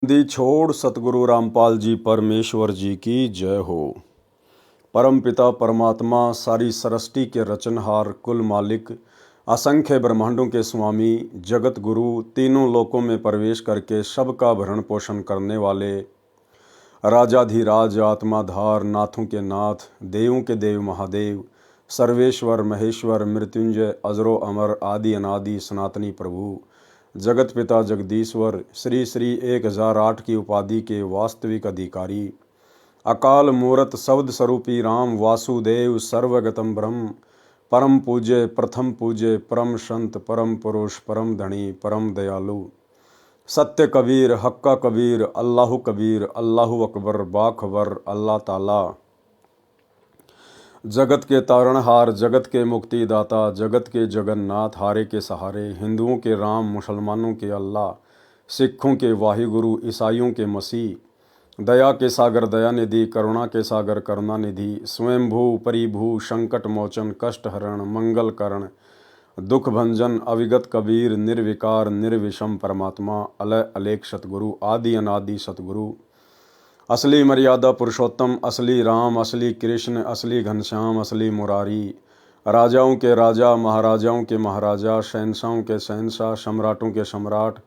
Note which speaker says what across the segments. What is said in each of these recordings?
Speaker 1: दी छोड़ सतगुरु रामपाल जी परमेश्वर जी की जय हो। परम पिता परमात्मा सारी सृष्टि के रचनहार कुल मालिक असंख्य ब्रह्मांडों के स्वामी जगत गुरु तीनों लोकों में प्रवेश करके सबका भरण पोषण करने वाले राजाधिराज आत्माधार नाथों के नाथ देवों के देव महादेव सर्वेश्वर महेश्वर मृत्युंजय अजरो अमर आदि अनादि सनातनी प्रभु जगत पिता जगदीश्वर श्री श्री 1008 की उपाधि के वास्तविक अधिकारी अकाल मूरत शब्द स्वरूपी राम वासुदेव सर्वगतम ब्रह्म परम पूज्य प्रथम पूज्य परम संत परम पुरुष परम धनी परम दयालु सत्य कबीर हक्का कबीर अल्लाहु अकबर बाखबर अल्लाह ताला जगत के तारणहार जगत के मुक्तिदाता जगत के जगन्नाथ हारे के सहारे हिंदुओं के राम मुसलमानों के अल्लाह सिखों के वाहिगुरु ईसाइयों के मसीह दया के सागर दया निधि करुणा के सागर करुणा निधि स्वयंभू परिभू संकट मोचन कष्ट हरण मंगल करण दुख भंजन अविगत कबीर निर्विकार निर्विषम परमात्मा अलय अलेख सतगुरु आदि अनादि सतगुरु असली मर्यादा पुरुषोत्तम असली राम असली कृष्ण असली घनश्याम असली मुरारी राजाओं के राजा महाराजाओं के महाराजा शहंशाहों के शहंशाह सम्राटों के सम्राट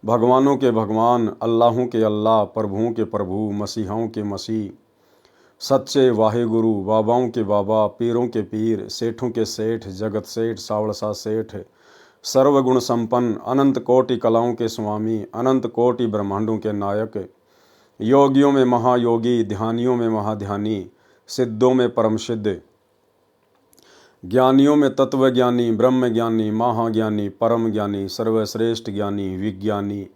Speaker 1: भगवानों के भगवान अल्लाहों के अल्लाह प्रभुओं के प्रभु मसीहाओं के मसीह सच्चे वाहेगुरु बाबाओं के बाबा पीरों के पीर सेठों के सेठ जगत सेठ सावड़सा सेठ सर्वगुण संपन्न अनंत कोटि कलाओं के स्वामी अनंत कोटि ब्रह्मांडों के नायक योगियों में महायोगी ध्यानियों में महाध्यानी सिद्धों में परम सिद्ध ज्ञानियों में तत्वज्ञानी ब्रह्म ज्ञानी महाज्ञानी परम ज्ञानी सर्वश्रेष्ठ ज्ञानी विज्ञानी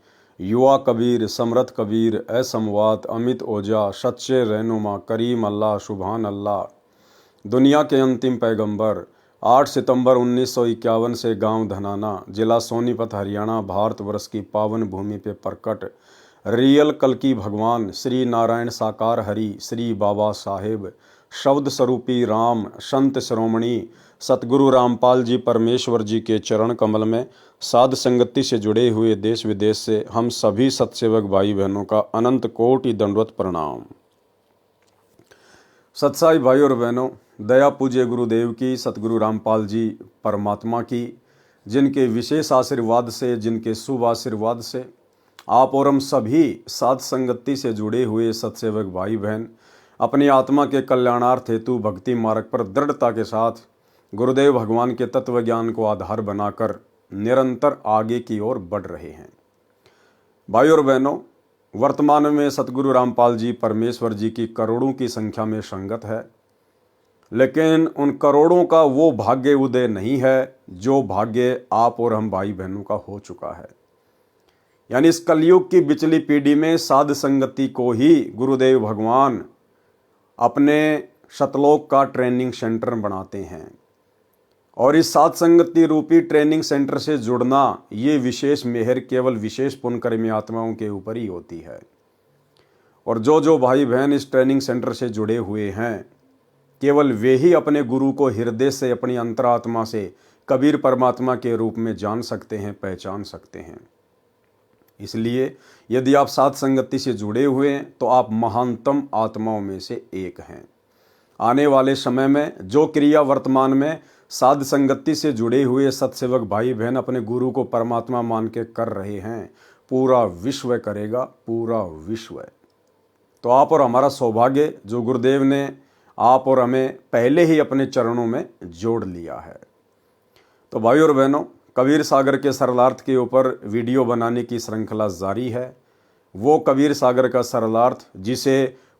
Speaker 1: युवा कबीर समर्थ कबीर असमवात अमित ओझा सच्चे रहनुमा करीम अल्लाह सुभान अल्लाह दुनिया के अंतिम पैगंबर 8 सितंबर 1951 से गांव धनाना जिला सोनीपत हरियाणा भारतवर्ष की पावन भूमि पे प्रकट रियल कल्कि भगवान श्री नारायण साकार हरि श्री बाबा साहेब शब्द स्वरूपी राम संत शिरोमणि सतगुरु रामपाल जी परमेश्वर जी के चरण कमल में साध संगति से जुड़े हुए देश विदेश से हम सभी सत्सेवक भाई बहनों का अनंत कोटि दंडवत प्रणाम। सत्साई भाई और बहनों, दया पूज्य गुरुदेव की सतगुरु रामपाल जी परमात्मा की जिनके विशेष आशीर्वाद से जिनके शुभ आशीर्वाद से आप और हम सभी साध संगति से जुड़े हुए सत्सेवक भाई बहन अपनी आत्मा के कल्याणार्थ हेतु भक्ति मार्ग पर दृढ़ता के साथ गुरुदेव भगवान के तत्व ज्ञान को आधार बनाकर निरंतर आगे की ओर बढ़ रहे हैं। भाई और बहनों, वर्तमान में सतगुरु रामपाल जी परमेश्वर जी की करोड़ों की संख्या में संगत है, लेकिन उन करोड़ों का वो भाग्य उदय नहीं है जो भाग्य आप और हम भाई बहनों का हो चुका है। यानी इस कलयुग की बिचली पीढ़ी में साध संगति को ही गुरुदेव भगवान अपने शतलोक का ट्रेनिंग सेंटर बनाते हैं और इस साध संगति रूपी ट्रेनिंग सेंटर से जुड़ना ये विशेष मेहर केवल विशेष पुण्यकर्मी आत्माओं के ऊपर ही होती है। और जो भाई बहन इस ट्रेनिंग सेंटर से जुड़े हुए हैं केवल वे ही अपने गुरु को हृदय से अपनी अंतरात्मा से कबीर परमात्मा के रूप में जान सकते हैं, पहचान सकते हैं। इसलिए यदि आप साध संगति से जुड़े हुए हैं तो आप महानतम आत्माओं में से एक हैं। आने वाले समय में जो क्रिया वर्तमान में साध संगति से जुड़े हुए सत्सेवक भाई बहन अपने गुरु को परमात्मा मान के कर रहे हैं, पूरा विश्व करेगा, पूरा विश्व। तो आप और हमारा सौभाग्य जो गुरुदेव ने आप और हमें पहले ही अपने चरणों में जोड़ लिया है। तो भाई और बहनों, कबीर सागर के सरलार्थ के ऊपर वीडियो बनाने की श्रृंखला जारी है। वो कबीर सागर का सरलार्थ जिसे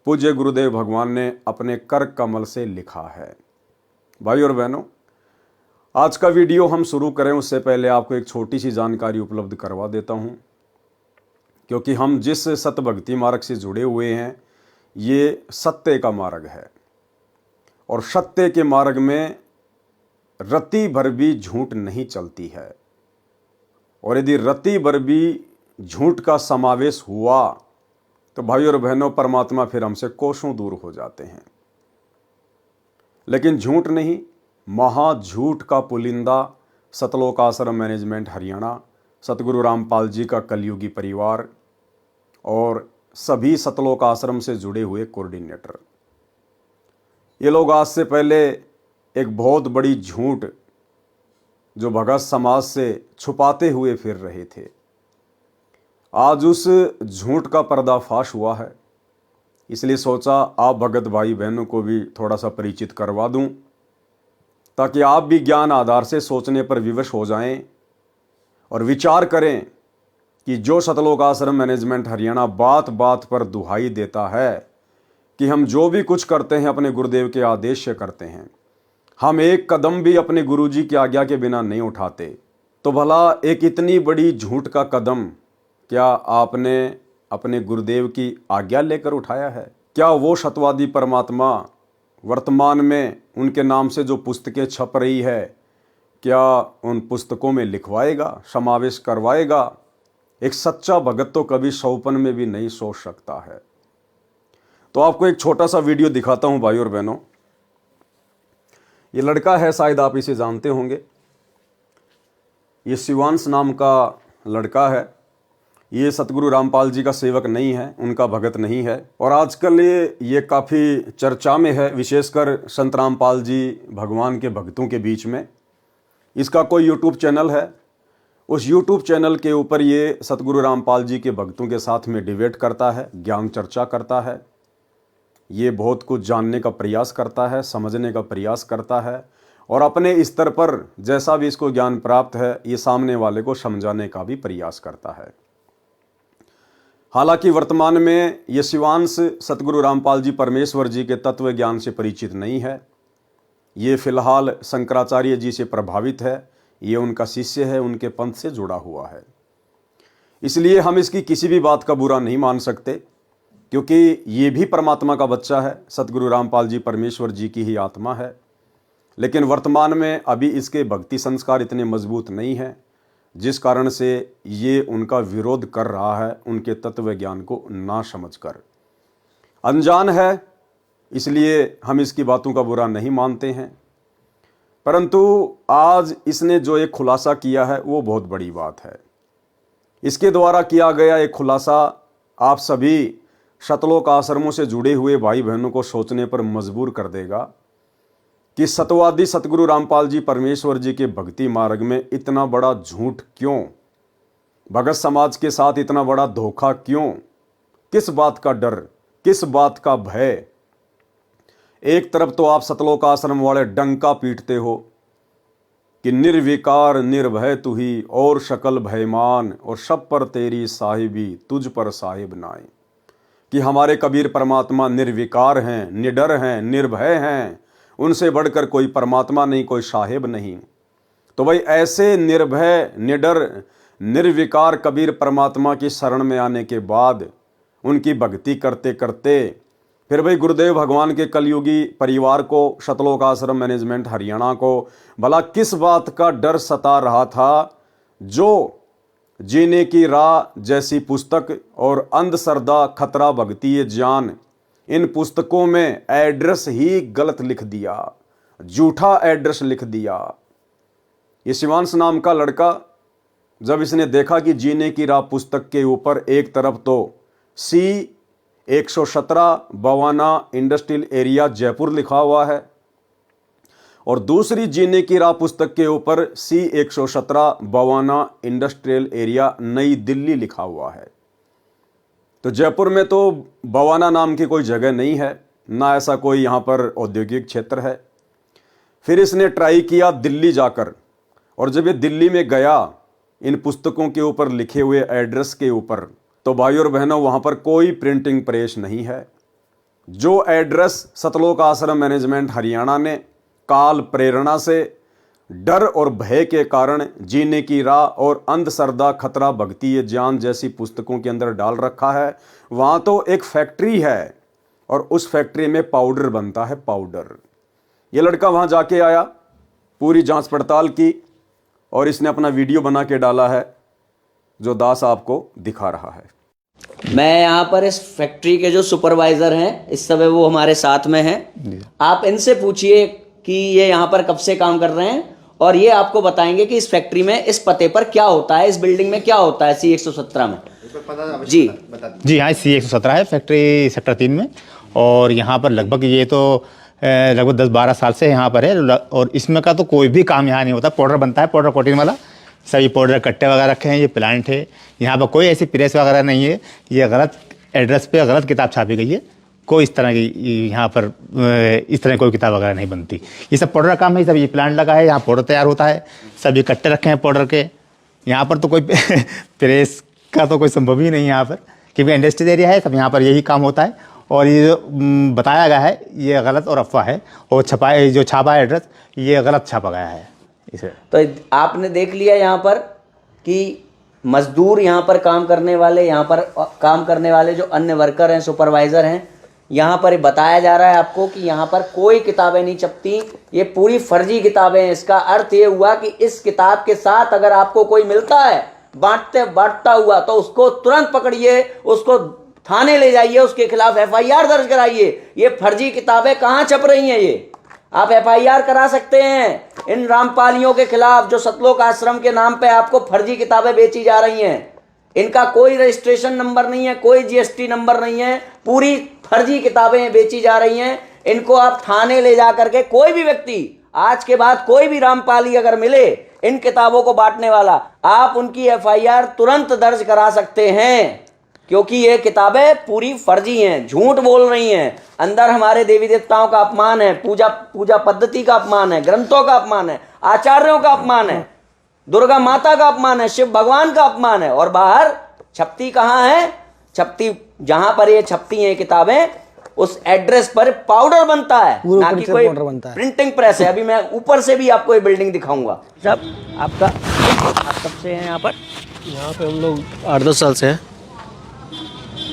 Speaker 1: पूज्य गुरुदेव भगवान ने अपने कर कमल से लिखा है। भाई और बहनों, आज का वीडियो हम शुरू करें उससे पहले आपको एक छोटी सी जानकारी उपलब्ध करवा देता हूं, क्योंकि हम जिस सतभक्ति मार्ग से जुड़े हुए हैं ये सत्य का मार्ग है और सत्य के मार्ग में रत्ती भर भी झूठ नहीं चलती है। और यदि रत्ती भर भी झूठ का समावेश हुआ तो भाई और बहनों, परमात्मा फिर हमसे कोसों दूर हो जाते हैं। लेकिन झूठ नहीं, महाझूठ का पुलिंदा सतलोक आश्रम मैनेजमेंट हरियाणा सतगुरु रामपाल जी का कलयुगी परिवार और सभी सतलोक आश्रम से जुड़े हुए कोऑर्डिनेटर। ये लोग आज से पहले एक बहुत बड़ी झूठ जो भगत समाज से छुपाते हुए फिर रहे थे, आज उस झूठ का पर्दाफाश हुआ है। इसलिए सोचा आप भगत भाई बहनों को भी थोड़ा सा परिचित करवा दूं, ताकि आप भी ज्ञान आधार से सोचने पर विवश हो जाएं और विचार करें कि जो सतलोक आश्रम मैनेजमेंट हरियाणा बात बात पर दुहाई देता है कि हम जो भी कुछ करते हैं अपने गुरुदेव के आदेश से करते हैं, हम एक कदम भी अपने गुरुजी की आज्ञा के बिना नहीं उठाते, तो भला एक इतनी बड़ी झूठ का कदम क्या आपने अपने गुरुदेव की आज्ञा लेकर उठाया है? क्या वो सत्यवादी परमात्मा वर्तमान में उनके नाम से जो पुस्तकें छप रही है, क्या उन पुस्तकों में लिखवाएगा, समावेश करवाएगा? एक सच्चा भगत तो कभी सौपन में भी नहीं सोच सकता है। तो आपको एक छोटा सा वीडियो दिखाता हूं भाई और बहनों। ये लड़का है, शायद आप इसे जानते होंगे। ये शिवांश नाम का लड़का है। ये सतगुरु रामपाल जी का सेवक नहीं है, उनका भगत नहीं है, और आजकल ये काफ़ी चर्चा में है, विशेषकर संत रामपाल जी भगवान के भक्तों के बीच में। इसका कोई यूट्यूब चैनल है, उस यूट्यूब चैनल के ऊपर ये सतगुरु रामपाल जी के भक्तों के साथ में डिबेट करता है, ज्ञान चर्चा करता है। ये बहुत कुछ जानने का प्रयास करता है, समझने का प्रयास करता है, और अपने स्तर पर जैसा भी इसको ज्ञान प्राप्त है ये सामने वाले को समझाने का भी प्रयास करता है। हालांकि वर्तमान में ये शिवांश सतगुरु रामपाल जी परमेश्वर जी के तत्व ज्ञान से परिचित नहीं है। ये फिलहाल शंकराचार्य जी से प्रभावित है, ये उनका शिष्य है, उनके पंथ से जुड़ा हुआ है। इसलिए हम इसकी किसी भी बात का बुरा नहीं मान सकते, क्योंकि ये भी परमात्मा का बच्चा है, सतगुरु रामपाल जी परमेश्वर जी की ही आत्मा है। लेकिन वर्तमान में अभी इसके भक्ति संस्कार इतने मजबूत नहीं हैं, जिस कारण से ये उनका विरोध कर रहा है, उनके तत्व ज्ञान को ना समझकर। अनजान है, इसलिए हम इसकी बातों का बुरा नहीं मानते हैं। परंतु आज इसने जो एक खुलासा किया है वो बहुत बड़ी बात है। इसके द्वारा किया गया एक खुलासा आप सभी सतलोक आश्रमों से जुड़े हुए भाई बहनों को सोचने पर मजबूर कर देगा कि सत्यवादी सतगुरु रामपाल जी परमेश्वर जी के भक्ति मार्ग में इतना बड़ा झूठ क्यों, भगत समाज के साथ इतना बड़ा धोखा क्यों, किस बात का डर, किस बात का भय। एक तरफ तो आप सतलोक आश्रम वाले डंका पीटते हो कि निर्विकार निर्भय तू ही और शकल भयमान, और सब पर तेरी साहिबी तुझ पर साहिब नाए, कि हमारे कबीर परमात्मा निर्विकार हैं, निडर हैं, निर्भय हैं, उनसे बढ़कर कोई परमात्मा नहीं, कोई साहिब नहीं। तो भाई ऐसे निर्भय, निडर, निर्विकार कबीर परमात्मा की शरण में आने के बाद उनकी भक्ति करते करते फिर भाई गुरुदेव भगवान के कलयुगी परिवार को, सतलोक आश्रम मैनेजमेंट हरियाणा को भला किस बात का डर सता रहा था, जो जीने की राह जैसी पुस्तक और अंधश्रद्धा खतरा भक्ति ये ज्ञान, इन पुस्तकों में एड्रेस ही गलत लिख दिया, झूठा एड्रेस लिख दिया। ये शिवांश नाम का लड़का जब इसने देखा कि जीने की राह पुस्तक के ऊपर एक तरफ तो C 117 Bawana industrial area Jaipur लिखा हुआ है, और दूसरी जीने की राह पुस्तक के ऊपर C 117 बवाना इंडस्ट्रियल एरिया नई दिल्ली लिखा हुआ है। तो जयपुर में तो बवाना नाम की कोई जगह नहीं है, ना ऐसा कोई यहाँ पर औद्योगिक क्षेत्र है। फिर इसने ट्राई किया दिल्ली जाकर, और जब ये दिल्ली में गया इन पुस्तकों के ऊपर लिखे हुए एड्रेस के ऊपर, तो भाई और बहनों वहाँ पर कोई प्रिंटिंग प्रेस नहीं है। जो एड्रेस सतलोक आश्रम मैनेजमेंट हरियाणा ने काल प्रेरणा से, डर और भय के कारण जीने की राह और अंधश्रद्धा खतरा भक्ति ये ज्ञान जैसी पुस्तकों के अंदर डाल रखा है, वहाँ तो एक फैक्ट्री है और उस फैक्ट्री में पाउडर बनता है, पाउडर। ये लड़का वहाँ जाके आया, पूरी जांच पड़ताल की, और इसने अपना वीडियो बना के डाला है, जो दास आपको दिखा रहा है।
Speaker 2: मैं यहाँ पर इस फैक्ट्री के जो सुपरवाइजर हैं, इस समय वो हमारे साथ में हैं। आप इनसे पूछिए कि ये यहाँ पर कब से काम कर रहे हैं और ये आपको बताएंगे कि इस फैक्ट्री में इस पते पर क्या होता है, इस बिल्डिंग में क्या होता है C117 में। जी
Speaker 3: जी हाँ, C117 है, फैक्ट्री सेक्टर 3 में। और यहाँ पर लगभग ये तो लगभग 10-12 साल से यहाँ पर है। और इसमें का तो कोई भी काम यहाँ नहीं होता। पाउडर बनता है, पाउडर कोटिंग वाला। सभी पाउडर कट्टे वगैरह रखे हैं। ये प्लांट है, यहाँ पर कोई ऐसी प्रेस वगैरह नहीं है। ये गलत एड्रेस पे गलत किताब छापी गई है। कोई इस तरह की यहाँ पर इस तरह की कोई किताब वगैरह नहीं बनती। ये सब पाउडर का काम है। सब ये प्लांट लगा है, यहाँ पाउडर तैयार होता है। सभी कट्टे रखे हैं पाउडर के। यहाँ पर तो कोई प्रेस का तो कोई संभव ही नहीं है यहाँ पर, क्योंकि इंडस्ट्रियल एरिया है। सब यहाँ पर यही काम होता है। और ये जो बताया गया है ये गलत और अफवाह है। और जो छापा है एड्रेस, ये गलत छापा गया है इसे।
Speaker 2: तो आपने देख लिया यहाँ पर कि मजदूर यहाँ पर काम करने वाले, यहाँ पर काम करने वाले जो अन्य वर्कर हैं, सुपरवाइज़र हैं, यहाँ पर बताया जा रहा है आपको कि यहाँ पर कोई किताबें नहीं छपती, ये पूरी फर्जी किताबें हैं। इसका अर्थ ये हुआ कि इस किताब के साथ अगर आपको कोई मिलता है बांटता हुआ, तो उसको तुरंत पकड़िए, उसको थाने ले जाइए, उसके खिलाफ FIR दर्ज कराइए। ये फर्जी किताबें कहाँ छप रही हैं? ये आप FIR करा सकते हैं इन रामपालियों के खिलाफ जो सतलोक आश्रम के नाम पे आपको फर्जी किताबें बेची जा रही हैं। इनका कोई रजिस्ट्रेशन नंबर नहीं है, कोई GST नंबर नहीं है, पूरी फर्जी किताबें बेची जा रही हैं। इनको आप थाने ले जा करके, कोई भी व्यक्ति आज के बाद कोई भी रामपाली अगर मिले इन किताबों को बांटने वाला, आप उनकी FIR तुरंत दर्ज करा सकते हैं, क्योंकि ये किताबें पूरी फर्जी हैं, झूठ बोल रही हैं। अंदर हमारे देवी देवताओं का अपमान है, पूजा पद्धति का अपमान है, ग्रंथों का अपमान है, आचार्यों का अपमान है, दुर्गा माता का अपमान है, शिव भगवान का अपमान है। और बाहर छपती कहाँ है? छपती जहां पर ये छपती हैं किताबें, उस एड्रेस पर पाउडर बनता है, ना कि कोई प्रिंटिंग प्रेस है। अभी मैं ऊपर से भी आपको ये बिल्डिंग दिखाऊंगा। सब आप कब से हैं यहाँ पर?
Speaker 4: यहाँ पे हम लोग 8-10 साल से हैं।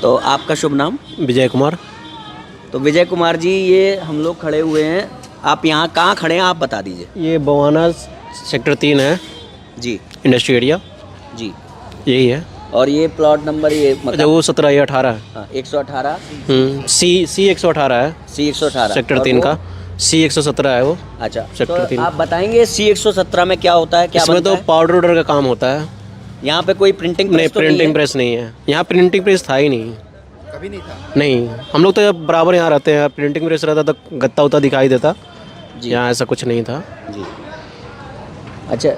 Speaker 2: तो आपका शुभ नाम?
Speaker 4: विजय कुमार।
Speaker 2: तो विजय कुमार जी, ये हम लोग खड़े हुए हैं, आप यहाँ कहाँ खड़े हैं आप बता दीजिए।
Speaker 4: ये बवाना सेक्टर 3 है
Speaker 2: जी,
Speaker 4: इंडस्ट्री एरिया
Speaker 2: जी
Speaker 4: यही है।
Speaker 2: और ये प्लॉट नंबर ये
Speaker 4: अच्छा, वो 17 या 18 है।
Speaker 2: हाँ, 118
Speaker 4: C 118 है,
Speaker 2: C118
Speaker 4: सेक्टर 3 का। C 117 है वो।
Speaker 2: अच्छा,
Speaker 4: सेक्टर
Speaker 2: तो
Speaker 4: 3।
Speaker 2: आप बताएंगे C117 में क्या होता है, क्या
Speaker 4: इसमें
Speaker 2: बनता
Speaker 4: तो
Speaker 2: है?
Speaker 4: पाउडर का काम होता है।
Speaker 2: यहाँ पे कोई प्रिंटिंग
Speaker 4: नहीं,
Speaker 2: प्रेस तो
Speaker 4: प्रिंटिंग
Speaker 2: है?
Speaker 4: प्रेस नहीं है यहाँ। प्रिंटिंग प्रेस था ही नहीं,
Speaker 3: कभी नहीं था।
Speaker 4: नहीं, हम लोग तो बराबर यहाँ रहते हैं। प्रिंटिंग प्रेस रहता तो गत्ता उत्ता दिखाई देता, यहाँ ऐसा कुछ नहीं था
Speaker 2: जी। अच्छा,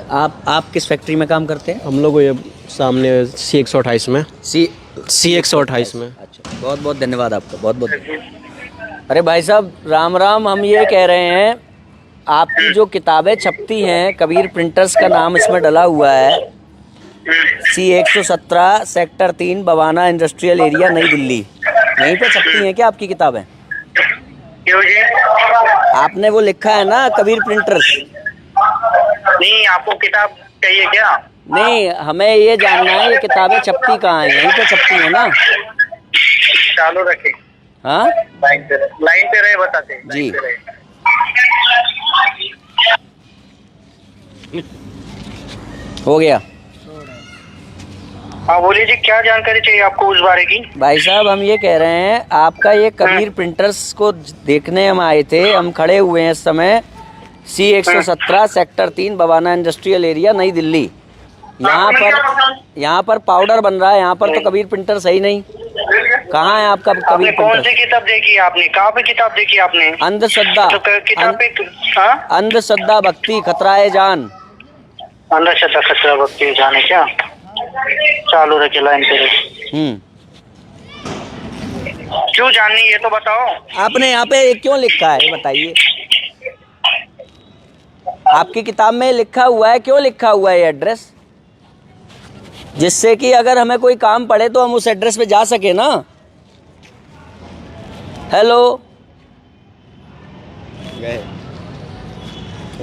Speaker 2: आप किस फैक्ट्री में काम करते हैं?
Speaker 4: हम लोग ये सामने C 128 में। C 128 में।
Speaker 2: अच्छा, बहुत बहुत धन्यवाद आपका, बहुत बहुत। अरे भाई साहब, राम राम। हम ये कह रहे हैं, आपकी जो किताबें छपती हैं, कबीर प्रिंटर्स का नाम इसमें डला हुआ है, C 117 sector 3 Bawana industrial area नई दिल्ली, यहीं पे छपती हैं क्या आपकी किताबें?
Speaker 5: क्यों जी?
Speaker 2: आपने वो लिखा है ना, कबीर प्रिंटर्स?
Speaker 5: नहीं, आपको किताब चाहिए क्या?
Speaker 2: नहीं, हमें ये जानना है ये किताबें छपती कहाँ हैं, यहीं पे छपती हैं ना?
Speaker 5: चालू रखे।
Speaker 2: हाँ,
Speaker 5: लाइन पे रहे बताते
Speaker 2: जी। हो गया।
Speaker 5: हाँ बोलिए जी, क्या जानकारी चाहिए आपको उस बारे की?
Speaker 2: भाई साहब, हम ये कह रहे हैं, आपका ये कबीर प्रिंटर्स को देखने हम आए थे, हम खड़े हुए हैं इस समय C 117 sector 3 Bawana industrial area नई दिल्ली। यहाँ पर पाउडर बन रहा है, यहाँ पर तो कबीर प्रिंटर सही नहीं। कहाँ है आपका
Speaker 5: आपने
Speaker 2: कबीर
Speaker 5: कौन
Speaker 2: प्रिंटर?
Speaker 5: सी किताब देखी आपने? कहाँ पे किताब देखी आपने?
Speaker 2: अंधश्रद्धा,
Speaker 5: तो किताब पे हाँ?
Speaker 2: अंधश्रद्धा भक्ति खतराए जान।
Speaker 5: अंधश्रद्धा खतरा भक्ति जाने क्या? चालू रखे, लाइन पे रहे। क्यों जाननी ये तो बताओ।
Speaker 2: आपने यहाँ पे क्यों लिखा है, ये बताइए। आपकी किताब में लिखा हुआ है, क्यों लिखा हुआ है ये एड्रेस? जिससे कि अगर हमें कोई काम पड़े तो हम उस एड्रेस पे जा सके ना। हेलो,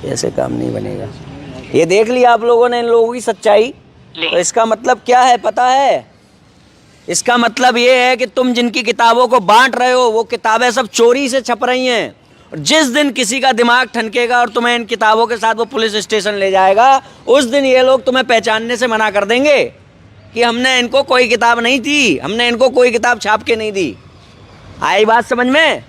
Speaker 2: ऐसे काम नहीं बनेगा। ये देख लिया आप लोगों ने इन लोगों की सच्चाई। तो इसका मतलब क्या है पता है? इसका मतलब ये है कि तुम जिनकी किताबों को बांट रहे हो, वो किताबें सब चोरी से छप रही हैं। और जिस दिन किसी का दिमाग ठनकेगा और तुम्हें इन किताबों के साथ वो पुलिस स्टेशन ले जाएगा, उस दिन ये लोग तुम्हें पहचानने से मना कर देंगे कि हमने इनको कोई किताब नहीं दी, हमने इनको कोई किताब छाप के नहीं दी। आई बात समझ में?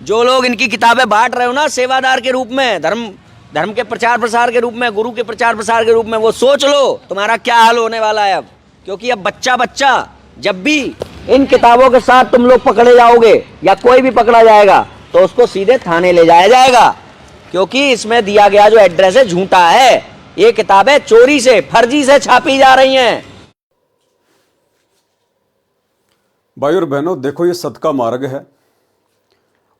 Speaker 2: जो लोग इनकी किताबें बांट रहे हो ना सेवादार के रूप में, धर्म धर्म के प्रचार प्रसार के रूप में, गुरु के प्रचार प्रसार के रूप में, वो सोच लो तुम्हारा क्या हाल होने वाला है अब। क्योंकि अब बच्चा जब भी इन किताबों के साथ तुम लोग पकड़े जाओगे या कोई भी पकड़ा जाएगा तो उसको सीधे थाने ले जाया जाएगा, क्योंकि इसमें दिया गया जो एड्रेस है झूठा है। ये किताबें चोरी से, फर्जी से छापी जा रही हैं।
Speaker 1: भाई और बहनों, देखो ये सत का मार्ग है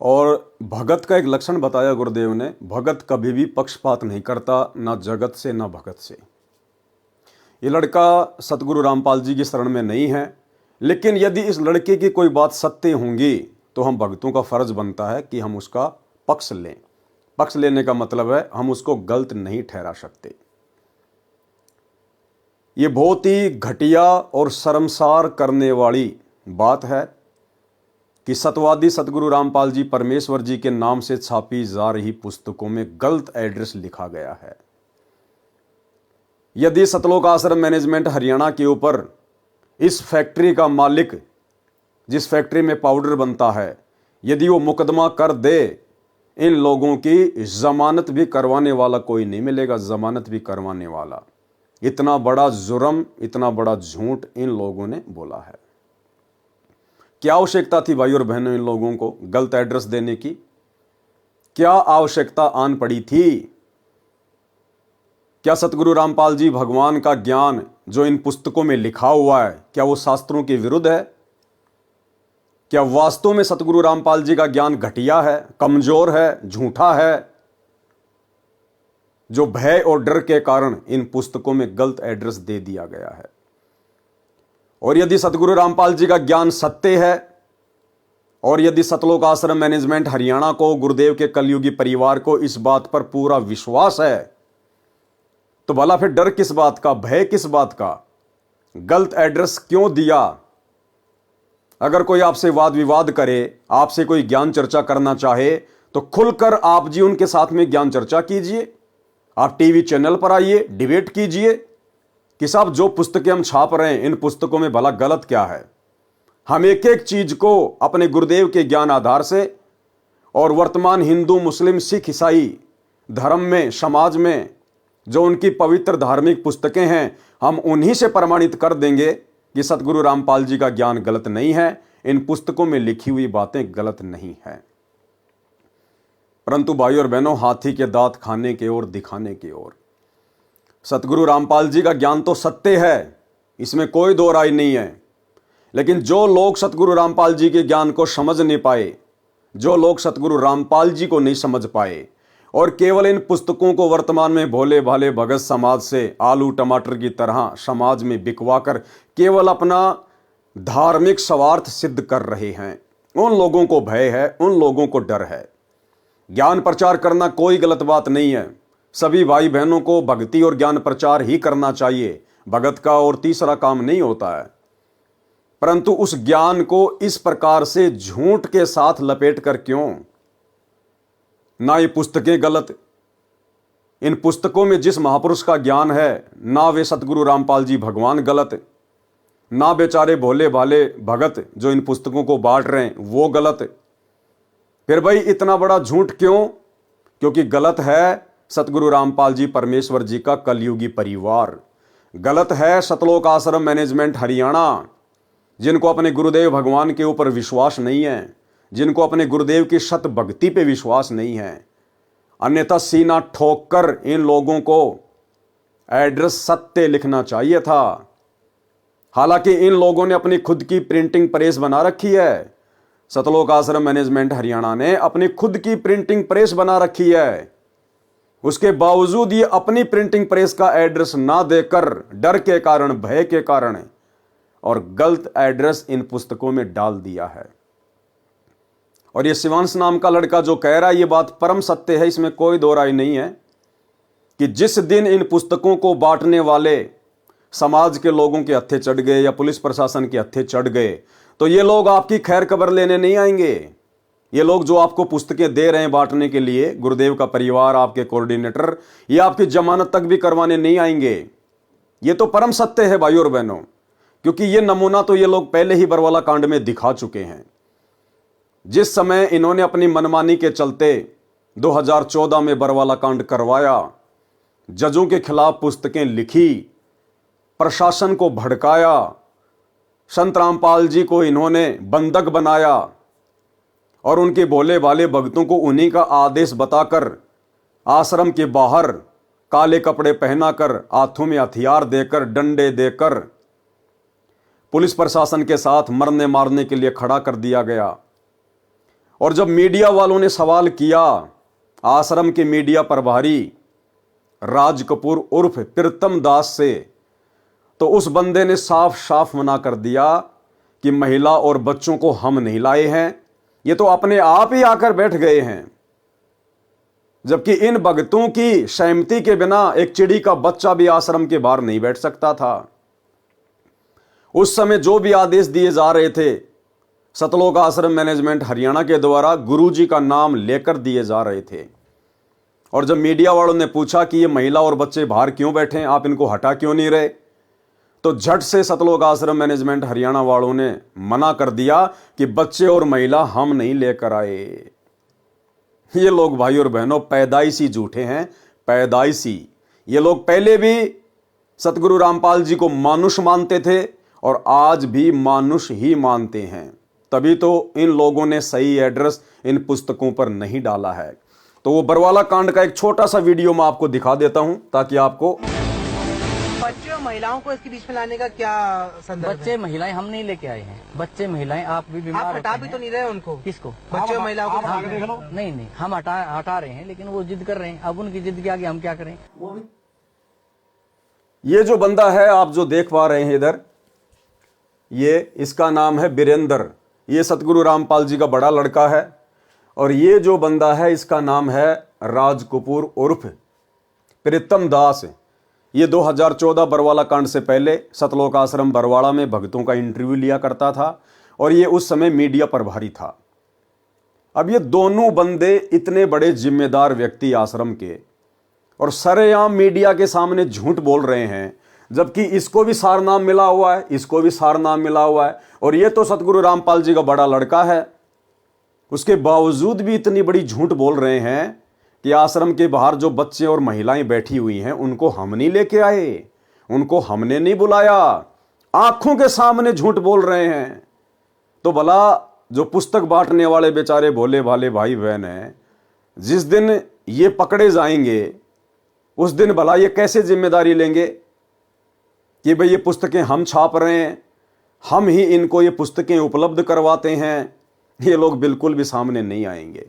Speaker 1: और भगत का एक लक्षण बताया गुरुदेव ने। भगत कभी भी पक्षपात नहीं करता, ना जगत से ना भगत से। ये लड़का सतगुरु रामपाल जी की शरण में नहीं है, लेकिन यदि इस लड़के की कोई बात सत्य होंगी तो हम भक्तों का फर्ज बनता है कि हम उसका पक्ष लें। पक्ष लेने का मतलब है हम उसको गलत नहीं ठहरा सकते। ये बहुत ही घटिया और शर्मसार करने वाली बात है कि सतवादी सतगुरु रामपाल जी परमेश्वर जी के नाम से छापी जा रही पुस्तकों में गलत एड्रेस लिखा गया है। यदि सतलोक आश्रम मैनेजमेंट हरियाणा के ऊपर इस फैक्ट्री का मालिक, जिस फैक्ट्री में पाउडर बनता है, यदि वो मुकदमा कर दे, इन लोगों की जमानत भी करवाने वाला कोई नहीं मिलेगा, जमानत भी करवाने वाला। इतना बड़ा जुर्म, इतना बड़ा झूठ इन लोगों ने बोला है। क्या आवश्यकता थी भाई और बहनों इन लोगों को गलत एड्रेस देने की? क्या आवश्यकता आन पड़ी थी? क्या सतगुरु रामपाल जी भगवान का ज्ञान जो इन पुस्तकों में लिखा हुआ है, क्या वो शास्त्रों के विरुद्ध है? क्या वास्तव में सतगुरु रामपाल जी का ज्ञान घटिया है, कमजोर है, झूठा है, जो भय और डर के कारण इन पुस्तकों में गलत एड्रेस दे दिया गया है? और यदि सतगुरु रामपाल जी का ज्ञान सत्य है और यदि सतलोक आश्रम मैनेजमेंट हरियाणा को, गुरुदेव के कलयुगी परिवार को इस बात पर पूरा विश्वास है, तो भला फिर डर किस बात का, भय किस बात का? गलत एड्रेस क्यों दिया? अगर कोई आपसे वाद विवाद करे, आपसे कोई ज्ञान चर्चा करना चाहे, तो खुलकर आप जी उनके साथ में ज्ञान चर्चा कीजिए। आप टीवी चैनल पर आइए, डिबेट कीजिए कि साहब जो पुस्तकें हम छाप रहे हैं, इन पुस्तकों में भला गलत क्या है। हम एक एक चीज को अपने गुरुदेव के ज्ञान आधार से और वर्तमान हिंदू, मुस्लिम, सिख, ईसाई धर्म में, समाज में जो उनकी पवित्र धार्मिक पुस्तकें हैं, हम उन्हीं से प्रमाणित कर देंगे कि सतगुरु रामपाल जी का ज्ञान गलत नहीं है, इन पुस्तकों में लिखी हुई बातें गलत नहीं है। परंतु भाई और बहनों, हाथी के दांत खाने के ओर, दिखाने की ओर। सतगुरु रामपाल जी का ज्ञान तो सत्य है, इसमें कोई दो राय नहीं है, लेकिन जो लोग सतगुरु रामपाल जी के ज्ञान को समझ नहीं पाए, जो लोग सतगुरु रामपाल जी को नहीं समझ पाए और केवल इन पुस्तकों को वर्तमान में भोले भाले भगत समाज से आलू टमाटर की तरह समाज में बिकवाकर केवल अपना धार्मिक स्वार्थ सिद्ध कर रहे हैं, उन लोगों को भय है, उन लोगों को डर है। ज्ञान प्रचार करना कोई गलत बात नहीं है, सभी भाई बहनों को भक्ति और ज्ञान प्रचार ही करना चाहिए, भगत का और तीसरा काम नहीं होता है। परंतु उस ज्ञान को इस प्रकार से झूठ के साथ लपेट कर क्यों? ना ये पुस्तकें गलत, इन पुस्तकों में जिस महापुरुष का ज्ञान है, ना वे सतगुरु रामपाल जी भगवान गलत, ना बेचारे भोले भाले भगत जो इन पुस्तकों को बांट रहे हैं वो गलत। फिर भाई इतना बड़ा झूठ क्यों? क्योंकि गलत है सतगुरु रामपाल जी परमेश्वर जी का कलयुगी परिवार, गलत है सतलोक आश्रम मैनेजमेंट हरियाणा, जिनको अपने गुरुदेव भगवान के ऊपर विश्वास नहीं है, जिनको अपने गुरुदेव की शत भक्ति पे विश्वास नहीं है। अन्यथा सीना ठोक कर इन लोगों को एड्रेस सत्य लिखना चाहिए था। हालांकि इन लोगों ने अपनी खुद की प्रिंटिंग प्रेस बना रखी है, सतलोक आश्रम मैनेजमेंट हरियाणा ने अपनी खुद की प्रिंटिंग प्रेस बना रखी है। उसके बावजूद ये अपनी प्रिंटिंग प्रेस का एड्रेस ना देकर, डर के कारण, भय के कारण, और गलत एड्रेस इन पुस्तकों में डाल दिया है। और ये शिवांश नाम का लड़का जो कह रहा है, ये बात परम सत्य है, इसमें कोई दो राय नहीं है कि जिस दिन इन पुस्तकों को बांटने वाले समाज के लोगों के हत्थे चढ़ गए या पुलिस प्रशासन के हत्थे चढ़ गए, तो ये लोग आपकी खैर खबर लेने नहीं आएंगे। ये लोग जो आपको पुस्तकें दे रहे हैं बांटने के लिए, गुरुदेव का परिवार, आपके कोऑर्डिनेटर, ये आपकी जमानत तक भी करवाने नहीं आएंगे। ये तो परम सत्य है भाई और बहनों, क्योंकि ये नमूना तो ये लोग पहले ही बरवाला कांड में दिखा चुके हैं। जिस समय इन्होंने अपनी मनमानी के चलते 2014 में बरवाला कांड करवाया, जजों के खिलाफ पुस्तकें लिखी, प्रशासन को भड़काया, संत रामपाल जी को इन्होंने बंधक बनाया और उनके भोले भाले भक्तों को उन्हीं का आदेश बताकर आश्रम के बाहर काले कपड़े पहनाकर, हाथों में हथियार देकर, डंडे देकर पुलिस प्रशासन के साथ मरने मारने के लिए खड़ा कर दिया गया। और जब मीडिया वालों ने सवाल किया आश्रम के मीडिया प्रभारी राज कपूर उर्फ प्रीतम दास से, तो उस बंदे ने साफ साफ मना कर दिया कि महिला और बच्चों को हम नहीं लाए हैं, ये तो अपने आप ही आकर बैठ गए हैं। जबकि इन भक्तों की सहमति के बिना एक चिड़ी का बच्चा भी आश्रम के बाहर नहीं बैठ सकता था। उस समय जो भी आदेश दिए जा रहे थे सतलोक आश्रम मैनेजमेंट हरियाणा के द्वारा गुरुजी का नाम लेकर दिए जा रहे थे। और जब मीडिया वालों ने पूछा कि ये महिला और बच्चे बाहर क्यों बैठे हैं, आप इनको हटा क्यों नहीं रहे, तो झट से सतलोक आश्रम मैनेजमेंट हरियाणा वालों ने मना कर दिया कि बच्चे और महिला हम नहीं लेकर आए। ये लोग भाई और बहनों पैदाइशी झूठे हैं, पैदाइशी। ये लोग पहले भी सतगुरु रामपाल जी को मानुष मानते थे और आज भी मानुष ही मानते हैं। तभी तो इन लोगों ने सही एड्रेस इन पुस्तकों पर नहीं डाला है। तो वो बरवाला कांड का एक छोटा सा वीडियो मैं आपको दिखा देता हूं ताकि आपको।
Speaker 6: बच्चे और महिलाओं को इसके बीच में लाने का क्या संदर्भ
Speaker 7: बच्चे महिलाएं हम नहीं लेके आए हैं। बच्चे महिलाएं आप भी
Speaker 6: है?
Speaker 7: बीमार
Speaker 6: आप हटा
Speaker 7: होते
Speaker 6: भी
Speaker 7: हैं।
Speaker 6: तो नहीं रहे उनको?
Speaker 7: किसको?
Speaker 6: बच्चे और महिलाओं को
Speaker 7: नहीं नहीं, हम हटा रहे हैं, लेकिन वो जिद कर रहे हैं। अब उनकी जिद के आगे हम क्या करें?
Speaker 1: ये जो बंदा है आप जो देख पा रहे हैं इधर, ये इसका नाम है वीरेंद्र। ये सतगुरु रामपाल जी का बड़ा लड़का है। और ये जो बंदा है इसका नाम है राज कपूर उर्फ प्रीतम दास। ये 2014 बरवाला कांड से पहले सतलोक आश्रम बरवाड़ा में भक्तों का इंटरव्यू लिया करता था और ये उस समय मीडिया प्रभारी था। अब ये दोनों बंदे इतने बड़े जिम्मेदार व्यक्ति आश्रम के और सरेआम मीडिया के सामने झूठ बोल रहे हैं, जबकि इसको भी सारनाम मिला हुआ है, इसको भी सारनाम मिला हुआ है। और ये तो सतगुरु रामपाल जी का बड़ा लड़का है, उसके बावजूद भी इतनी बड़ी झूठ बोल रहे हैं कि आश्रम के बाहर जो बच्चे और महिलाएं बैठी हुई हैं उनको हम नहीं लेके आए, उनको हमने नहीं बुलाया। आंखों के सामने झूठ बोल रहे हैं। तो भला जो पुस्तक बांटने वाले बेचारे भोले भाले भाई बहन हैं, जिस दिन ये पकड़े जाएंगे उस दिन भला ये कैसे जिम्मेदारी लेंगे कि भाई ये पुस्तकें हम छाप रहे हैं, हम ही इनको ये पुस्तकें उपलब्ध करवाते हैं। ये लोग बिल्कुल भी सामने नहीं आएंगे।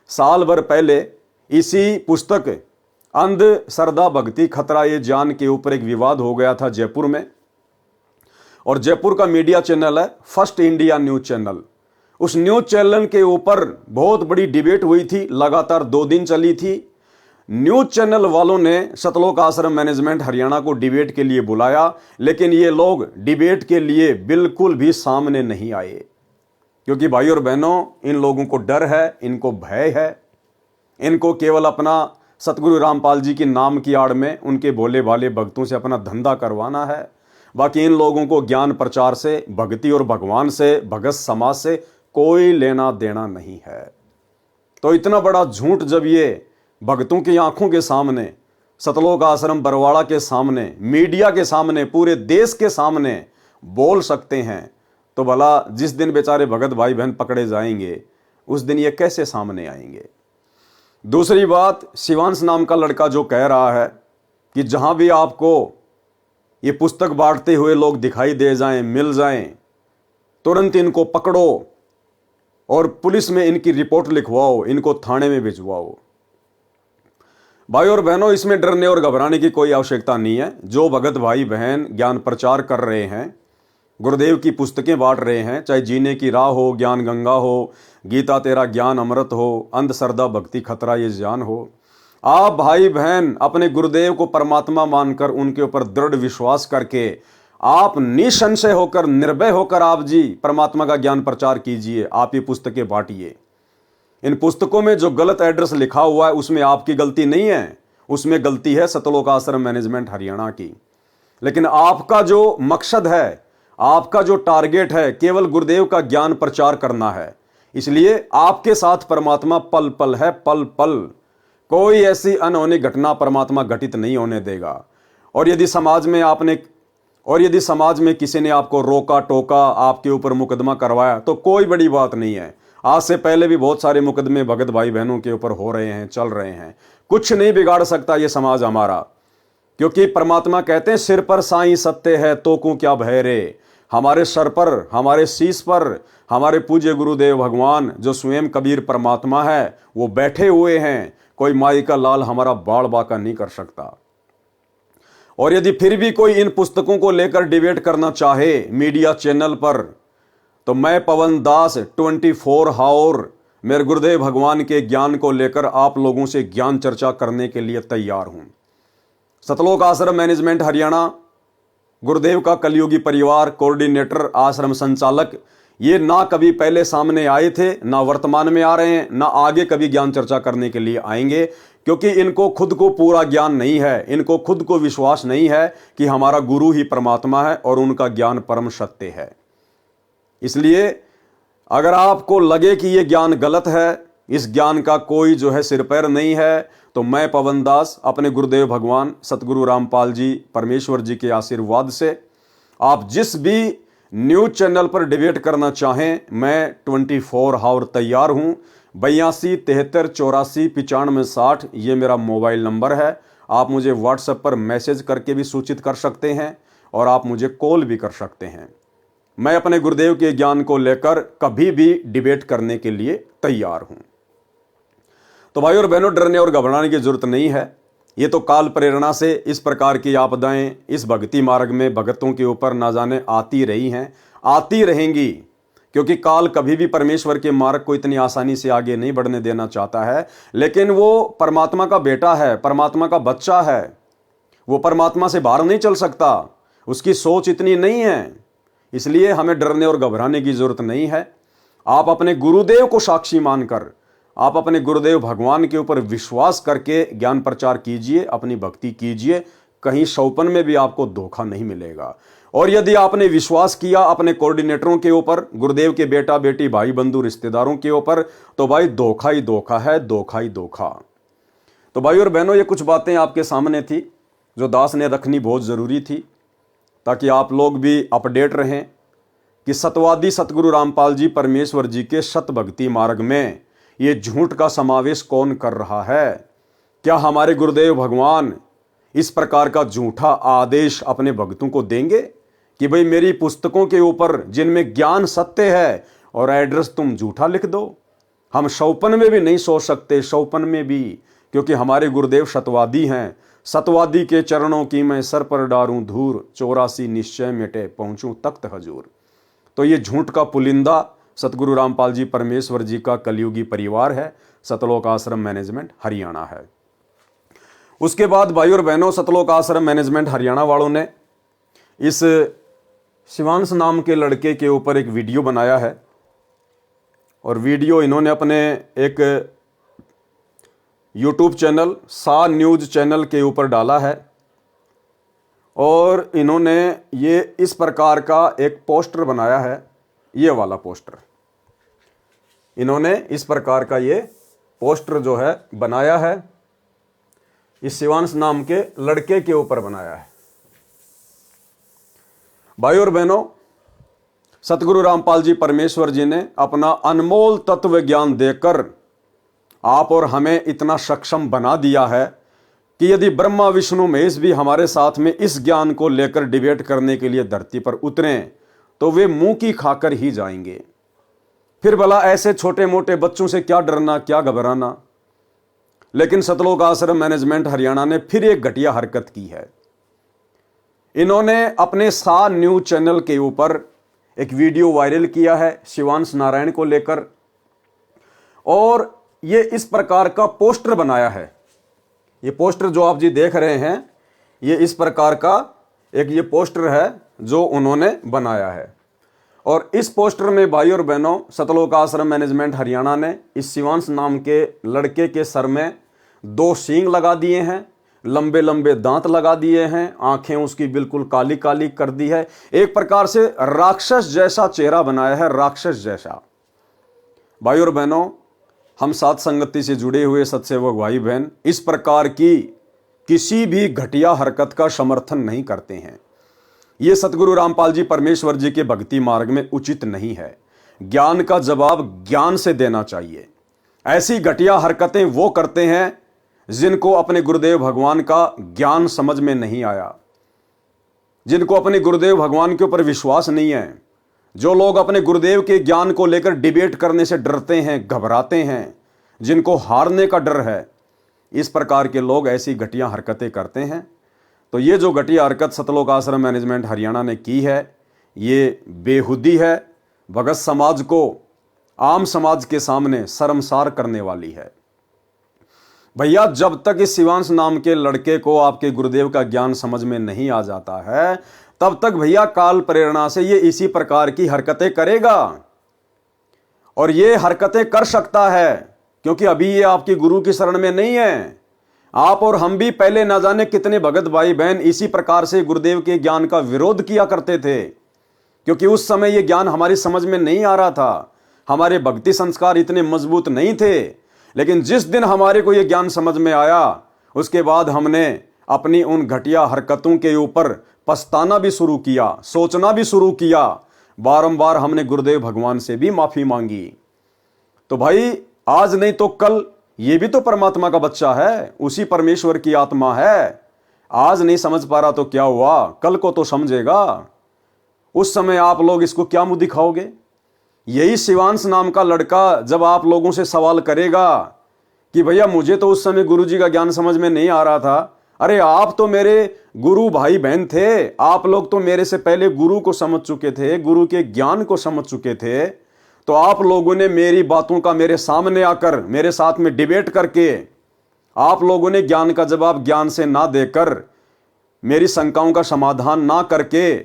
Speaker 1: साल भर पहले इसी पुस्तक अंध श्रद्धा भक्ति खतरा ये जान के ऊपर एक विवाद हो गया था जयपुर में। और जयपुर का मीडिया चैनल है फर्स्ट इंडिया न्यूज चैनल। उस न्यूज चैनल के ऊपर बहुत बड़ी डिबेट हुई थी, लगातार 2 दिन चली थी। न्यूज चैनल वालों ने सतलोक आश्रम मैनेजमेंट हरियाणा को डिबेट के लिए बुलाया, लेकिन ये लोग डिबेट के लिए बिल्कुल भी सामने नहीं आए, क्योंकि भाई और बहनों इन लोगों को डर है, इनको भय है। इनको केवल अपना सतगुरु रामपाल जी के नाम की आड़ में उनके भोले भाले भक्तों से अपना धंधा करवाना है। बाकी इन लोगों को ज्ञान प्रचार से, भक्ति और भगवान से, भगत समाज से कोई लेना देना नहीं है। तो इतना बड़ा झूठ जब ये भक्तों की आंखों के सामने, सतलोक आश्रम बरवाड़ा के सामने, मीडिया के सामने, पूरे देश के सामने बोल सकते हैं, तो भला जिस दिन बेचारे भगत भाई बहन पकड़े जाएंगे उस दिन ये कैसे सामने आएंगे। दूसरी बात, शिवांश नाम का लड़का जो कह रहा है कि जहां भी आपको ये पुस्तक बांटते हुए लोग दिखाई दे जाएं, मिल जाएं, तुरंत इनको पकड़ो और पुलिस में इनकी रिपोर्ट लिखवाओ, इनको थाने में भिजवाओ। भाई और बहनों, इसमें डरने और घबराने की कोई आवश्यकता नहीं है। जो भगत भाई बहन ज्ञान प्रचार कर रहे हैं, गुरुदेव की पुस्तकें बांट रहे हैं, चाहे जीने की राह हो, ज्ञान गंगा हो, गीता तेरा ज्ञान अमृत हो, अंध श्रद्धा भक्ति खतरा ये जान हो, आप भाई बहन अपने गुरुदेव को परमात्मा मानकर उनके ऊपर दृढ़ विश्वास करके आप निसंशय होकर, निर्भय होकर आप जी परमात्मा का ज्ञान प्रचार कीजिए। आप ये पुस्तकें बांटिए। इन पुस्तकों में जो गलत एड्रेस लिखा हुआ है उसमें आपकी गलती नहीं है, उसमें गलती है सतलोक आश्रम मैनेजमेंट हरियाणा की। लेकिन आपका जो मकसद है, आपका जो टारगेट है, केवल गुरुदेव का ज्ञान प्रचार करना है। इसलिए आपके साथ परमात्मा पल पल है, पल पल। कोई ऐसी अनहोनी घटना परमात्मा घटित नहीं होने देगा। और यदि समाज में किसी ने आपको रोका टोका, आपके ऊपर मुकदमा करवाया, तो कोई बड़ी बात नहीं है। आज से पहले भी बहुत सारे मुकदमे भगत भाई बहनों के ऊपर हो रहे हैं, चल रहे हैं। कुछ नहीं बिगाड़ सकता ये समाज हमारा, क्योंकि परमात्मा कहते हैं सिर पर साईं सत्य है तो को क्या भय रे। हमारे सर पर, हमारे शीश पर हमारे पूज्य गुरुदेव भगवान जो स्वयं कबीर परमात्मा है वो बैठे हुए हैं। कोई माई का लाल हमारा बाल बाका नहीं कर सकता। और यदि फिर भी कोई इन पुस्तकों को लेकर डिबेट करना चाहे मीडिया चैनल पर, तो मैं पवन दास 24 हावर मेरे गुरुदेव भगवान के ज्ञान को लेकर आप लोगों से ज्ञान चर्चा करने के लिए तैयार हूं। सतलोक आश्रम मैनेजमेंट हरियाणा, गुरुदेव का कलयुगी परिवार, कोऑर्डिनेटर, आश्रम संचालक, ये ना कभी पहले सामने आए थे, ना वर्तमान में आ रहे हैं, ना आगे कभी ज्ञान चर्चा करने के लिए आएंगे, क्योंकि इनको खुद को पूरा ज्ञान नहीं है। इनको खुद को विश्वास नहीं है कि हमारा गुरु ही परमात्मा है और उनका ज्ञान परम सत्य है। इसलिए अगर आपको लगे कि यह ज्ञान गलत है, इस ज्ञान का कोई जो है सिर पैर नहीं है, तो मैं पवन दास अपने गुरुदेव भगवान सतगुरु रामपाल जी परमेश्वर जी के आशीर्वाद से आप जिस भी न्यूज चैनल पर डिबेट करना चाहें, मैं 24 हावर तैयार हूं। 82 73 84 95 60 ये मेरा मोबाइल नंबर है। आप मुझे व्हाट्सएप पर मैसेज करके भी सूचित कर सकते हैं और आप मुझे कॉल भी कर सकते हैं। मैं अपने गुरुदेव के ज्ञान को लेकर कभी भी डिबेट करने के लिए तैयार हूं। तो भाई और बहनों, डरने और घबराने की जरूरत नहीं है। ये तो काल प्रेरणा से इस प्रकार की आपदाएं इस भक्ति मार्ग में भगतों के ऊपर ना जाने आती रही हैं, आती रहेंगी, क्योंकि काल कभी भी परमेश्वर के मार्ग को इतनी आसानी से आगे नहीं बढ़ने देना चाहता है। लेकिन वो परमात्मा का बेटा है, परमात्मा का बच्चा है, वो परमात्मा से बाहर नहीं चल सकता, उसकी सोच इतनी नहीं है। इसलिए हमें डरने और घबराने की जरूरत नहीं है। आप अपने गुरुदेव को साक्षी मानकर, आप अपने गुरुदेव भगवान के ऊपर विश्वास करके ज्ञान प्रचार कीजिए, अपनी भक्ति कीजिए। कहीं शौपन में भी आपको धोखा नहीं मिलेगा। और यदि आपने विश्वास किया अपने कोऑर्डिनेटरों के ऊपर, गुरुदेव के बेटा बेटी भाई बंधु रिश्तेदारों के ऊपर, तो भाई धोखा ही धोखा है, धोखा ही धोखा। तो भाई और बहनों, ये कुछ बातें आपके सामने थी जो दास ने रखनी बहुत जरूरी थी, ताकि आप लोग भी अपडेट रहें कि सतवादी सतगुरु रामपाल जी परमेश्वर जी के सत भक्ति मार्ग में ये झूठ का समावेश कौन कर रहा है। क्या हमारे गुरुदेव भगवान इस प्रकार का झूठा आदेश अपने भक्तों को देंगे कि भाई मेरी पुस्तकों के ऊपर जिनमें ज्ञान सत्य है और एड्रेस तुम झूठा लिख दो। हम शौपन में भी नहीं सोच सकते, शौपन में भी, क्योंकि हमारे गुरुदेव सतवादी हैं। सतवादी के चरणों की मैं सर पर डारूं धूर, 84 निश्चय मिटे पहुंचूं तख्त हजूर। तो ये झूठ का पुलिंदा सतगुरु रामपाल जी परमेश्वर जी का कलयुगी परिवार है, सतलोक आश्रम मैनेजमेंट हरियाणा है। उसके बाद भाई और बहनों, सतलोक आश्रम मैनेजमेंट हरियाणा वालों ने इस शिवांश नाम के लड़के के ऊपर एक वीडियो बनाया है। और वीडियो इन्होंने अपने एक यूट्यूब चैनल सा न्यूज़ चैनल के ऊपर डाला है। और इन्होंने ये इस प्रकार का एक पोस्टर बनाया है, ये वाला पोस्टर। इन्होंने इस प्रकार का ये पोस्टर जो है बनाया है, इस शिवांश नाम के लड़के के ऊपर बनाया है। भाई और बहनों, सतगुरु रामपाल जी परमेश्वर जी ने अपना अनमोल तत्व ज्ञान देकर आप और हमें इतना सक्षम बना दिया है कि यदि ब्रह्मा विष्णु महेश भी हमारे साथ में इस ज्ञान को लेकर डिबेट करने के लिए धरती पर उतरें, तो वे मुंह की खाकर ही जाएंगे। फिर भला ऐसे छोटे मोटे बच्चों से क्या डरना, क्या घबराना। लेकिन सतलोक आश्रम मैनेजमेंट हरियाणा ने फिर एक घटिया हरकत की है। इन्होंने अपने सा न्यूज चैनल के ऊपर एक वीडियो वायरल किया है शिवांश नारायण को लेकर, और ये इस प्रकार का पोस्टर बनाया है। ये पोस्टर जो आप जी देख रहे हैं, ये इस प्रकार का एक ये पोस्टर है जो उन्होंने बनाया है। और इस पोस्टर में भाई और बहनों, सतलोक आश्रम मैनेजमेंट हरियाणा ने इस शिवांश नाम के लड़के के सर में 2 सींग लगा दिए हैं, लंबे लंबे दांत लगा दिए हैं, आंखें उसकी बिल्कुल काली काली कर दी है। एक प्रकार से राक्षस जैसा चेहरा बनाया है, राक्षस जैसा। भाई और बहनों, हम साथ संगति से जुड़े हुए सत्सेवक भाई बहन इस प्रकार की किसी भी घटिया हरकत का समर्थन नहीं करते हैं। ये सतगुरु रामपाल जी परमेश्वर जी के भक्ति मार्ग में उचित नहीं है। ज्ञान का जवाब ज्ञान से देना चाहिए। ऐसी घटिया हरकतें वो करते हैं जिनको अपने गुरुदेव भगवान का ज्ञान समझ में नहीं आया, जिनको अपने गुरुदेव भगवान के ऊपर विश्वास नहीं है, जो लोग अपने गुरुदेव के ज्ञान को लेकर डिबेट करने से डरते हैं, घबराते हैं, जिनको हारने का डर है, इस प्रकार के लोग ऐसी घटिया हरकतें करते हैं। तो ये जो घटिया हरकत सतलोक आश्रम मैनेजमेंट हरियाणा ने की है, ये बेहुदी है, भगत समाज को आम समाज के सामने शर्मसार करने वाली है। भैया, जब तक इस शिवांश नाम के लड़के को आपके गुरुदेव का ज्ञान समझ में नहीं आ जाता है, तब तक भैया काल प्रेरणा से ये इसी प्रकार की हरकतें करेगा। और ये हरकतें कर सकता है क्योंकि अभी ये आपकी गुरु की शरण में नहीं है। आप और हम भी पहले ना जाने कितने भगत भाई बहन इसी प्रकार से गुरुदेव के ज्ञान का विरोध किया करते थे, क्योंकि उस समय ये ज्ञान हमारी समझ में नहीं आ रहा था, हमारे भक्ति संस्कार इतने मजबूत नहीं थे। लेकिन जिस दिन हमारे को ये ज्ञान समझ में आया, उसके बाद हमने अपनी उन घटिया हरकतों के ऊपर पछताना भी शुरू किया, सोचना भी शुरू किया। बारंबार हमने गुरुदेव भगवान से भी माफी मांगी। तो भाई, आज नहीं तो कल ये भी तो परमात्मा का बच्चा है, उसी परमेश्वर की आत्मा है। आज नहीं समझ पा रहा तो क्या हुआ, कल को तो समझेगा। उस समय आप लोग इसको क्या मुंह दिखाओगे? यही शिवांश नाम का लड़का जब आप लोगों से सवाल करेगा कि भैया मुझे तो उस समय गुरुजी का ज्ञान समझ में नहीं आ रहा था, अरे आप तो मेरे गुरु भाई बहन थे, आप लोग तो मेरे से पहले गुरु को समझ चुके थे, गुरु के ज्ञान को समझ चुके थे, तो आप लोगों ने मेरी बातों का मेरे सामने आकर मेरे साथ में डिबेट करके आप लोगों ने ज्ञान का जवाब ज्ञान से ना देकर, मेरी शंकाओं का समाधान ना करके,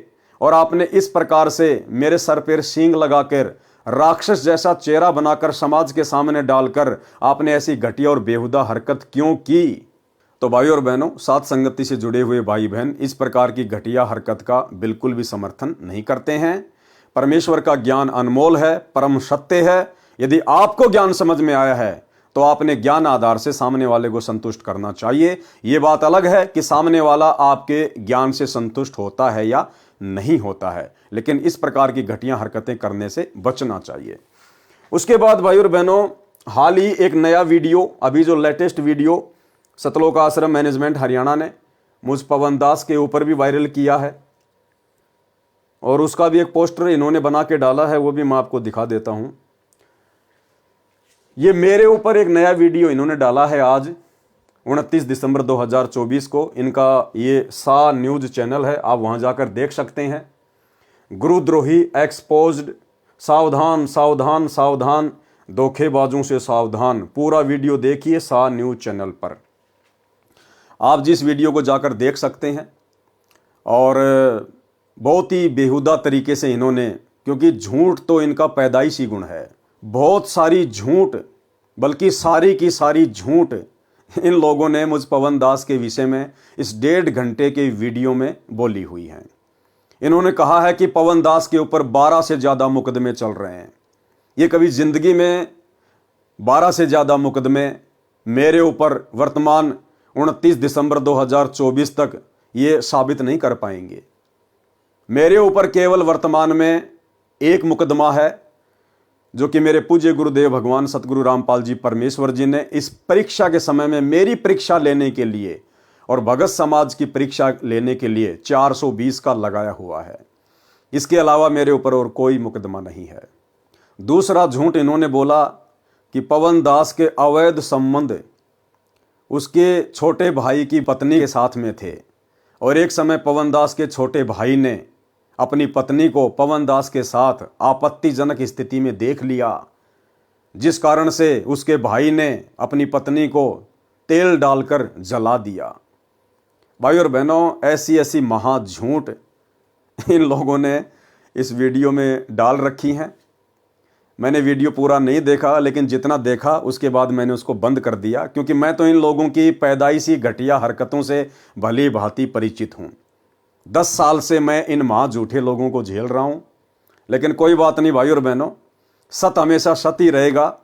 Speaker 1: और आपने इस प्रकार से मेरे सर पर सींग लगाकर राक्षस जैसा चेहरा बनाकर समाज के सामने डालकर आपने ऐसी घटिया और बेहुदा हरकत क्यों की? तो भाई और बहनों, साथ संगति से जुड़े हुए भाई बहन इस प्रकार की घटिया हरकत का बिल्कुल भी समर्थन नहीं करते हैं। परमेश्वर का ज्ञान अनमोल है, परम सत्य है। यदि आपको ज्ञान समझ में आया है तो आपने ज्ञान आधार से सामने वाले को संतुष्ट करना चाहिए। ये बात अलग है कि सामने वाला आपके ज्ञान से संतुष्ट होता है या नहीं होता है, लेकिन इस प्रकार की घटिया हरकतें करने से बचना चाहिए। उसके बाद भाई और बहनों, हाल ही एक नया वीडियो, अभी जो लेटेस्ट वीडियो सतलोक आश्रम मैनेजमेंट हरियाणा ने मुझ पवन दास के ऊपर भी वायरल किया है, और उसका भी एक पोस्टर इन्होंने बना के डाला है, वो भी मैं आपको दिखा देता हूं। ये मेरे ऊपर एक नया वीडियो इन्होंने डाला है आज 29 दिसंबर 2024 को। इनका ये सा न्यूज चैनल है, आप वहां जाकर देख सकते हैं। गुरुद्रोही एक्सपोज्ड, सावधान सावधान सावधान, धोखेबाजों से सावधान। पूरा वीडियो देखिए सा न्यूज चैनल पर, आप जिस वीडियो को जाकर देख सकते हैं। और बहुत ही बेहुदा तरीके से इन्होंने, क्योंकि झूठ तो इनका पैदाइशी गुण है, बहुत सारी झूठ, बल्कि सारी की सारी झूठ इन लोगों ने मुझ पवन दास के विषय में इस 1.5 घंटे के वीडियो में बोली हुई है। इन्होंने कहा है कि पवन दास के ऊपर 12 से ज़्यादा मुकदमे चल रहे हैं। ये कभी जिंदगी में 12 से ज़्यादा मुकदमे मेरे ऊपर वर्तमान 29 दिसंबर 2024 तक ये साबित नहीं कर पाएंगे। मेरे ऊपर केवल वर्तमान में एक मुकदमा है, जो कि मेरे पूज्य गुरुदेव भगवान सतगुरु रामपाल जी परमेश्वर जी ने इस परीक्षा के समय में मेरी परीक्षा लेने के लिए और भगत समाज की परीक्षा लेने के लिए 420 का लगाया हुआ है। इसके अलावा मेरे ऊपर और कोई मुकदमा नहीं है। दूसरा झूठ इन्होंने बोला कि पवन दास के अवैध संबंध उसके छोटे भाई की पत्नी के साथ में थे, और एक समय पवन दास के छोटे भाई ने अपनी पत्नी को पवन दास के साथ आपत्तिजनक स्थिति में देख लिया, जिस कारण से उसके भाई ने अपनी पत्नी को तेल डालकर जला दिया। भाई और बहनों, ऐसी ऐसी महाझूठ इन लोगों ने इस वीडियो में डाल रखी हैं। मैंने वीडियो पूरा नहीं देखा, लेकिन जितना देखा उसके बाद मैंने उसको बंद कर दिया, क्योंकि मैं तो इन लोगों की पैदाइशी घटिया हरकतों से भली भांति परिचित हूँ। 10 साल से मैं इन महा झूठे लोगों को झेल रहा हूँ। लेकिन कोई बात नहीं भाई और बहनों, सत हमेशा सत ही रहेगा,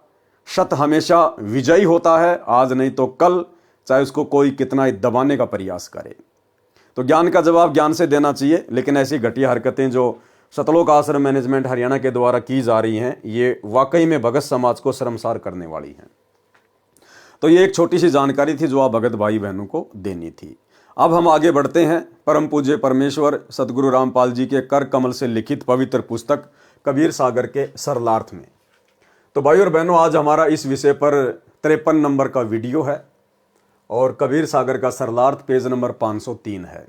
Speaker 1: सत हमेशा विजयी होता है, आज नहीं तो कल, चाहे उसको कोई कितना ही दबाने का प्रयास करे। तो ज्ञान का जवाब ज्ञान से देना चाहिए, लेकिन ऐसी घटिया हरकतें जो सतलोक आश्रम मैनेजमेंट हरियाणा के द्वारा की जा रही हैं, ये वाकई में भगत समाज को शर्मसार करने वाली हैं। तो ये एक छोटी सी जानकारी थी जो आप भगत भाई बहनों को देनी थी। अब हम आगे बढ़ते हैं परम पूज्य परमेश्वर सतगुरु रामपाल जी के कर कमल से लिखित पवित्र पुस्तक कबीर सागर के सरलार्थ में। तो भाई और बहनों, आज हमारा इस विषय पर 53 नंबर का वीडियो है और कबीर सागर का सरलार्थ पेज नंबर 503 है।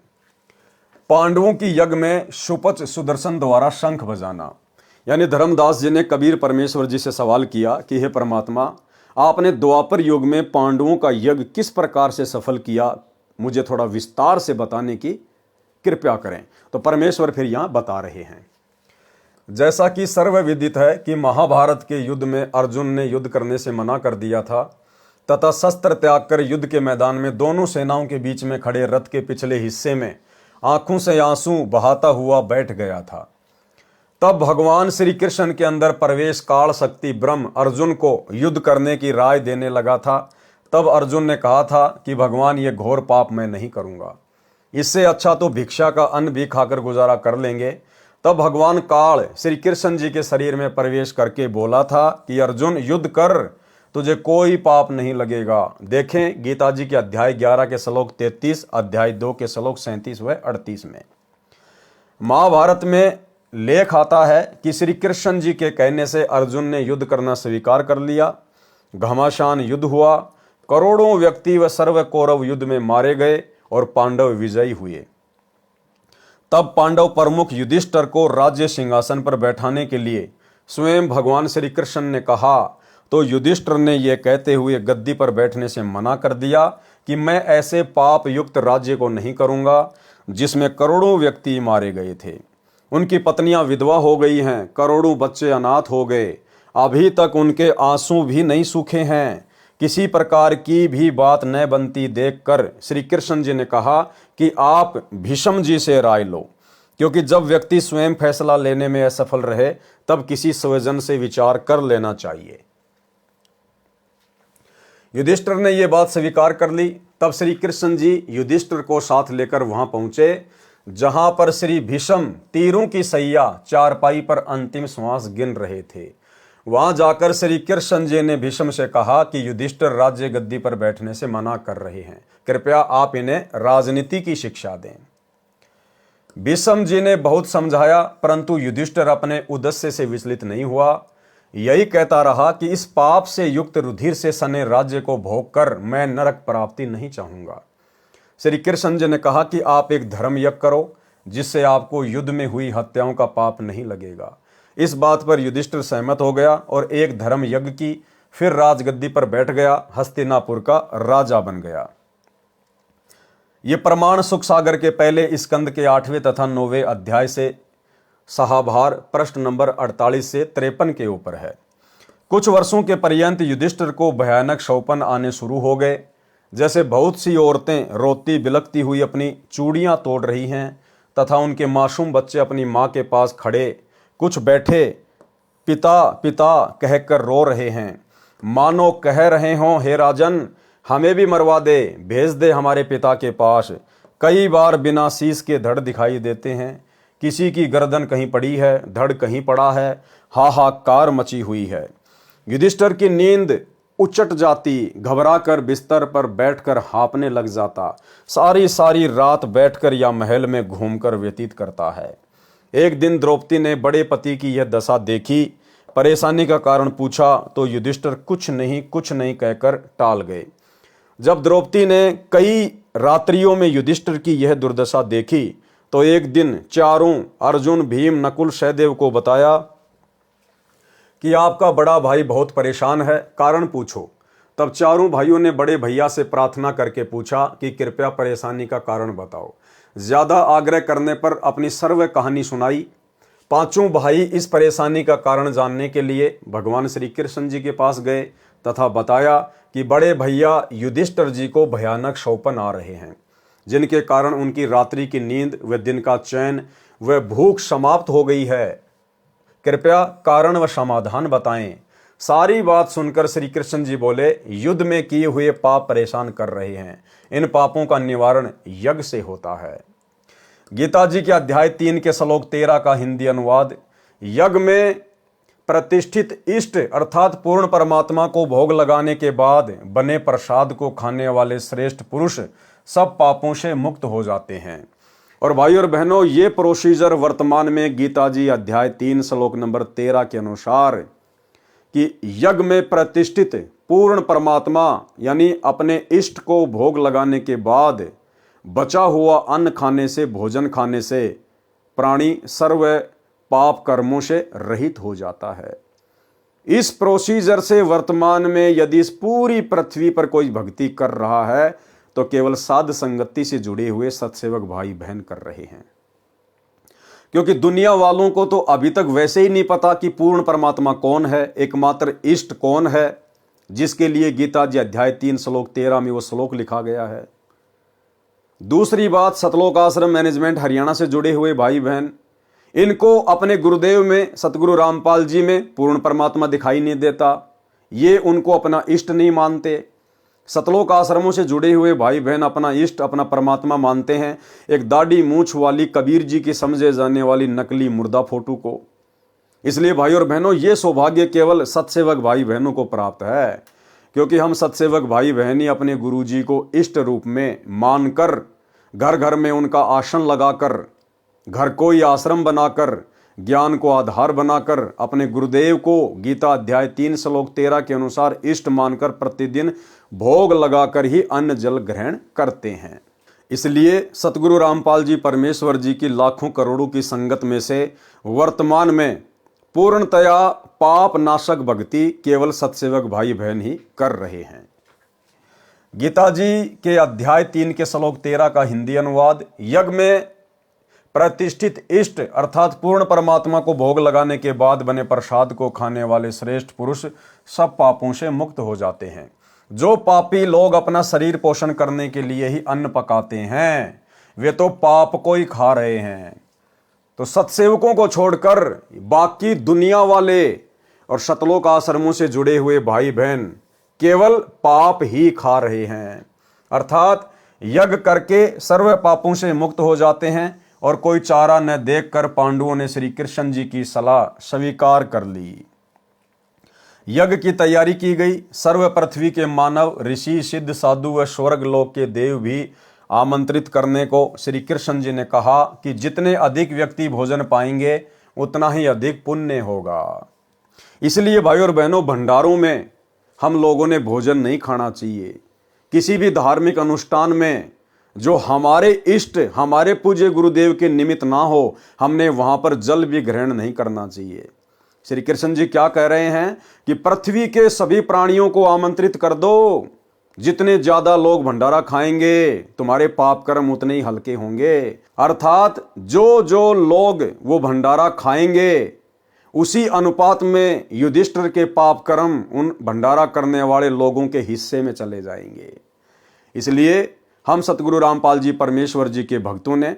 Speaker 1: पांडवों की यज्ञ में शुपच सुदर्शन द्वारा शंख बजाना। यानी धर्मदास जी ने कबीर परमेश्वर जी से सवाल किया कि हे परमात्मा, आपने द्वापर युग में पांडवों का यज्ञ किस प्रकार से सफल किया, मुझे थोड़ा विस्तार से बताने की कृपया करें। तो परमेश्वर फिर यहाँ बता रहे हैं, जैसा कि सर्वविदित है कि महाभारत के युद्ध में अर्जुन ने युद्ध करने से मना कर दिया था तथा शस्त्र त्याग कर युद्ध के मैदान में दोनों सेनाओं के बीच में खड़े रथ के पिछले हिस्से में आंखों से आंसू बहाता हुआ बैठ गया था। तब भगवान श्री कृष्ण के अंदर प्रवेश काल शक्ति ब्रह्म अर्जुन को युद्ध करने की राय देने लगा था। तब अर्जुन ने कहा था कि भगवान, ये घोर पाप मैं नहीं करूंगा, इससे अच्छा तो भिक्षा का अन्न भी खाकर गुजारा कर लेंगे। तब भगवान काल श्री कृष्ण जी के शरीर में प्रवेश करके बोला था कि अर्जुन, युद्ध कर, तुझे कोई पाप नहीं लगेगा। देखें गीता जी के अध्याय 11 के श्लोक 33, अध्याय 2 के श्लोक 37 व 38 में। महाभारत में लेख आता है कि श्री कृष्ण जी के कहने से अर्जुन ने युद्ध करना स्वीकार कर लिया। घमासान युद्ध हुआ, करोड़ों व्यक्ति व सर्व कौरव युद्ध में मारे गए और पांडव विजयी हुए। तब पांडव प्रमुख युधिष्ठिर को राज्य सिंहासन पर बैठाने के लिए स्वयं भगवान श्री कृष्ण ने कहा, तो युधिष्ठिर ने यह कहते हुए गद्दी पर बैठने से मना कर दिया कि मैं ऐसे पाप युक्त राज्य को नहीं करूंगा जिसमें करोड़ों व्यक्ति मारे गए थे। उनकी पत्नियां विधवा हो गई हैं, करोड़ों बच्चे अनाथ हो गए, अभी तक उनके आंसू भी नहीं सूखे हैं। किसी प्रकार की भी बात न बनती देखकर श्री कृष्ण जी ने कहा कि आप भीष्म जी से राय लो, क्योंकि जब व्यक्ति स्वयं फैसला लेने में असफल रहे तब किसी स्वजन से विचार कर लेना चाहिए। युधिष्ठिर ने यह बात स्वीकार कर ली। तब श्री कृष्ण जी युधिष्ठिर को साथ लेकर वहां पहुंचे जहां पर श्री भीष्म तीरों की सैया चारपाई पर अंतिम श्वास गिन रहे थे। वहां जाकर श्री कृष्ण जी ने भीष्म से कहा कि युधिष्ठिर राज्य गद्दी पर बैठने से मना कर रहे हैं, कृपया आप इन्हें राजनीति की शिक्षा दें। भीष्म जी ने बहुत समझाया, परंतु युधिष्ठिर अपने उद्देश्य से विचलित नहीं हुआ। यही कहता रहा कि इस पाप से युक्त रुधिर से सने राज्य को भोग कर मैं नरक प्राप्ति नहीं चाहूंगा। श्री कृष्ण जी ने कहा कि आप एक धर्म यज्ञ करो जिससे आपको युद्ध में हुई हत्याओं का पाप नहीं लगेगा। इस बात पर युधिष्ठिर सहमत हो गया और एक धर्म यज्ञ की, फिर राजगद्दी पर बैठ गया, हस्तिनापुर का राजा बन गया। ये प्रमाण सुख सागर के पहले स्कंद के 8वें तथा 9वें अध्याय से सहाभार प्रश्न नंबर 48 से 53 के ऊपर है। कुछ वर्षों के पर्यंत युधिष्ठिर को भयानक शौपन आने शुरू हो गए, जैसे बहुत सी औरतें रोती बिलखती हुई अपनी चूड़ियां तोड़ रही हैं तथा उनके मासूम बच्चे अपनी मां के पास खड़े कुछ बैठे पिता पिता कहकर रो रहे हैं, मानो कह रहे हों, हे राजन, हमें भी मरवा दे, भेज दे हमारे पिता के पास। कई बार बिना शीश के धड़ दिखाई देते हैं, किसी की गर्दन कहीं पड़ी है, धड़ कहीं पड़ा है, हाहाकार मची हुई है। युधिष्ठिर की नींद उचट जाती, घबरा कर बिस्तर पर बैठकर हाँपने लग जाता, सारी सारी रात बैठकर या महल में घूमकर व्यतीत करता है। एक दिन द्रौपदी ने बड़े पति की यह दशा देखी, परेशानी का कारण पूछा तो युधिष्ठिर कुछ नहीं कहकर टाल गए। जब द्रौपदी ने कई रात्रियों में युधिष्ठिर की यह दुर्दशा देखी तो एक दिन चारों अर्जुन, भीम, नकुल, सहदेव को बताया कि आपका बड़ा भाई बहुत परेशान है, कारण पूछो। तब चारों भाइयों ने बड़े भैया से प्रार्थना करके पूछा कि कृपया परेशानी का कारण बताओ। ज्यादा आग्रह करने पर अपनी सर्व कहानी सुनाई। पांचों भाई इस परेशानी का कारण जानने के लिए भगवान श्री कृष्ण जी के पास गए तथा बताया कि बड़े भैया युधिष्ठिर जी को भयानक शौपन आ रहे हैं, जिनके कारण उनकी रात्रि की नींद व दिन का चैन व भूख समाप्त हो गई है। कृपया कारण व समाधान बताएं। सारी बात सुनकर श्री कृष्ण जी बोले, युद्ध में किए हुए पाप परेशान कर रहे हैं, इन पापों का निवारण यज्ञ से होता है। गीता जी के अध्याय 3 के श्लोक 13 का हिंदी अनुवाद, यज्ञ में प्रतिष्ठित इष्ट अर्थात पूर्ण परमात्मा को भोग लगाने के बाद बने प्रसाद को खाने वाले श्रेष्ठ पुरुष सब पापों से मुक्त हो जाते हैं। और भाई और बहनों, ये प्रोसीजर वर्तमान में गीता जी अध्याय 3 श्लोक नंबर 13 के अनुसार कि यज्ञ में प्रतिष्ठित पूर्ण परमात्मा यानी अपने इष्ट को भोग लगाने के बाद बचा हुआ अन्न खाने से, भोजन खाने से प्राणी सर्व पाप कर्मों से रहित हो जाता है। इस प्रोसीजर से वर्तमान में यदि इस पूरी पृथ्वी पर कोई भक्ति कर रहा है तो केवल साध संगति से जुड़े हुए सत्सेवक भाई बहन कर रहे हैं, क्योंकि दुनिया वालों को तो अभी तक वैसे ही नहीं पता कि पूर्ण परमात्मा कौन है, एकमात्र इष्ट कौन है, जिसके लिए गीता जी अध्याय 3 श्लोक 13 में वो श्लोक लिखा गया है। दूसरी बात, सतलोक आश्रम मैनेजमेंट हरियाणा से जुड़े हुए भाई बहन, इनको अपने गुरुदेव में सतगुरु रामपाल जी में पूर्ण परमात्मा दिखाई नहीं देता, ये उनको अपना इष्ट नहीं मानते। सतलोक आश्रमों से जुड़े हुए भाई बहन अपना इष्ट, अपना परमात्मा मानते हैं एक दाढ़ी मूछ वाली कबीर जी की समझे जाने वाली नकली मुर्दा फोटो को। इसलिए भाई और बहनों, ये सौभाग्य केवल सत्सेवक भाई बहनों को प्राप्त है, क्योंकि हम सत्सेवक भाई बहन ही अपने गुरु जी को इष्ट रूप में मानकर घर घर में उनका आसन लगाकर, घर को ही आश्रम बनाकर, ज्ञान को आधार बनाकर अपने गुरुदेव को गीता अध्याय 3 श्लोक 13 के अनुसार इष्ट मानकर प्रतिदिन भोग लगाकर ही अन्न जल ग्रहण करते हैं। इसलिए सतगुरु रामपाल जी परमेश्वर जी की लाखों करोड़ों की संगत में से वर्तमान में पूर्णतया पाप नाशक भक्ति केवल सत्सेवक भाई बहन ही कर रहे हैं। गीता जी के अध्याय 3 के श्लोक 13 का हिंदी अनुवाद, यज्ञ में प्रतिष्ठित इष्ट अर्थात पूर्ण परमात्मा को भोग लगाने के बाद बने प्रसाद को खाने वाले श्रेष्ठ पुरुष सब पापों से मुक्त हो जाते हैं। जो पापी लोग अपना शरीर पोषण करने के लिए ही अन्न पकाते हैं, वे तो पाप को ही खा रहे हैं। तो सत्सेवकों को छोड़कर बाकी दुनिया वाले और सतलोक आश्रमों से जुड़े हुए भाई बहन केवल पाप ही खा रहे हैं, अर्थात यज्ञ करके सर्व पापों से मुक्त हो जाते हैं। और कोई चारा न देखकर पांडवों ने श्री कृष्ण जी की सलाह स्वीकार कर ली। यज्ञ की तैयारी की गई। सर्व पृथ्वी के मानव, ऋषि, सिद्ध, साधु व स्वर्ग लोक के देव भी आमंत्रित करने को श्री कृष्ण जी ने कहा कि जितने अधिक व्यक्ति भोजन पाएंगे उतना ही अधिक पुण्य होगा। इसलिए भाई और बहनों, भंडारों में हम लोगों ने भोजन नहीं खाना चाहिए। किसी भी धार्मिक अनुष्ठान में जो हमारे इष्ट, हमारे पूज्य गुरुदेव के निमित्त ना हो, हमने वहां पर जल भी ग्रहण नहीं करना चाहिए। श्री कृष्ण जी क्या कह रहे हैं कि पृथ्वी के सभी प्राणियों को आमंत्रित कर दो। जितने ज्यादा लोग भंडारा खाएंगे तुम्हारे पाप कर्म उतने ही हल्के होंगे। अर्थात जो जो लोग वो भंडारा खाएंगे उसी अनुपात में युधिष्ठिर के पाप कर्म उन भंडारा करने वाले लोगों के हिस्से में चले जाएंगे। इसलिए हम सतगुरु रामपाल जी परमेश्वर जी के भक्तों ने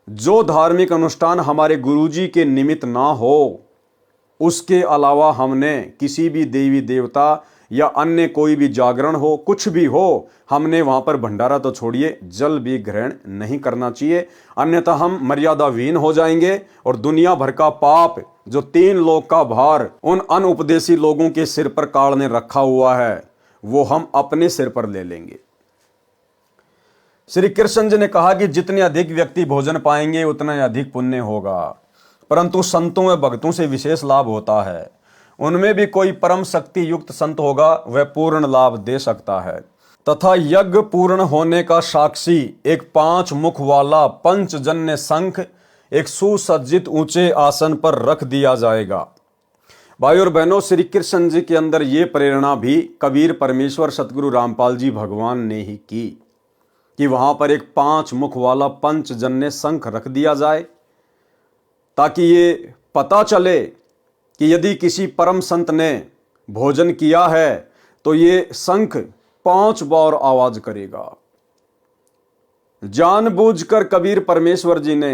Speaker 1: जो धार्मिक अनुष्ठान हमारे गुरुजी के निमित्त ना हो, उसके अलावा हमने किसी भी देवी देवता या अन्य कोई भी जागरण हो, कुछ भी हो, हमने वहां पर भंडारा तो छोड़िए जल भी ग्रहण नहीं करना चाहिए। अन्यथा हम मर्यादाहीन हो जाएंगे और दुनिया भर का पाप जो 3 लोक का भार उन अनउपदेशी लोगों के सिर पर काल ने रखा हुआ है वो हम अपने सिर पर ले लेंगे। श्री कृष्ण जी ने कहा कि जितने अधिक व्यक्ति भोजन पाएंगे उतना ही अधिक पुण्य होगा, परंतु संतों व भक्तों से विशेष लाभ होता है। उनमें भी कोई परम शक्ति युक्त संत होगा, वह पूर्ण लाभ दे सकता है। तथा यज्ञ पूर्ण होने का साक्षी एक 5 मुख वाला पंचजन्य शंख एक सुसज्जित ऊंचे आसन पर रख दिया जाएगा। भाई और बहनों, श्री कृष्ण जी के अंदर ये प्रेरणा भी कबीर परमेश्वर सतगुरु रामपाल जी भगवान ने ही की कि वहां पर एक 5 मुख वाला पंचजन्य शंख रख दिया जाए, ताकि ये पता चले कि यदि किसी परम संत ने भोजन किया है तो ये शंख 5 बार आवाज करेगा। जानबूझकर कबीर परमेश्वर जी ने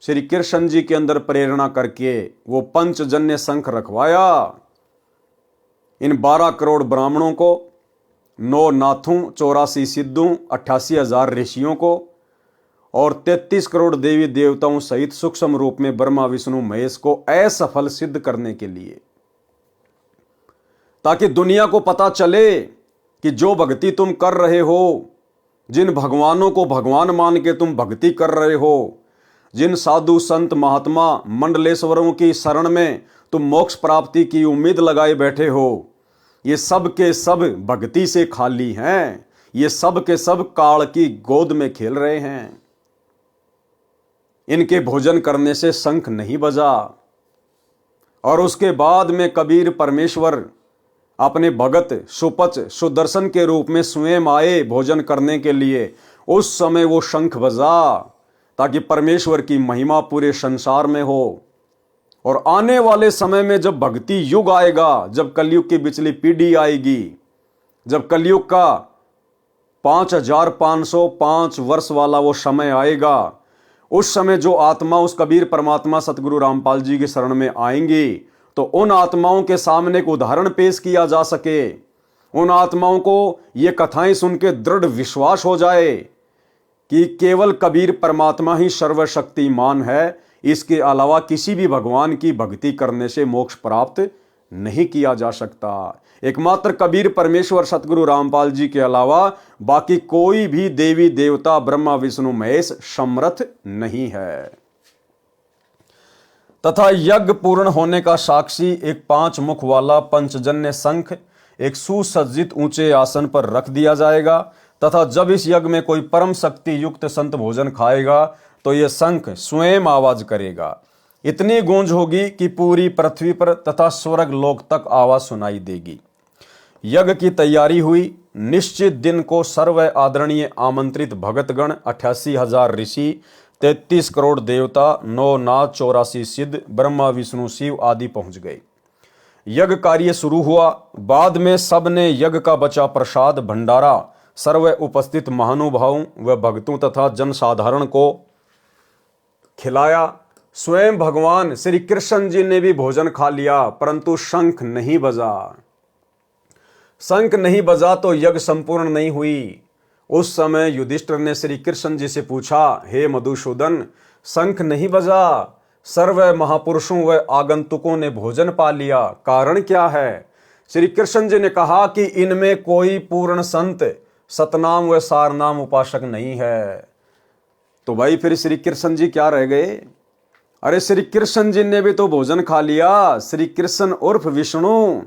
Speaker 1: श्री कृष्ण जी के अंदर प्रेरणा करके वो पंचजन्य शंख रखवाया। इन 12 करोड़ ब्राह्मणों को, 9 नाथों, 84 सिद्धों, 88,000 ऋषियों को और 33 करोड़ देवी देवताओं सहित सूक्ष्म रूप में ब्रह्मा विष्णु महेश को असफल सिद्ध करने के लिए, ताकि दुनिया को पता चले कि जो भक्ति तुम कर रहे हो, जिन भगवानों को भगवान मान के तुम भक्ति कर रहे हो, जिन साधु संत महात्मा मंडलेश्वरों की शरण में तुम मोक्ष प्राप्ति की उम्मीद लगाए बैठे हो, ये सब के सब भक्ति से खाली हैं। ये सब के सब काल की गोद में खेल रहे हैं। इनके भोजन करने से शंख नहीं बजा। और उसके बाद में कबीर परमेश्वर अपने भगत सुपच सुदर्शन के रूप में स्वयं आए भोजन करने के लिए। उस समय वो शंख बजा ताकि परमेश्वर की महिमा पूरे संसार में हो। और आने वाले समय में जब भक्ति युग आएगा, जब कलयुग की पिछली पीढ़ी आएगी, जब कलयुग का 5505 वर्ष वाला वो समय आएगा, उस समय जो आत्मा उस कबीर परमात्मा सतगुरु रामपाल जी की शरण में आएंगी, तो उन आत्माओं के सामने एक उदाहरण पेश किया जा सके। उन आत्माओं को ये कथाएं सुन के दृढ़ विश्वास हो जाए कि केवल कबीर परमात्मा ही सर्वशक्तिमान है, इसके अलावा किसी भी भगवान की भक्ति करने से मोक्ष प्राप्त नहीं किया जा सकता। एकमात्र कबीर परमेश्वर सतगुरु रामपाल जी के अलावा बाकी कोई भी देवी देवता ब्रह्मा विष्णु महेश समर्थ नहीं है। तथा यज्ञ पूर्ण होने का साक्षी एक 5 मुख वाला पंचजन्य शंख एक सुसज्जित ऊंचे आसन पर रख दिया जाएगा। तथा जब इस यज्ञ में कोई परम शक्ति युक्त संत भोजन खाएगा तो यह शंख स्वयं आवाज करेगा। इतनी गूंज होगी कि पूरी पृथ्वी पर तथा स्वर्ग लोक तक आवाज सुनाई देगी। यज्ञ की तैयारी हुई। निश्चित दिन को सर्व आदरणीय आमंत्रित भगतगण 88,000 ऋषि, 33 करोड़ देवता, 9 नाथ, 84 सिद्ध, ब्रह्मा विष्णु शिव आदि पहुंच गए। यज्ञ कार्य शुरू हुआ। बाद में सबने यज्ञ का बचा प्रसाद भंडारा सर्व उपस्थित महानुभावों व भक्तों तथा जनसाधारण को खिलाया। स्वयं भगवान श्री कृष्ण जी ने भी भोजन खा लिया, परंतु शंख नहीं बजा। शंख नहीं बजा तो यज्ञ संपूर्ण नहीं हुई। उस समय युधिष्ठिर ने श्री कृष्ण जी से पूछा, हे मधुसूदन, शंख नहीं बजा, सर्व महापुरुषों व आगंतुकों ने भोजन पा लिया, कारण क्या है? श्री कृष्ण जी ने कहा कि इनमें कोई पूर्ण संत सतनाम व सारनाम उपासक नहीं है। तो भाई फिर श्री कृष्ण जी क्या रह गए? अरे श्री कृष्ण जी ने भी तो भोजन खा लिया। श्री कृष्ण उर्फ विष्णु।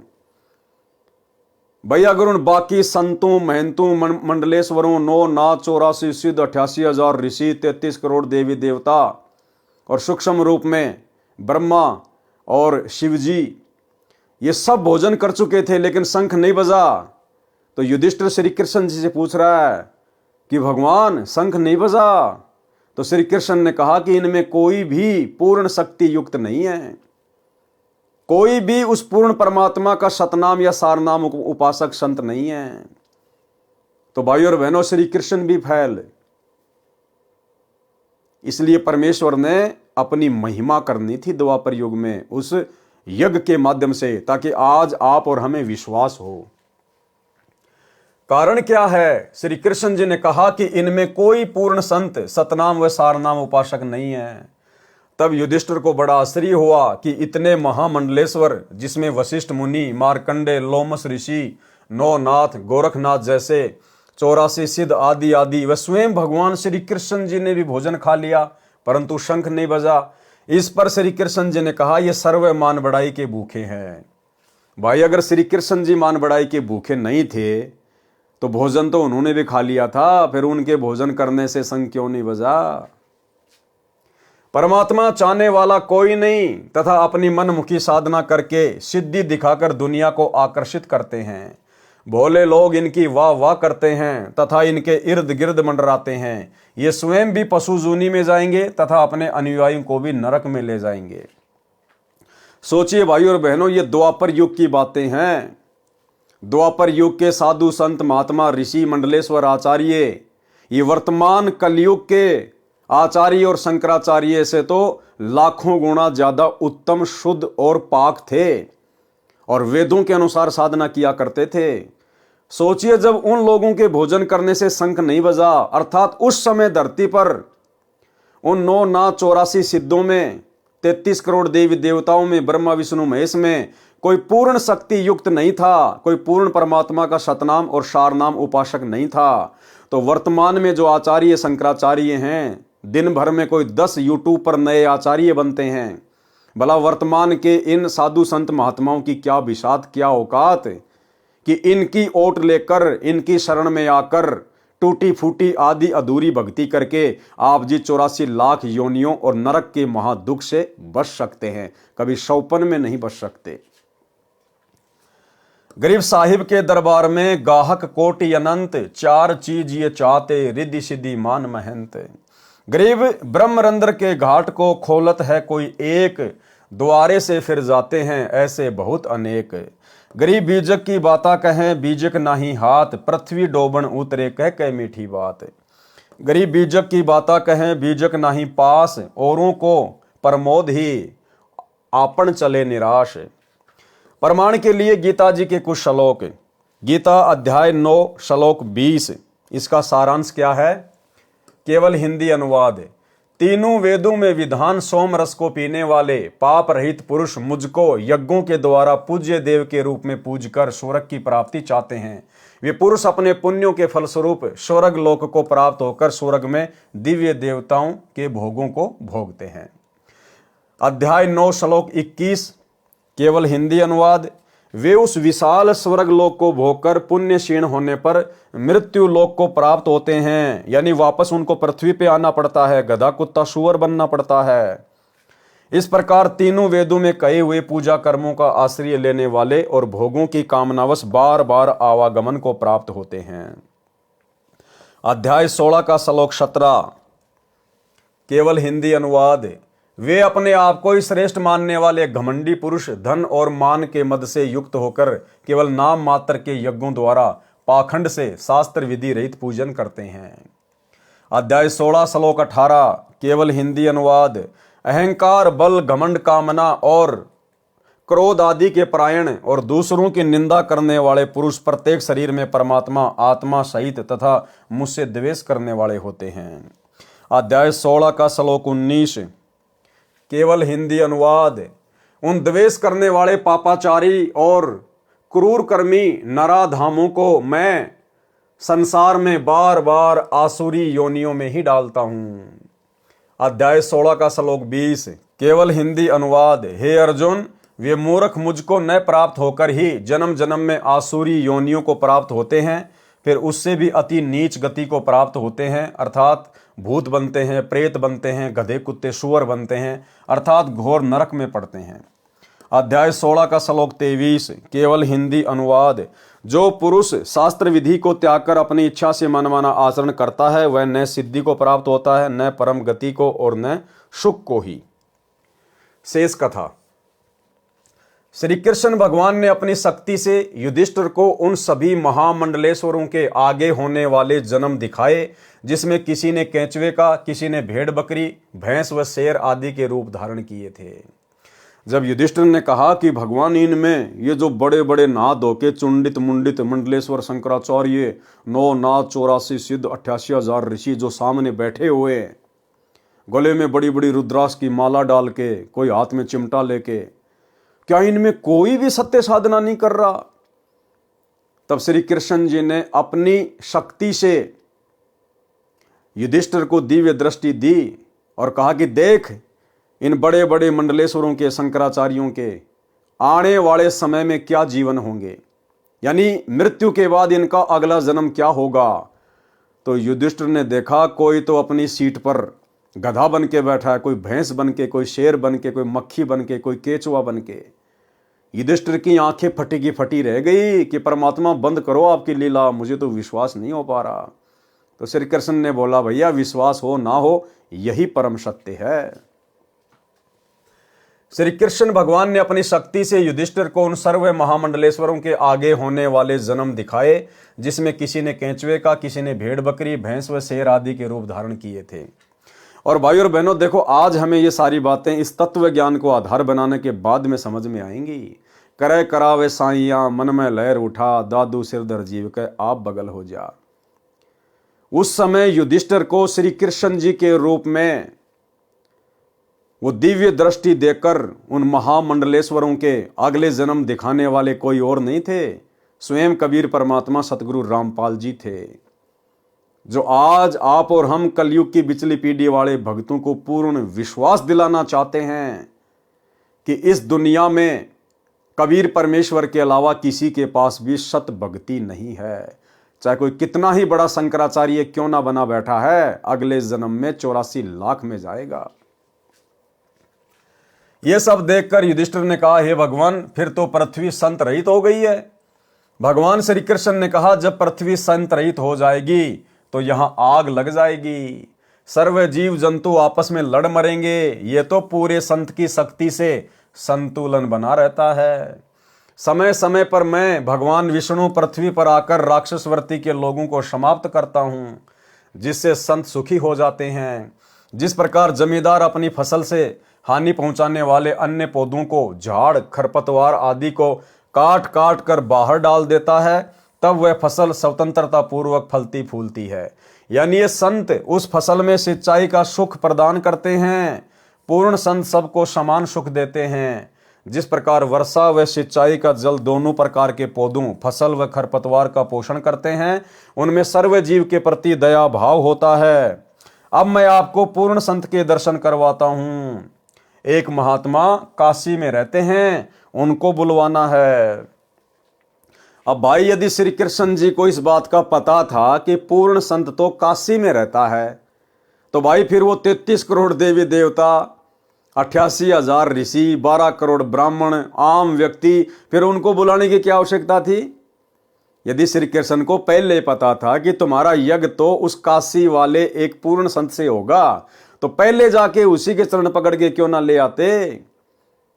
Speaker 1: भाई अगर उन बाकी संतों महंतों मंडलेश्वरों 9 नाथ 84 सिद्ध 88,000 ऋषि 33 करोड़ देवी देवता और सूक्ष्म रूप में ब्रह्मा और शिवजी ये सब भोजन कर चुके थे लेकिन शंख नहीं बजा, तो युधिष्ठिर श्री कृष्ण जी से पूछ रहा है कि भगवान शंख नहीं बजा। तो श्री कृष्ण ने कहा कि इनमें कोई भी पूर्ण शक्ति युक्त नहीं है, कोई भी उस पूर्ण परमात्मा का सतनाम या सारनाम उपासक संत नहीं है। तो भाइयों और बहनों, श्री कृष्ण भी फैल। इसलिए परमेश्वर ने अपनी महिमा करनी थी द्वापर युग में उस यज्ञ के माध्यम से, ताकि आज आप और हमें विश्वास हो। कारण क्या है? श्री कृष्ण जी ने कहा कि इनमें कोई पूर्ण संत सतनाम व सारनाम उपासक नहीं है। तब युधिष्ठिर को बड़ा आश्चर्य हुआ कि इतने महामंडलेश्वर, जिसमें वशिष्ठ मुनि, मार्कंडे, लोमस ऋषि, 9 नाथ, गोरखनाथ जैसे 84 सिद्ध आदि आदि, व स्वयं भगवान श्री कृष्ण जी ने भी भोजन खा लिया, परंतु शंख नहीं बजा। इस पर श्री कृष्ण जी ने कहा, ये सर्व मान बढ़ाई के भूखे हैं। भाई अगर श्री कृष्ण जी मान बढ़ाई के भूखे नहीं थे तो भोजन तो उन्होंने भी खा लिया था, फिर उनके भोजन करने से शंख क्यों नहीं बजा? परमात्मा चाहने वाला कोई नहीं तथा अपनी मनमुखी साधना करके सिद्धि दिखाकर दुनिया को आकर्षित करते हैं। भोले लोग इनकी वाह वाह करते हैं तथा इनके इर्द गिर्द मंडराते हैं। ये स्वयं भी पशु जूनी में जाएंगे तथा अपने अनुयायियों को भी नरक में ले जाएंगे। सोचिए भाइयों और बहनों, ये द्वापर युग की बातें हैं। द्वापर युग के साधु संत महात्मा ऋषि मंडलेश्वर आचार्य ये वर्तमान कलयुग के आचार्य और शंकराचार्य से तो लाखों गुना ज्यादा उत्तम, शुद्ध और पाक थे और वेदों के अनुसार साधना किया करते थे। सोचिए, जब उन लोगों के भोजन करने से शंख नहीं बजा, अर्थात उस समय धरती पर उन 9 नाथ 84 सिद्धों में, 33 करोड़ देवी देवताओं में, ब्रह्मा विष्णु महेश में कोई पूर्ण शक्ति युक्त नहीं था, कोई पूर्ण परमात्मा का सतनाम और सारनाम उपासक नहीं था। तो वर्तमान में जो आचार्य शंकराचार्य हैं, दिन भर में कोई 10 यूट्यूब पर नए आचार्य बनते हैं। भला वर्तमान के इन साधु संत महात्माओं की क्या विशाद, क्या औकात कि इनकी ओट लेकर, इनकी शरण में आकर टूटी फूटी आदि अधूरी भक्ति करके आप जी 84 लाख योनियों और नरक के महादुख से बच सकते हैं, कभी शौपन में नहीं बच सकते। गरीब साहिब के दरबार में गाहक कोटि अनंत, 4 चीज ये चाहते, रिद्धि सिद्धि मान महंत। गरीब ब्रह्मरंध्र के घाट को खोलत है कोई एक, द्वारे से फिर जाते हैं ऐसे बहुत अनेक। गरीब बीजक की बाता कहें बीजक नाही हाथ, पृथ्वी डोबन उतरे कह कह मीठी बात। गरीब बीजक की बाता कहें बीजक नाही पास, औरों को प्रमोद ही आपन चले निराश। प्रमाण के लिए गीता जी के कुछ श्लोक। गीता अध्याय 9 श्लोक 20। इसका सारांश क्या है? केवल हिंदी अनुवाद। तीनों वेदों में विधान सोम रस को पीने वाले पाप रहित पुरुष मुझको यज्ञों के द्वारा पूज्य देव के रूप में पूजकर स्वर्ग की प्राप्ति चाहते हैं। वे पुरुष अपने पुण्यों के फलस्वरूप स्वर्ग लोक को प्राप्त होकर स्वर्ग में दिव्य देवताओं के भोगों को भोगते हैं। अध्याय 9 श्लोक 21 केवल हिंदी अनुवाद। वे उस विशाल स्वर्ग लोक को भोगकर पुण्य क्षीण होने पर मृत्यु लोक को प्राप्त होते हैं, यानी वापस उनको पृथ्वी पे आना पड़ता है, गधा कुत्ता सुअर बनना पड़ता है। इस प्रकार तीनों वेदों में कहे हुए पूजा कर्मों का आश्रय लेने वाले और भोगों की कामनावश बार बार आवागमन को प्राप्त होते हैं। अध्याय 16 का श्लोक 17 केवल हिंदी अनुवाद। वे अपने आप को ही श्रेष्ठ मानने वाले घमंडी पुरुष धन और मान के मद से युक्त होकर केवल नाम मात्र के यज्ञों द्वारा पाखंड से शास्त्र विधि रहित पूजन करते हैं। अध्याय 16 श्लोक 18 केवल हिंदी अनुवाद। अहंकार, बल, घमंड, कामना और क्रोध आदि के परायण और दूसरों की निंदा करने वाले पुरुष प्रत्येक शरीर में परमात्मा आत्मा सहित तथा मुझसे द्वेष करने वाले होते हैं। अध्याय 16 का श्लोक 19 केवल हिंदी अनुवाद। उन द्वेष करने वाले पापाचारी और क्रूर कर्मी नराधामों को मैं संसार में बार बार आसुरी योनियों में ही डालता हूं। अध्याय 16 का श्लोक 20 केवल हिंदी अनुवाद। हे अर्जुन, वे मूर्ख मुझको न प्राप्त होकर ही जन्म जन्म में आसुरी योनियों को प्राप्त होते हैं, फिर उससे भी अति नीच गति को प्राप्त होते हैं, अर्थात भूत बनते हैं, प्रेत बनते हैं, गधे कुत्ते सुअर बनते हैं, अर्थात घोर नरक में पड़ते हैं। अध्याय 16 का श्लोक 23 केवल हिंदी अनुवाद। जो पुरुष शास्त्र विधि को त्याग कर अपनी इच्छा से मनमाना आचरण करता है वह न सिद्धि को प्राप्त होता है, न परम गति को और न सुख को ही। शेष कथा। श्री कृष्ण भगवान ने अपनी शक्ति से युधिष्ठिर को उन सभी महामंडलेश्वरों के आगे होने वाले जन्म दिखाए जिसमें किसी ने केंचुए का, किसी ने भेड़ बकरी, भैंस व शेर आदि के रूप धारण किए थे। जब युधिष्ठिर ने कहा कि भगवान इनमें ये जो बड़े बड़े नाथ धोके चुंडित मुंडित मंडलेश्वर शंकराचार्य 9 नाथ 84 सिद्ध 88,000 ऋषि जो सामने बैठे हुए, गले में बड़ी बड़ी रुद्राक्ष की माला डाल के, कोई हाथ में चिमटा लेके, क्या इनमें कोई भी सत्य साधना नहीं कर रहा? तब श्री कृष्ण जी ने अपनी शक्ति से युधिष्ठिर को दिव्य दृष्टि दी और कहा कि देख, इन बड़े बड़े मंडलेश्वरों के, शंकराचार्यों के आने वाले समय में क्या जीवन होंगे, यानी मृत्यु के बाद इनका अगला जन्म क्या होगा। तो युधिष्ठिर ने देखा कोई तो अपनी सीट पर गधा बन के बैठा है, कोई भैंस बन के, कोई शेर बन के, कोई मक्खी बन के, कोई केचुआ बन के। युधिष्ठिर की आंखें फटी की फटी रह गई कि परमात्मा बंद करो आपकी लीला, मुझे तो विश्वास नहीं हो पा रहा। तो श्री कृष्ण ने बोला भैया विश्वास हो ना हो यही परम सत्य है। श्री कृष्ण भगवान ने अपनी शक्ति से युधिष्ठिर को उन सर्व महामंडलेश्वरों के आगे होने वाले जन्म दिखाए जिसमें किसी ने केंचुए का, किसी ने भेड़ बकरी, भैंस व शेर आदि के रूप धारण किए थे। और भाई और बहनों देखो, आज हमें ये सारी बातें इस तत्व ज्ञान को आधार बनाने के बाद में समझ में आएंगी। करे करावे साइया मन में लहर उठा, दादू सिरदर जीव के आप बगल हो जा। उस समय युधिष्ठिर को श्री कृष्ण जी के रूप में वो दिव्य दृष्टि देकर उन महामंडलेश्वरों के अगले जन्म दिखाने वाले कोई और नहीं थे, स्वयं कबीर परमात्मा सतगुरु रामपाल जी थे, जो आज आप और हम कलयुग की बिचली पीढ़ी वाले भक्तों को पूर्ण विश्वास दिलाना चाहते हैं कि इस दुनिया में कबीर परमेश्वर के अलावा किसी के पास भी सत भक्ति नहीं है। चाहे कोई कितना ही बड़ा शंकराचार्य क्यों ना बना बैठा है, अगले जन्म में 84 लाख में जाएगा। यह सब देखकर युधिष्ठिर ने कहा, हे भगवान, फिर तो पृथ्वी संत रहित हो गई है। भगवान श्री कृष्ण ने कहा, जब पृथ्वी संत रहित हो जाएगी तो यहां आग लग जाएगी, सर्व जीव जंतु आपस में लड़ मरेंगे। ये तो पूरे संत की शक्ति से संतुलन बना रहता है। समय समय पर मैं भगवान विष्णु पृथ्वी पर आकर राक्षसवर्ती के लोगों को समाप्त करता हूं, जिससे संत सुखी हो जाते हैं। जिस प्रकार जमींदार अपनी फसल से हानि पहुंचाने वाले अन्य पौधों को, झाड़ खरपतवार आदि को काट काट कर बाहर डाल देता है, तब वह फसल स्वतंत्रता पूर्वक फलती फूलती है। यानी ये संत उस फसल में सिंचाई का सुख प्रदान करते हैं। पूर्ण संत सबको समान सुख देते हैं। जिस प्रकार वर्षा व सिंचाई का जल दोनों प्रकार के पौधों, फसल व खरपतवार का पोषण करते हैं, उनमें सर्व जीव के प्रति दया भाव होता है। अब मैं आपको पूर्ण संत के दर्शन करवाता हूं। एक महात्मा काशी में रहते हैं, उनको बुलवाना है। अब भाई, यदि श्री कृष्ण जी को इस बात का पता था कि पूर्ण संत तो काशी में रहता है, तो भाई फिर वो 33 करोड़ देवी देवता, 88,000 ऋषि, 12 करोड़ ब्राह्मण, आम व्यक्ति, फिर उनको बुलाने की क्या आवश्यकता थी? यदि श्री कृष्ण को पहले पता था कि तुम्हारा यज्ञ तो उस काशी वाले एक पूर्ण संत से होगा, तो पहले जाके उसी के चरण पकड़ के क्यों ना ले आते?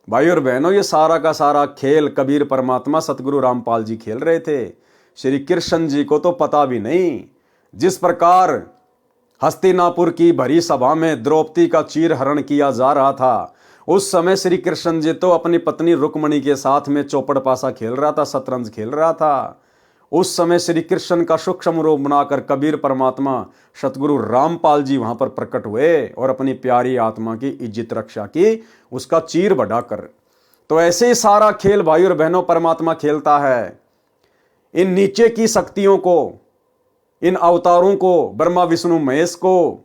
Speaker 1: भाई और बहनों, ये सारा का सारा खेल कबीर परमात्मा सतगुरु रामपाल जी खेल रहे थे। श्री कृष्ण जी को तो पता भी नहीं। जिस प्रकार हस्तिनापुर की भरी सभा में द्रौपदी का चीर हरण किया जा रहा था, उस समय श्री कृष्ण जी तो अपनी पत्नी रुक्मणी के साथ में चौपड़ पासा खेल रहा था, शतरंज खेल रहा था। उस समय श्री कृष्ण का सूक्ष्म रूप बनाकर कबीर परमात्मा सतगुरु रामपाल जी वहां पर प्रकट हुए और अपनी प्यारी आत्मा की इज्जत रक्षा की, उसका चीर बढ़ाकर। तो ऐसे ही सारा खेल भाई और बहनों परमात्मा खेलता है। इन नीचे की शक्तियों को, इन अवतारों को, ब्रह्मा विष्णु महेश को,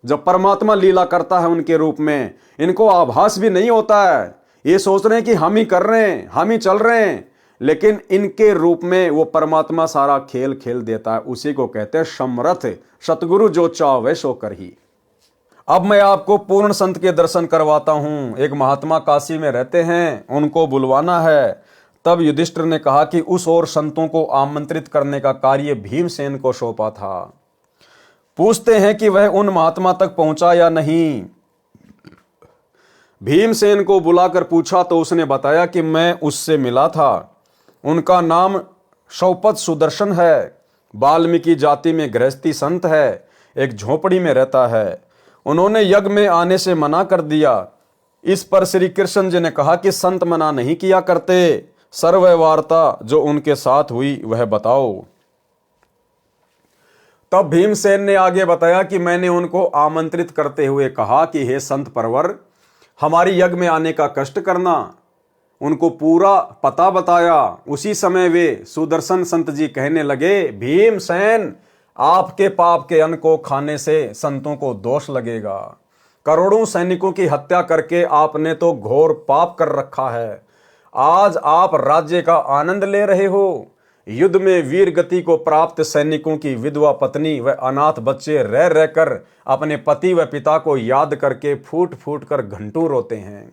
Speaker 1: जब परमात्मा लीला करता है उनके रूप में, इनको आभास भी नहीं होता है। ये सोच रहे हैं कि हम ही कर रहे हैं, हम ही चल रहे हैं, लेकिन इनके रूप में वो परमात्मा सारा खेल खेल देता है। उसी को कहते हैं समर्थ, सतगुरु जो चाहे सो कर ही। अब मैं आपको पूर्ण संत के दर्शन करवाता हूं। एक महात्मा काशी में रहते हैं, उनको बुलवाना है। तब युधिष्ठिर ने कहा कि उस और संतों को आमंत्रित करने का कार्य भीमसेन को सौंपा था। पूछते हैं कि वह उन महात्मा तक पहुंचा या नहीं। भीमसेन को बुलाकर पूछा तो उसने बताया कि मैं उससे मिला था। उनका नाम शौपत सुदर्शन है, वाल्मीकि जाति में गृहस्थी संत है, एक झोपड़ी में रहता है। उन्होंने यज्ञ में आने से मना कर दिया। इस पर श्री कृष्ण जी ने कहा कि संत मना नहीं किया करते, सर्व वार्ता जो उनके साथ हुई वह बताओ। तब भीमसेन ने आगे बताया कि मैंने उनको आमंत्रित करते हुए कहा कि हे संत परवर, हमारी यज्ञ में आने का कष्ट करना। उनको पूरा पता बताया। उसी समय वे सुदर्शन संत जी कहने लगे, भीमसेन, आपके पाप के अन्न को खाने से संतों को दोष लगेगा। करोड़ों सैनिकों की हत्या करके आपने तो घोर पाप कर रखा है। आज आप राज्य का आनंद ले रहे हो। युद्ध में वीर गति को प्राप्त सैनिकों की विधवा पत्नी व अनाथ बच्चे रह रहकर अपने पति व पिता को याद करके फूट फूट कर घंटों रोते हैं।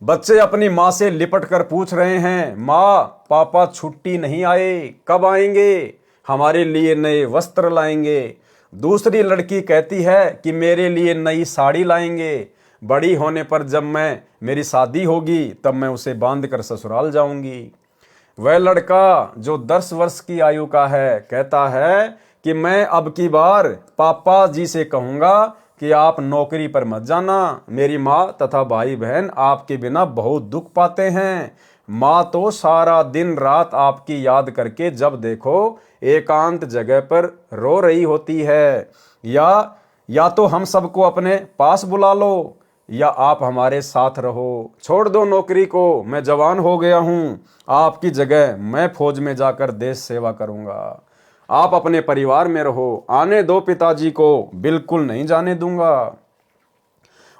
Speaker 1: बच्चे अपनी माँ से लिपट कर पूछ रहे हैं, माँ, पापा छुट्टी नहीं आए, कब आएंगे? हमारे लिए नए वस्त्र लाएंगे। दूसरी लड़की कहती है कि मेरे लिए नई साड़ी लाएंगे। बड़ी होने पर जब मेरी शादी होगी तब मैं उसे बांध कर ससुराल जाऊंगी। वह लड़का जो 10 वर्ष की आयु का है कहता है कि मैं अब की बार पापा जी से कहूंगा कि आप नौकरी पर मत जाना। मेरी माँ तथा भाई बहन आपके बिना बहुत दुख पाते हैं। माँ तो सारा दिन रात आपकी याद करके जब देखो एकांत जगह पर रो रही होती है। या तो हम सबको अपने पास बुला लो या आप हमारे साथ रहो। छोड़ दो नौकरी को, मैं जवान हो गया हूँ। आपकी जगह मैं फौज में जाकर देश सेवा करूँगा। आप अपने परिवार में रहो। आने दो पिताजी को, बिल्कुल नहीं जाने दूंगा।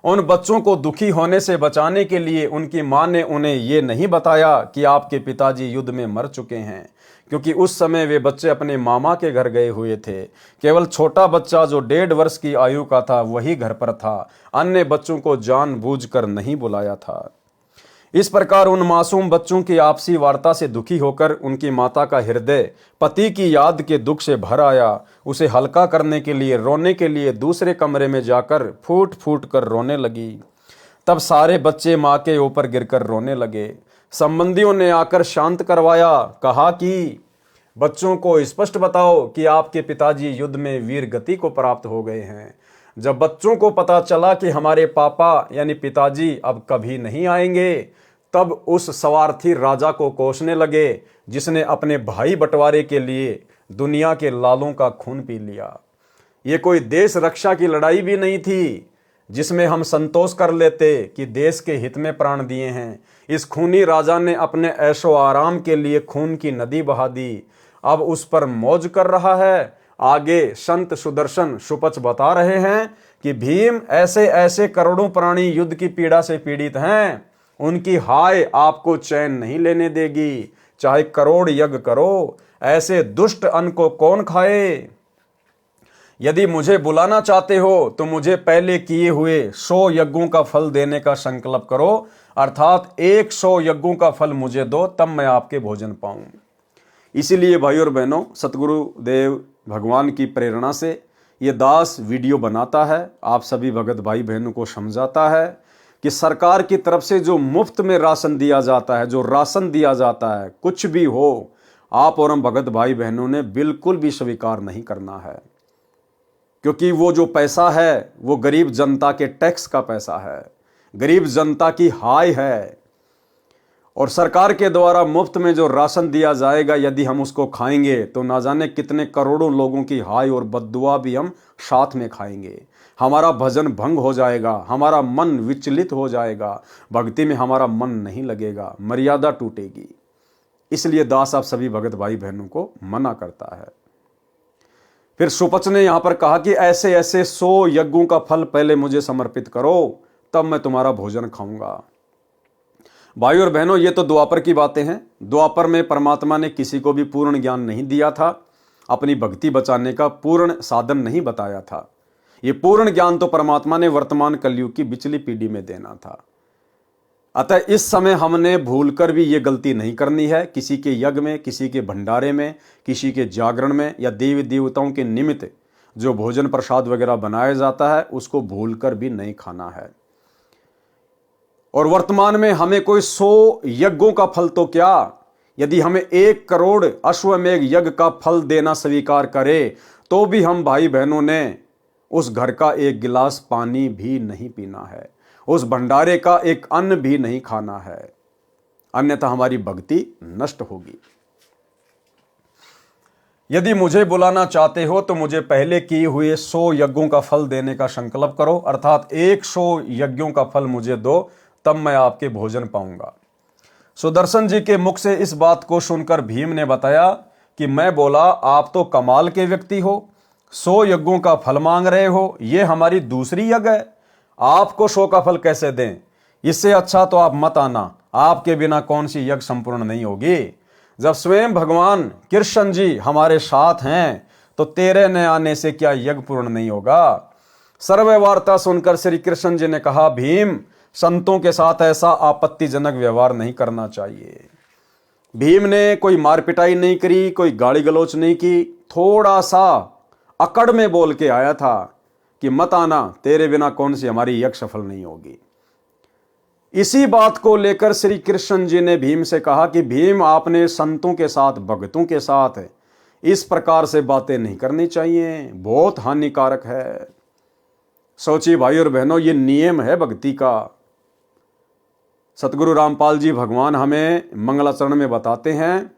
Speaker 1: उन बच्चों को दुखी होने से बचाने के लिए उनकी मां ने उन्हें ये नहीं बताया कि आपके पिताजी युद्ध में मर चुके हैं, क्योंकि उस समय वे बच्चे अपने मामा के घर गए हुए थे। केवल छोटा बच्चा जो 1.5 वर्ष की आयु का था वही घर पर था। अन्य बच्चों को जानबूझकर नहीं बुलाया था। इस प्रकार उन मासूम बच्चों की आपसी वार्ता से दुखी होकर उनकी माता का हृदय पति की याद के दुख से भर आया। उसे हल्का करने के लिए रोने के लिए दूसरे कमरे में जाकर फूट फूट कर रोने लगी। तब सारे बच्चे माँ के ऊपर गिरकर रोने लगे। संबंधियों ने आकर शांत करवाया। कहा कि बच्चों को स्पष्ट बताओ कि आपके पिताजी युद्ध में वीर गति को प्राप्त हो गए हैं। जब बच्चों को पता चला कि हमारे पापा यानी पिताजी अब कभी नहीं आएंगे, तब उस स्वार्थी राजा को कोसने लगे जिसने अपने भाई बंटवारे के लिए दुनिया के लालों का खून पी लिया। ये कोई देश रक्षा की लड़ाई भी नहीं थी जिसमें हम संतोष कर लेते कि देश के हित में प्राण दिए हैं। इस खूनी राजा ने अपने ऐशो आराम के लिए खून की नदी बहा दी। अब उस पर मौज कर रहा है। आगे संत सुदर्शन सुपच बता रहे हैं कि भीम ऐसे ऐसे करोड़ों प्राणी युद्ध की पीड़ा से पीड़ित हैं, उनकी हाय आपको चैन नहीं लेने देगी। चाहे करोड़ यज्ञ करो, ऐसे दुष्ट अन्न को कौन खाए। यदि मुझे बुलाना चाहते हो तो मुझे पहले किए हुए 100 यज्ञों का फल देने का संकल्प करो, अर्थात 100 यज्ञों का फल मुझे दो, तब मैं आपके भोजन पाऊं। इसीलिए भाई और बहनों, सतगुरु देव भगवान की प्रेरणा से ये दास वीडियो बनाता है, आप सभी भगत भाई बहनों को समझाता है कि सरकार की तरफ से जो मुफ्त में राशन दिया जाता है, जो राशन दिया जाता है, कुछ भी हो, आप और हम भगत भाई बहनों ने बिल्कुल भी स्वीकार नहीं करना है। क्योंकि वो जो पैसा है वो गरीब जनता के टैक्स का पैसा है, गरीब जनता की हाय है। और सरकार के द्वारा मुफ्त में जो राशन दिया जाएगा, यदि हम उसको खाएंगे तो ना जाने कितने करोड़ों लोगों की हाय और बद्दुआ भी हम साथ में खाएंगे। हमारा भजन भंग हो जाएगा, हमारा मन विचलित हो जाएगा, भक्ति में हमारा मन नहीं लगेगा, मर्यादा टूटेगी। इसलिए दास आप सभी भगत भाई बहनों को मना करता है। फिर सुपच ने यहां पर कहा कि ऐसे ऐसे 100 यज्ञों का फल पहले मुझे समर्पित करो, तब मैं तुम्हारा भोजन खाऊंगा। भाई और बहनों, ये तो द्वापर की बातें हैं। द्वापर में परमात्मा ने किसी को भी पूर्ण ज्ञान नहीं दिया था, अपनी भक्ति बचाने का पूर्ण साधन नहीं बताया था। ये पूर्ण ज्ञान तो परमात्मा ने वर्तमान कलयुग की पिछली पीढ़ी में देना था। अतः इस समय हमने भूलकर भी ये गलती नहीं करनी है। किसी के यज्ञ में, किसी के भंडारे में, किसी के जागरण में या देवी देवताओं के निमित्त जो भोजन प्रसाद वगैरह बनाया जाता है, उसको भूलकर भी नहीं खाना है। और वर्तमान में हमें कोई 100 यज्ञों का फल तो क्या, यदि हमें 1 करोड़ अश्वमेघ यज्ञ का फल देना स्वीकार करे तो भी हम भाई बहनों ने उस घर का 1 गिलास पानी भी नहीं पीना है, उस भंडारे का एक अन्न भी नहीं खाना है, अन्यथा हमारी भक्ति नष्ट होगी। यदि मुझे बुलाना चाहते हो तो मुझे पहले किए हुए 100 यज्ञों का फल देने का संकल्प करो, अर्थात 100 यज्ञों का फल मुझे दो, तब मैं आपके भोजन पाऊंगा। सुदर्शन जी के मुख से इस बात को सुनकर भीम ने बताया कि मैं बोला, आप तो कमाल के व्यक्ति हो, 100 यज्ञों का फल मांग रहे हो, ये हमारी दूसरी यज्ञ है, आपको 100 का फल कैसे दें। इससे अच्छा तो आप मत आना, आपके बिना कौन सी यज्ञ संपूर्ण नहीं होगी। जब स्वयं भगवान कृष्ण जी हमारे साथ हैं तो तेरे न आने से क्या यज्ञ पूर्ण नहीं होगा। सर्व वार्ता सुनकर श्री कृष्ण जी ने कहा, भीम, संतों के साथ ऐसा आपत्तिजनक व्यवहार नहीं करना चाहिए। भीम ने कोई मार पिटाई नहीं करी, कोई गाली गलोच नहीं की, थोड़ा सा अकड़ में बोल के आया था कि मत आना, तेरे बिना कौन सी हमारी यज्ञ सफल नहीं होगी। इसी बात को लेकर श्री कृष्ण जी ने भीम से कहा कि भीम, आपने संतों के साथ, भक्तों के साथ इस प्रकार से बातें नहीं करनी चाहिए, बहुत हानिकारक है। सोचिए भाई और बहनों, ये नियम है भक्ति का। सतगुरु रामपाल जी भगवान हमें मंगलाचरण में बताते हैं,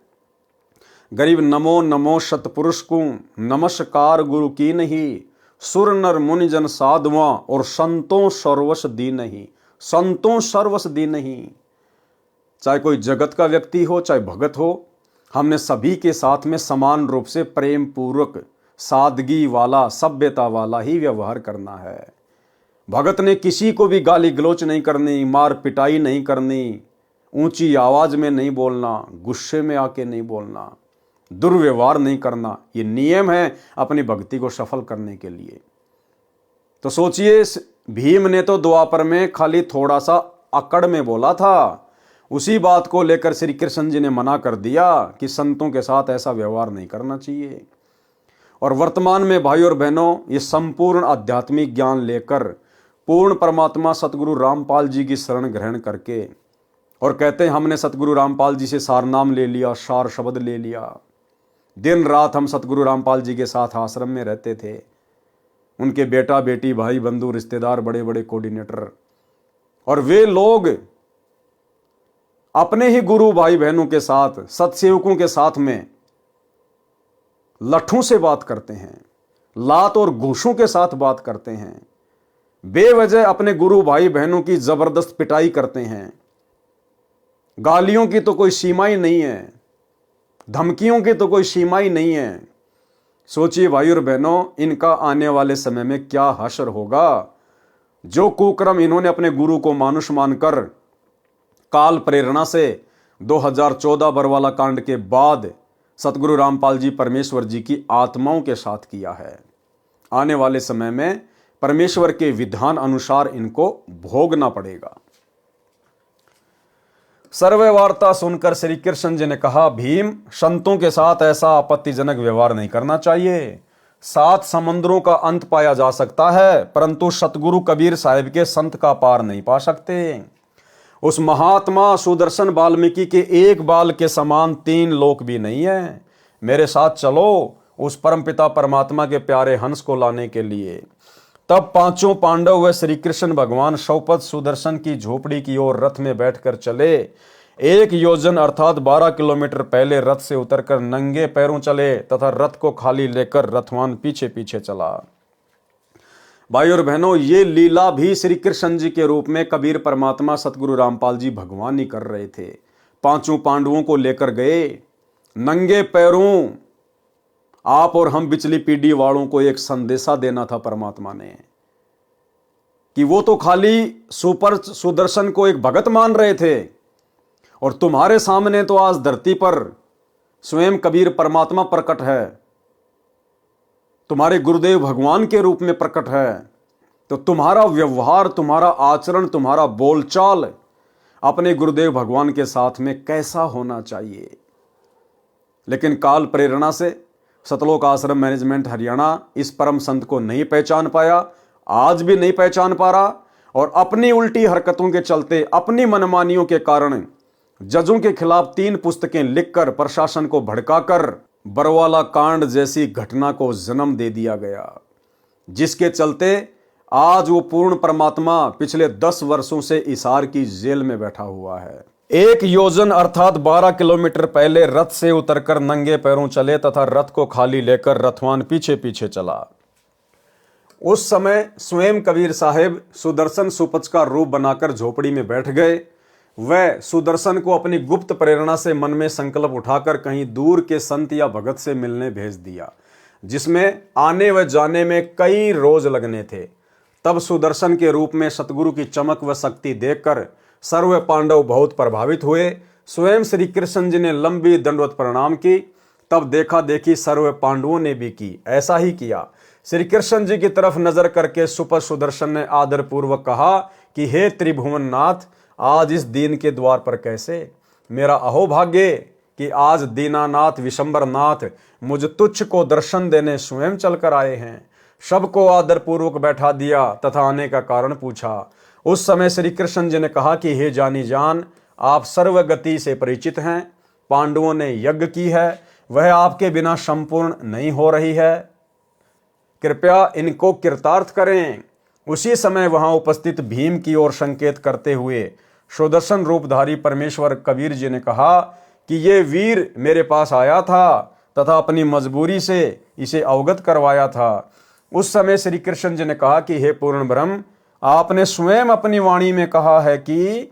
Speaker 1: गरीब नमो नमो सतपुरुष को नमस्कार गुरु की नहीं, सुर नर मुनि जन साधुआ और संतों सर्वस दी नहीं। संतों सर्वस दी नहीं, चाहे कोई जगत का व्यक्ति हो चाहे भगत हो, हमने सभी के साथ में समान रूप से प्रेम पूर्वक सादगी वाला सभ्यता वाला ही व्यवहार करना है। भगत ने किसी को भी गाली गलौच नहीं करनी, मार पिटाई नहीं करनी, ऊंची आवाज में नहीं बोलना, गुस्से में आके नहीं बोलना, दुर्व्यवहार नहीं करना। ये नियम है अपनी भक्ति को सफल करने के लिए। तो सोचिए, भीम ने तो द्वापर में खाली थोड़ा सा अकड़ में बोला था, उसी बात को लेकर श्री कृष्ण जी ने मना कर दिया कि संतों के साथ ऐसा व्यवहार नहीं करना चाहिए। और वर्तमान में भाई और बहनों, ये संपूर्ण आध्यात्मिक ज्ञान लेकर पूर्ण परमात्मा सतगुरु रामपाल जी की शरण ग्रहण करके, और कहते हैं हमने सतगुरु रामपाल जी से सार नाम ले लिया, सार शब्द ले लिया। दिन रात हम सतगुरु रामपाल जी के साथ आश्रम में रहते थे। उनके बेटा बेटी भाई बंधु रिश्तेदार बड़े बड़े कोऑर्डिनेटर, और वे लोग अपने ही गुरु भाई बहनों के साथ, सत्सेवकों के साथ में लट्ठों से बात करते हैं, लात और घूसों के साथ बात करते हैं, बेवजह अपने गुरु भाई बहनों की जबरदस्त पिटाई करते हैं। गालियों की तो कोई सीमा ही नहीं है, धमकियों की तो कोई सीमा ही नहीं है। सोचिए भाई और बहनों, इनका आने वाले समय में क्या हश्र होगा। जो कुक्रम इन्होंने अपने गुरु को मानुष मानकर काल प्रेरणा से 2014 बरवाला कांड के बाद सतगुरु रामपाल जी परमेश्वर जी की आत्माओं के साथ किया है, आने वाले समय में परमेश्वर के विधान अनुसार इनको भोगना पड़ेगा। सर्वे वार्ता सुनकर श्री कृष्ण जी ने कहा, भीम, संतों के साथ ऐसा आपत्तिजनक व्यवहार नहीं करना चाहिए। 7 समुद्रों का अंत पाया जा सकता है, परंतु सतगुरु कबीर साहिब के संत का पार नहीं पा सकते। उस महात्मा सुदर्शन वाल्मीकि के एक बाल के समान 3 लोक भी नहीं है। मेरे साथ चलो उस परमपिता परमात्मा के प्यारे हंस को लाने के लिए। तब 5 पांडव व श्री कृष्ण भगवान शौपथ सुदर्शन की झोपड़ी की ओर रथ में बैठकर चले। 1 योजन अर्थात 12 किलोमीटर पहले रथ से उतरकर नंगे पैरों चले तथा रथ को खाली लेकर रथवान पीछे पीछे चला। भाई और बहनों, ये लीला भी श्री कृष्ण जी के रूप में कबीर परमात्मा सतगुरु रामपाल जी भगवान ही कर रहे थे। 5 पांडवों को लेकर गए नंगे पैरों। आप और हम बिचली पीढ़ी वालों को एक संदेशा देना था परमात्मा ने, कि वो तो खाली सुपर सुदर्शन को एक भगत मान रहे थे, और तुम्हारे सामने तो आज धरती पर स्वयं कबीर परमात्मा प्रकट है, तुम्हारे गुरुदेव भगवान के रूप में प्रकट है। तो तुम्हारा व्यवहार, तुम्हारा आचरण, तुम्हारा बोलचाल अपने गुरुदेव भगवान के साथ में कैसा होना चाहिए। लेकिन काल प्रेरणा से सतलोक आश्रम मैनेजमेंट हरियाणा इस परम संत को नहीं पहचान पाया, आज भी नहीं पहचान पा रहा, और अपनी उल्टी हरकतों के चलते, अपनी मनमानियों के कारण जजों के खिलाफ 3 पुस्तकें लिखकर प्रशासन को भड़काकर बरवाला कांड जैसी घटना को जन्म दे दिया गया, जिसके चलते आज वो पूर्ण परमात्मा पिछले 10 वर्षों से इसार की जेल में बैठा हुआ है। 1 योजन अर्थात 12 किलोमीटर पहले रथ से उतरकर नंगे पैरों चले तथा रथ को खाली लेकर रथवान पीछे पीछे चला। उस समय स्वयं कबीर साहेब सुदर्शन सुपच का रूप बनाकर झोपड़ी में बैठ गए। वह सुदर्शन को अपनी गुप्त प्रेरणा से मन में संकल्प उठाकर कहीं दूर के संत या भगत से मिलने भेज दिया, जिसमें आने व जाने में कई रोज लगने थे। तब सुदर्शन के रूप में सतगुरु की चमक व शक्ति देखकर सर्व पांडव बहुत प्रभावित हुए। स्वयं श्री कृष्ण जी ने लंबी दंडवत प्रणाम की। तब देखा देखी सर्व पांडवों ने भी की, ऐसा ही किया। श्री कृष्ण जी की तरफ नजर करके सुपर सुदर्शन ने आदर पूर्वक कहा कि हे त्रिभुवन नाथ, आज इस दीन के द्वार पर कैसे? मेरा अहोभाग्य कि आज दीनानाथ विशंबर नाथ मुझ तुच्छ को दर्शन देने स्वयं चलकर आए हैं। सबको आदर पूर्वक बैठा दिया तथा आने का कारण पूछा। उस समय श्री कृष्ण जी ने कहा कि हे जानी जान, आप सर्वगति से परिचित हैं। पांडवों ने यज्ञ की है, वह आपके बिना संपूर्ण नहीं हो रही है। कृपया इनको कृतार्थ करें। उसी समय वहां उपस्थित भीम की ओर संकेत करते हुए सुदर्शन रूपधारी परमेश्वर कबीर जी ने कहा कि ये वीर मेरे पास आया था तथा अपनी मजबूरी से इसे अवगत करवाया था। उस समय श्री कृष्ण जी ने कहा कि हे पूर्ण ब्रह्म, आपने स्वयं अपनी वाणी में कहा है कि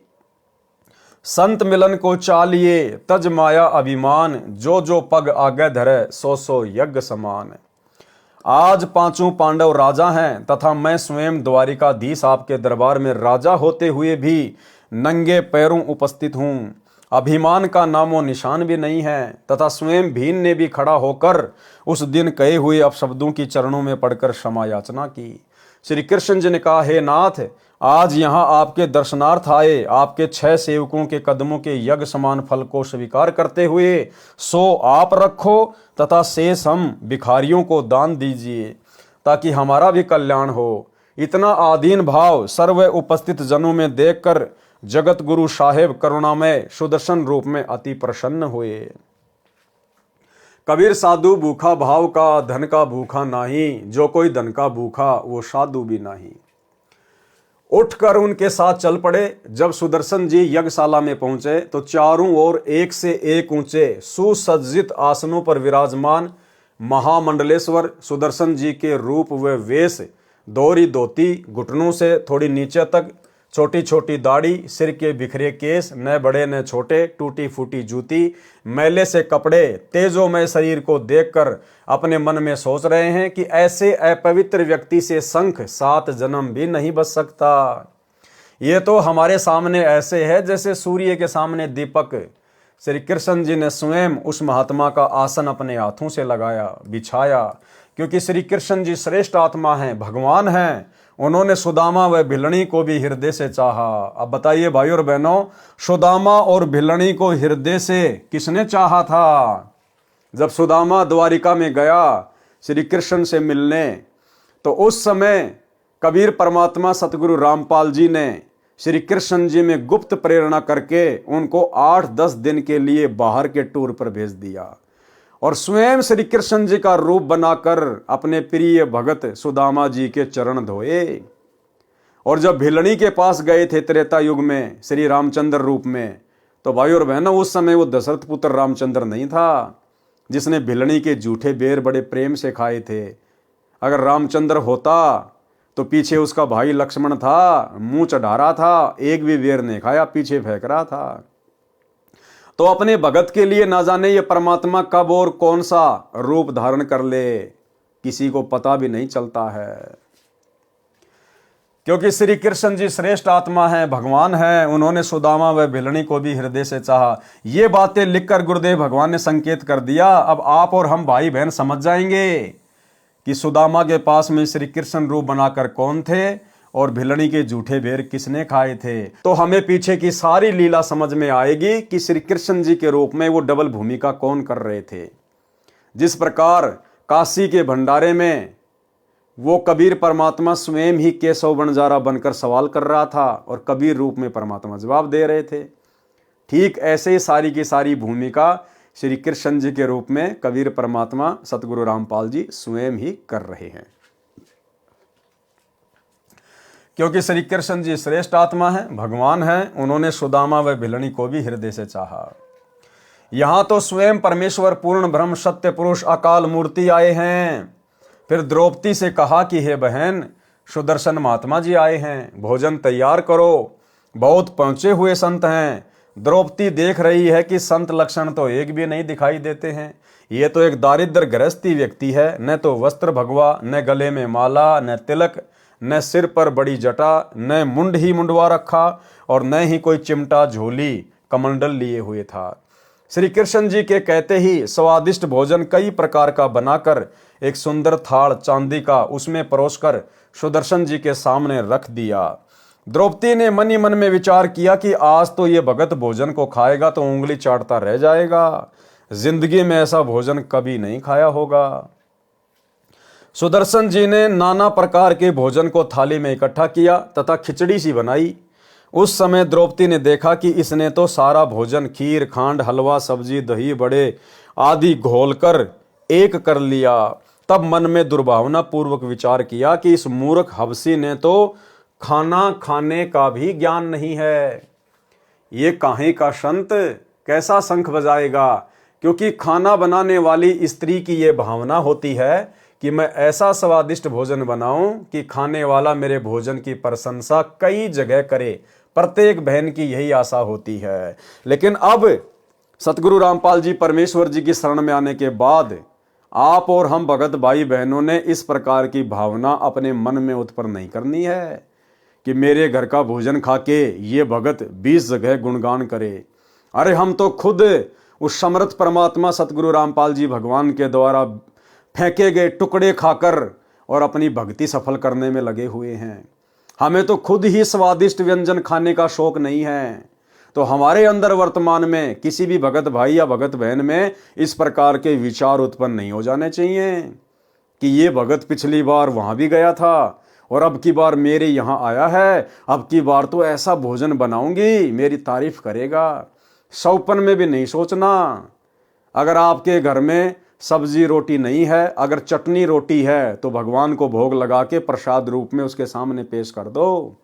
Speaker 1: संत मिलन को चालिए तज माया अभिमान, जो जो पग आगे धरे सो सो यज्ञ समान। आज पांचों पांडव राजा हैं तथा मैं स्वयं द्वारिकाधीश आपके दरबार में राजा होते हुए भी नंगे पैरों उपस्थित हूं। अभिमान का नामो निशान भी नहीं है तथा स्वयं भीम ने भी खड़ा होकर उस दिन कहे हुए अपशब्दों की चरणों में पड़कर क्षमा याचना की। श्री कृष्ण जी ने कहा, हे नाथ, आज यहाँ आपके दर्शनार्थ आए, आपके 6 सेवकों के कदमों के यज्ञ समान फल को स्वीकार करते हुए सो आप रखो तथा शेष हम भिखारियों को दान दीजिए ताकि हमारा भी कल्याण हो। इतना आधीन भाव सर्व उपस्थित जनों में देखकर जगत गुरु साहेब करुणामय सुदर्शन रूप में अति प्रसन्न हुए। कबीर साधु भूखा भाव का, धन का भूखा नाही, जो कोई धन का भूखा वो साधु भी नहीं। उठकर उनके साथ चल पड़े। जब सुदर्शन जी यज्ञशाला में पहुंचे तो चारों ओर एक से एक ऊंचे सुसज्जित आसनों पर विराजमान महामंडलेश्वर सुदर्शन जी के रूप व वेश, दोहरी धोती, घुटनों से थोड़ी नीचे तक, छोटी छोटी दाढ़ी, सिर के बिखरे केस, न बड़े न छोटे, टूटी फूटी जूती, मैले से कपड़े, तेजोमय शरीर को देखकर अपने मन में सोच रहे हैं कि ऐसे अपवित्र व्यक्ति से शंख 7 जन्म भी नहीं बच सकता। ये तो हमारे सामने ऐसे है जैसे सूर्य के सामने दीपक। श्री कृष्ण जी ने स्वयं उस महात्मा का आसन अपने हाथों से लगाया, बिछाया, क्योंकि श्री कृष्ण जी श्रेष्ठ आत्मा हैं, भगवान हैं। उन्होंने सुदामा व भिलनी को भी हृदय से चाहा। अब बताइए भाई और बहनों, सुदामा और भिलनी को हृदय से किसने चाहा था? जब सुदामा द्वारिका में गया श्री कृष्ण से मिलने, तो उस समय कबीर परमात्मा सतगुरु रामपाल जी ने श्री कृष्ण जी में गुप्त प्रेरणा करके उनको 8-10 दिन के लिए बाहर के टूर पर भेज दिया और स्वयं श्री कृष्ण जी का रूप बनाकर अपने प्रिय भगत सुदामा जी के चरण धोए। और जब भिलनी के पास गए थे त्रेता युग में श्री रामचंद्र रूप में, तो भाई और बहनों उस समय वो दशरथ पुत्र रामचंद्र नहीं था जिसने भिलनी के जूठे बेर बड़े प्रेम से खाए थे। अगर रामचंद्र होता तो पीछे उसका भाई लक्ष्मण था, मुंह चढ़ा रहा था, एक भी बेर नहीं खाया, पीछे फेंक रहा था। तो अपने भगत के लिए ना जाने ये परमात्मा कब और कौन सा रूप धारण कर ले, किसी को पता भी नहीं चलता है। क्योंकि श्री कृष्ण जी श्रेष्ठ आत्मा हैं, भगवान हैं। उन्होंने सुदामा व भिलनी को भी हृदय से चाहा। ये बातें लिखकर गुरुदेव भगवान ने संकेत कर दिया। अब आप और हम भाई बहन समझ जाएंगे कि सुदामा के पास में श्री कृष्ण रूप बनाकर कौन थे और भिलनी के जूठे बेर किसने खाए थे। तो हमें पीछे की सारी लीला समझ में आएगी कि श्री कृष्ण जी के रूप में वो डबल भूमिका कौन कर रहे थे। जिस प्रकार काशी के भंडारे में वो कबीर परमात्मा स्वयं ही केशव बनजारा बनकर सवाल कर रहा था और कबीर रूप में परमात्मा जवाब दे रहे थे, ठीक ऐसे ही सारी की सारी भूमिका श्री कृष्ण जी के रूप में कबीर परमात्मा सतगुरु रामपाल जी स्वयं ही कर रहे हैं। क्योंकि श्री कृष्ण जी श्रेष्ठ आत्मा है, भगवान हैं। उन्होंने सुदामा व भिलनी को भी हृदय से चाहा। यहां तो स्वयं परमेश्वर पूर्ण ब्रह्म सत्य पुरुष अकाल मूर्ति आए हैं। फिर द्रौपदी से कहा कि हे बहन, सुदर्शन महात्मा जी आए हैं, भोजन तैयार करो, बहुत पहुंचे हुए संत हैं। द्रौपदी देख रही है कि संत लक्षण तो एक भी नहीं दिखाई देते हैं। ये तो एक दारिद्र गृहस्थी व्यक्ति है, न तो वस्त्र भगवा, न गले में माला, न तिलक, न सिर पर बड़ी जटा, न मुंड ही मुंडवा रखा और न ही कोई चिमटा झोली कमंडल लिए हुए था। श्री कृष्ण जी के कहते ही स्वादिष्ट भोजन कई प्रकार का बनाकर एक सुंदर थाल चांदी का उसमें परोसकर सुदर्शन जी के सामने रख दिया। द्रौपदी ने मन ही मन में विचार किया कि आज तो ये भगत भोजन को खाएगा तो उंगली चाटता रह जाएगा, जिंदगी में ऐसा भोजन कभी नहीं खाया होगा। सुदर्शन जी ने नाना प्रकार के भोजन को थाली में इकट्ठा किया तथा खिचड़ी सी बनाई। उस समय द्रौपदी ने देखा कि इसने तो सारा भोजन खीर, खांड, हलवा, सब्जी, दही, बड़े आदि घोलकर एक कर लिया तब मन में दुर्भावना पूर्वक विचार किया कि इस मूर्ख हबसी ने तो खाना खाने का भी ज्ञान नहीं है। ये काहे का संत कैसा शंख बजाएगा, क्योंकि खाना बनाने वाली स्त्री की ये भावना होती है कि मैं ऐसा स्वादिष्ट भोजन बनाऊं कि खाने वाला मेरे भोजन की प्रशंसा कई जगह करे। प्रत्येक बहन की यही आशा होती है। लेकिन अब सतगुरु रामपाल जी परमेश्वर जी की शरण में आने के बाद आप और हम भगत भाई बहनों ने इस प्रकार की भावना अपने मन में उत्पन्न नहीं करनी है कि मेरे घर का भोजन खा के ये भगत 20 जगह गुणगान करे। अरे हम तो खुद उस समर्थ परमात्मा सतगुरु रामपाल जी भगवान के द्वारा फेंके गए टुकड़े खाकर और अपनी भक्ति सफल करने में लगे हुए हैं। हमें तो खुद ही स्वादिष्ट व्यंजन खाने का शौक नहीं है, तो हमारे अंदर वर्तमान में किसी भी भगत भाई या भगत बहन में इस प्रकार के विचार उत्पन्न नहीं हो जाने चाहिए कि ये भगत पिछली बार वहां भी गया था और अब की बार मेरे यहाँ आया है, अब की बार तो ऐसा भोजन बनाऊंगी मेरी तारीफ करेगा। सौपन में भी नहीं सोचना। अगर आपके घर में सब्जी रोटी नहीं है, अगर चटनी रोटी है, तो भगवान को भोग लगा के प्रसाद रूप में उसके सामने पेश कर दो।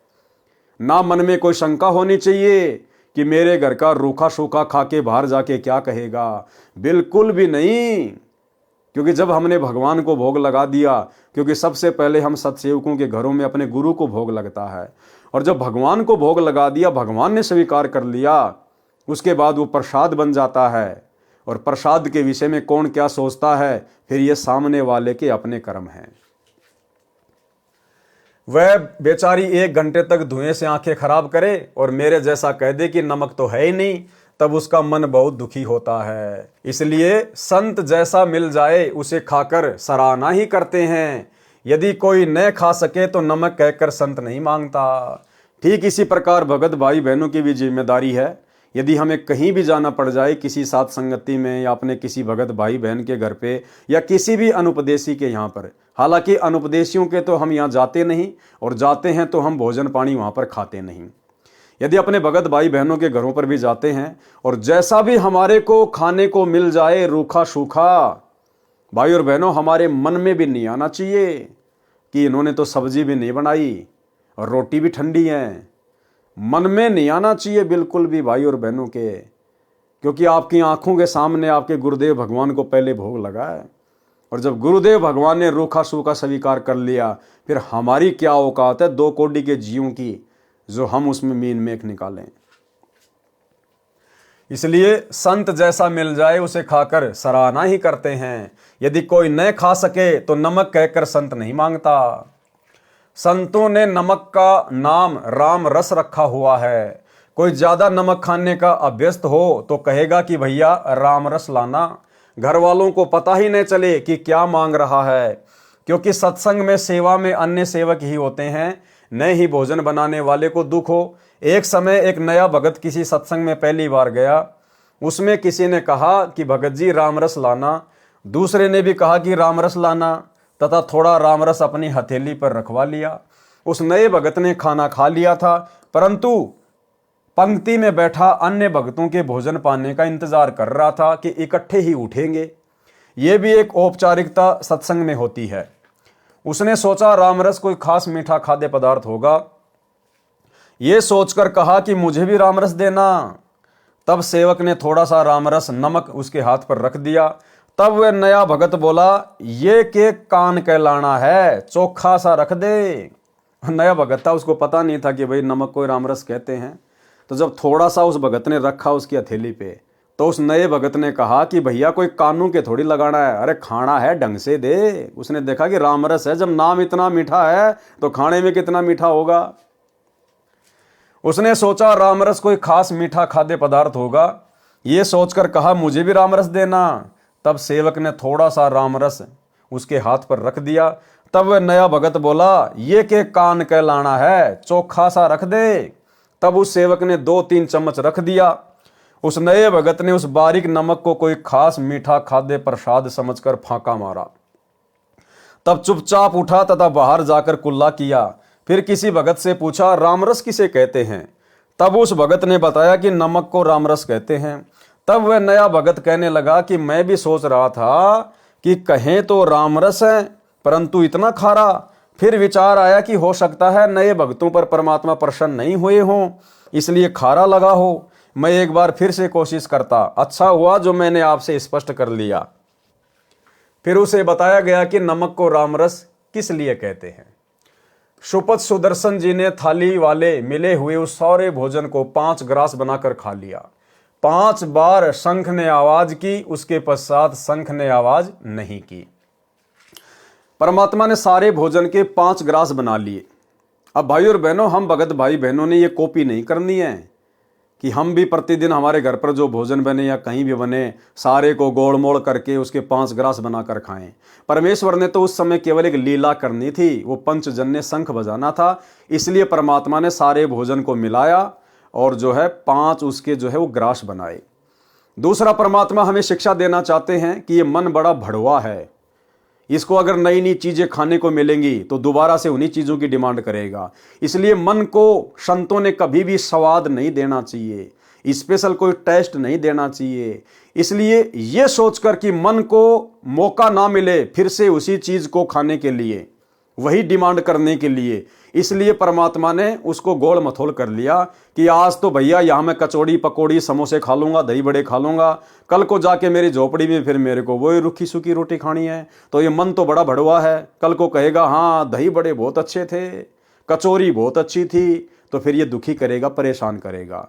Speaker 1: ना मन में कोई शंका होनी चाहिए कि मेरे घर का रूखा सूखा खा के बाहर जाके क्या कहेगा। बिल्कुल भी नहीं, क्योंकि जब हमने भगवान को भोग लगा दिया, क्योंकि सबसे पहले हम सत्सेवकों के घरों में अपने गुरु को भोग लगता है, और जब भगवान को भोग लगा दिया, भगवान ने स्वीकार कर लिया, उसके बाद वो प्रसाद बन जाता है। और प्रसाद के विषय में कौन क्या सोचता है, फिर ये सामने वाले के अपने कर्म हैं। वह बेचारी 1 घंटे तक धुएं से आंखें खराब करे और मेरे जैसा कह दे कि नमक तो है ही नहीं, तब उसका मन बहुत दुखी होता है। इसलिए संत जैसा मिल जाए उसे खाकर सराहना ही करते हैं। यदि कोई न खा सके तो नमक कहकर संत नहीं मांगता। ठीक इसी प्रकार भगत भाई बहनों की भी जिम्मेदारी है। यदि हमें कहीं भी जाना पड़ जाए, किसी साथ संगति में या अपने किसी भगत भाई बहन के घर पे या किसी भी अनुपदेशी के यहाँ पर, हालांकि अनुपदेशियों के तो हम यहाँ जाते नहीं, और जाते हैं तो हम भोजन पानी वहाँ पर खाते नहीं। यदि अपने भगत भाई बहनों के घरों पर भी जाते हैं और जैसा भी हमारे को खाने को मिल जाए रूखा सूखा, भाई और बहनों, हमारे मन में भी नहीं आना चाहिए कि इन्होंने तो सब्जी भी नहीं बनाई और रोटी भी ठंडी है। मन में नहीं आना चाहिए बिल्कुल भी भाई और बहनों के, क्योंकि आपकी आंखों के सामने आपके गुरुदेव भगवान को पहले भोग लगा है, और जब गुरुदेव भगवान ने रूखा सूखा स्वीकार कर लिया, फिर हमारी क्या औकात है 2 कोड़ी के जीवों की जो हम उसमें मीन मेख निकालें। इसलिए संत जैसा मिल जाए उसे खाकर सराहना ही करते हैं। यदि कोई न खा सके तो नमक कहकर संत नहीं मांगता। संतों ने नमक का नाम राम रस रखा हुआ है। कोई ज्यादा नमक खाने का अभ्यस्त हो तो कहेगा कि भैया राम रस लाना। घर वालों को पता ही नहीं चले कि क्या मांग रहा है, क्योंकि सत्संग में सेवा में अन्य सेवक ही होते हैं, न ही भोजन बनाने वाले को दुख हो। एक समय एक नया भगत किसी सत्संग में पहली बार गया। उसमें किसी ने कहा कि भगत जी राम रस लाना, दूसरे ने भी कहा कि राम रस लाना, तथा थोड़ा रामरस अपनी हथेली पर रखवा लिया। उस नए भगत ने खाना खा लिया था, परंतु पंक्ति में बैठा अन्य भक्तों के भोजन पाने का इंतजार कर रहा था कि इकट्ठे ही उठेंगे। ये भी एक औपचारिकता सत्संग में होती है। उसने सोचा रामरस कोई खास मीठा खाद्य पदार्थ होगा, ये सोचकर कहा कि मुझे भी रामरस देना। तब सेवक ने थोड़ा सा रामरस नमक उसके हाथ पर रख दिया। तब वह नया भगत बोला, ये के कान कहलाना है, चोखा सा रख दे। नया भगत था, उसको पता नहीं था कि भाई नमक को रामरस कहते हैं। तो जब थोड़ा सा उस भगत ने रखा उसकी हथेली पे, तो उस नए भगत ने कहा कि भैया कोई कानून के थोड़ी लगाना है, अरे खाना है ढंग से दे। उसने देखा कि रामरस है, जब नाम इतना मीठा है तो खाने में कितना मीठा होगा। उसने सोचा रामरस कोई खास मीठा खाद्य पदार्थ होगा, ये सोचकर कहा मुझे भी रामरस देना। तब सेवक ने थोड़ा सा रामरस उसके हाथ पर रख दिया। तब वह नया भगत बोला, ये के कान कहलाना है, चोखा सा रख दे। तब उस सेवक ने 2-3 चम्मच रख दिया। उस नए भगत ने उस बारीक नमक को कोई खास मीठा खाद्य प्रसाद समझकर फांका मारा। तब चुपचाप उठा तथा बाहर जाकर कुल्ला किया। फिर किसी भगत से पूछा, रामरस किसे कहते हैं? तब उस भगत ने बताया कि नमक को रामरस कहते हैं। तब वह नया भगत कहने लगा कि मैं भी सोच रहा था कि कहें तो रामरस है परंतु इतना खारा। फिर विचार आया कि हो सकता है नए भक्तों पर परमात्मा प्रसन्न नहीं हुए हों, इसलिए खारा लगा हो। मैं एक बार फिर से कोशिश करता, अच्छा हुआ जो मैंने आपसे स्पष्ट कर लिया। फिर उसे बताया गया कि नमक को रामरस किस लिए कहते हैं। सुपथ सुदर्शन जी ने थाली वाले मिले हुए उस सारे भोजन को 5 ग्रास बनाकर खा लिया। 5 बार शंख ने आवाज की, उसके पश्चात शंख ने आवाज नहीं की। परमात्मा ने सारे भोजन के 5 ग्रास बना लिए। अब भाई और बहनों, हम भगत भाई बहनों ने ये कॉपी नहीं करनी है कि हम भी प्रतिदिन हमारे घर पर जो भोजन बने या कहीं भी बने सारे को गोल मोड़ करके उसके 5 ग्रास बनाकर खाएं। परमेश्वर ने तो उस समय केवल एक लीला करनी थी, वो पंचजन्य शंख बजाना था। इसलिए परमात्मा ने सारे भोजन को मिलाया और जो है 5 उसके जो है वो ग्रास बनाए। दूसरा, परमात्मा हमें शिक्षा देना चाहते हैं कि ये मन बड़ा भड़वा है, इसको अगर नई नई चीजें खाने को मिलेंगी तो दोबारा से उन्हीं चीजों की डिमांड करेगा। इसलिए मन को संतों ने कभी भी स्वाद नहीं देना चाहिए, स्पेशल कोई टेस्ट नहीं देना चाहिए। इसलिए यह सोचकर कि मन को मौका ना मिले फिर से उसी चीज को खाने के लिए, वही डिमांड करने के लिए, इसलिए परमात्मा ने उसको गोल मथोल कर लिया कि आज तो भैया यहां मैं कचौड़ी पकौड़ी समोसे खा लूंगा, दही बड़े खा लूंगा, कल को जाके मेरी झोपड़ी में फिर मेरे को वही रूखी सूखी रोटी खानी है। तो ये मन तो बड़ा भड़वा है, कल को कहेगा हाँ दही बड़े बहुत अच्छे थे, कचौरी बहुत अच्छी थी, तो फिर ये दुखी करेगा, परेशान करेगा।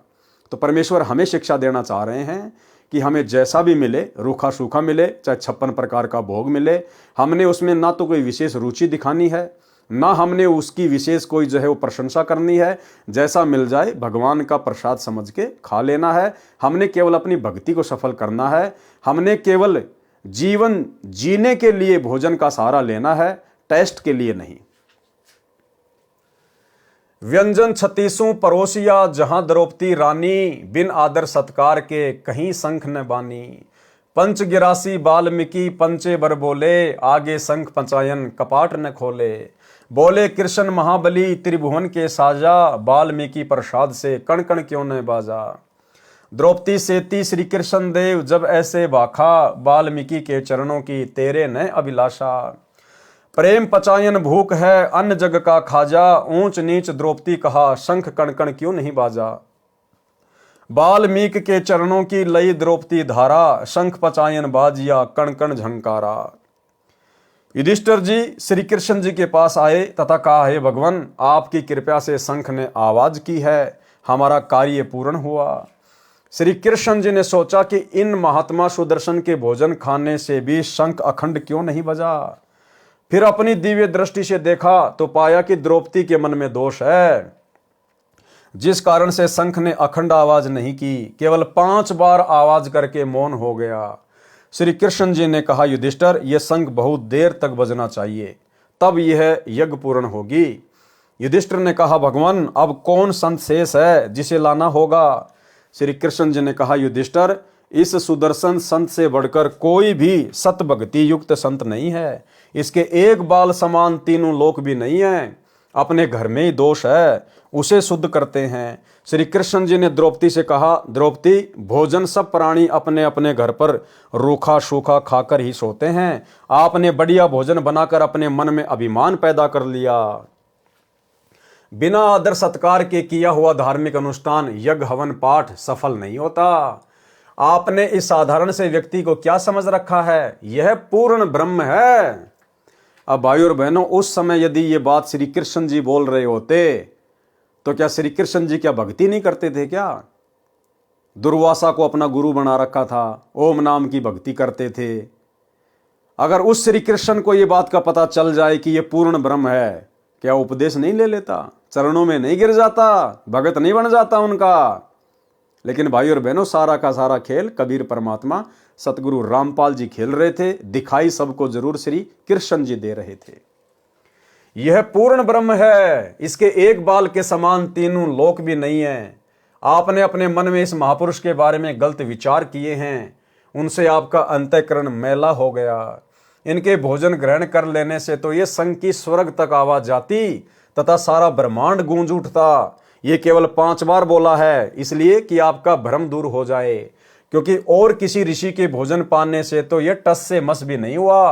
Speaker 1: तो परमेश्वर हमें शिक्षा देना चाह रहे हैं कि हमें जैसा भी मिले, रूखा सूखा मिले, चाहे 56 प्रकार का भोग मिले, हमने उसमें ना तो कोई विशेष रुचि दिखानी है, ना हमने उसकी विशेष कोई जो है वो प्रशंसा करनी है। जैसा मिल जाए भगवान का प्रसाद समझ के खा लेना है। हमने केवल अपनी भक्ति को सफल करना है। हमने केवल जीवन जीने के लिए भोजन का सहारा लेना है, टेस्ट के लिए नहीं। व्यंजन 36 परोसिया जहां द्रौपदी रानी, बिन आदर सत्कार के कहीं शंख न बानी। पंच गिरासी बाल्मीकि पंचे बर बोले, आगे शंख पंचायन कपाट न खोले। बोले कृष्ण महाबली त्रिभुवन के साजा, बाल्मीकि प्रसाद से कण कण क्यों न बाजा। द्रौपदी सेती श्री कृष्ण देव जब ऐसे बाखा, बाल्मीकि के चरणों की तेरे न अभिलाषा। प्रेम पचायन भूख है अन्न जग का खाजा, ऊंच नीच द्रौपदी कहा शंख कण कण क्यों नहीं बाजा। बाल्मीकि के चरणों की लई द्रौपदी धारा, शंख पचायन बाजिया कण कण झंकारा। युधिष्ठिर जी श्री कृष्ण जी के पास आए तथा कहा, हे भगवान आपकी कृपा से शंख ने आवाज की है, हमारा कार्य पूर्ण हुआ। श्री कृष्ण जी ने सोचा कि इन महात्मा सुदर्शन के भोजन खाने से भी शंख अखंड क्यों नहीं बजा। फिर अपनी दिव्य दृष्टि से देखा तो पाया कि द्रौपदी के मन में दोष है, जिस कारण से शंख ने अखंड आवाज नहीं की, केवल 5 बार आवाज करके मौन हो गया। श्री कृष्ण जी ने कहा, युधिष्ठिर यह शंख बहुत देर तक बजना चाहिए, तब यह यज्ञ पूर्ण होगी। युधिष्ठिर ने कहा, भगवान अब कौन संत शेष है जिसे लाना होगा। श्री कृष्ण जी ने कहा, युधिष्ठिर इस सुदर्शन संत से बढ़कर कोई भी सत भक्ति युक्त संत नहीं है, इसके एक बाल समान तीनों लोक भी नहीं है। अपने घर में ही दोष है, उसे शुद्ध करते हैं। श्री कृष्ण जी ने द्रौपदी से कहा, द्रौपदी भोजन सब प्राणी अपने अपने घर पर रूखा सूखा खाकर ही सोते हैं, आपने बढ़िया भोजन बनाकर अपने मन में अभिमान पैदा कर लिया। बिना आदर सत्कार के किया हुआ धार्मिक अनुष्ठान यज्ञ हवन पाठ सफल नहीं होता। आपने इस साधारण से व्यक्ति को क्या समझ रखा है, यह पूर्ण ब्रह्म है। अब भाई और बहनों, उस समय यदि ये बात श्री कृष्ण जी बोल रहे होते तो क्या श्री कृष्ण जी क्या भक्ति नहीं करते थे क्या? दुर्वासा को अपना गुरु बना रखा था, ओम नाम की भक्ति करते थे। अगर उस श्री कृष्ण को ये बात का पता चल जाए कि ये पूर्ण ब्रह्म है, क्या उपदेश नहीं ले लेता, चरणों में नहीं गिर जाता, भगत नहीं बन जाता उनका? लेकिन भाई और बहनों, सारा का सारा खेल कबीर परमात्मा सतगुरु रामपाल जी खेल रहे थे। दिखाई सबको जरूर श्री कृष्ण जी दे रहे थे। यह पूर्ण ब्रह्म है, इसके एक बाल के समान तीनों लोक भी नहीं है। आपने अपने मन में इस महापुरुष के बारे में गलत विचार किए हैं, उनसे आपका अंतःकरण मैला हो गया। इनके भोजन ग्रहण कर लेने से तो ये संग की स्वर्ग तक आवाज जाती तथा सारा ब्रह्मांड गूंज उठता। ये केवल 5 बार बोला है इसलिए कि आपका भ्रम दूर हो जाए, क्योंकि और किसी ऋषि के भोजन पाने से तो यह टस से मस भी नहीं हुआ।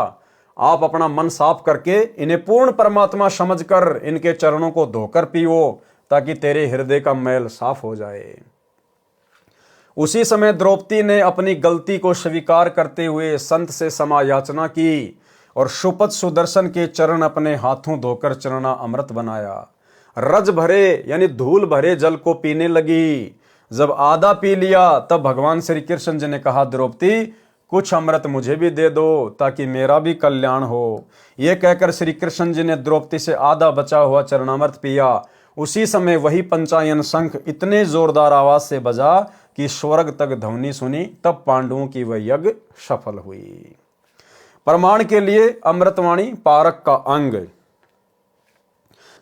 Speaker 1: आप अपना मन साफ करके इन्हें पूर्ण परमात्मा समझकर इनके चरणों को धोकर पियो, ताकि तेरे हृदय का मैल साफ हो जाए। उसी समय द्रौपदी ने अपनी गलती को स्वीकार करते हुए संत से क्षमा याचना की और शुपथ सुदर्शन के चरण अपने हाथों धोकर चरणा अमृत बनाया। रज भरे यानी धूल भरे जल को पीने लगी। जब आधा पी लिया तब भगवान श्री कृष्ण जी ने कहा, द्रौपदी कुछ अमृत मुझे भी दे दो ताकि मेरा भी कल्याण हो। यह कहकर श्री कृष्ण जी ने द्रौपदी से आधा बचा हुआ चरणामृत पिया। उसी समय वही पंचायन शंख इतने जोरदार आवाज से बजा कि स्वर्ग तक ध्वनि सुनी। तब पांडवों की वह यज्ञ सफल हुई। प्रमाण के लिए अमृतवाणी पारक का अंग।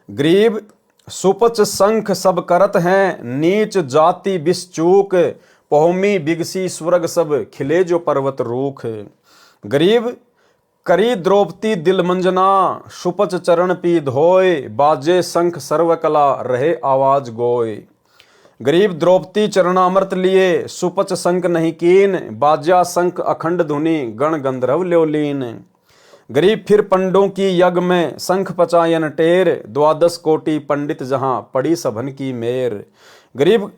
Speaker 1: ग्रीव सुपच शंख सब करत हैं, नीच जाति बिस्चूक, पौमी बिगसी स्वर्ग सब खिले जो पर्वत रूख। गरीब करी द्रौपदी दिल मंजना, सुपच चरण पी धोय, बाजे शंख सर्वकला रहे आवाज गोय। गरीब द्रौपदी चरणामृत लिए, सुपच शंख नहीं कीन, बाजा शंख अखंड धुनि गण गंधर्व ल्योलीन। गरीब फिर पंडों की यज्ञ में शंख पचायन टेर, द्वादश कोटि पंडित जहां पड़ी सभन की मेर। गरीब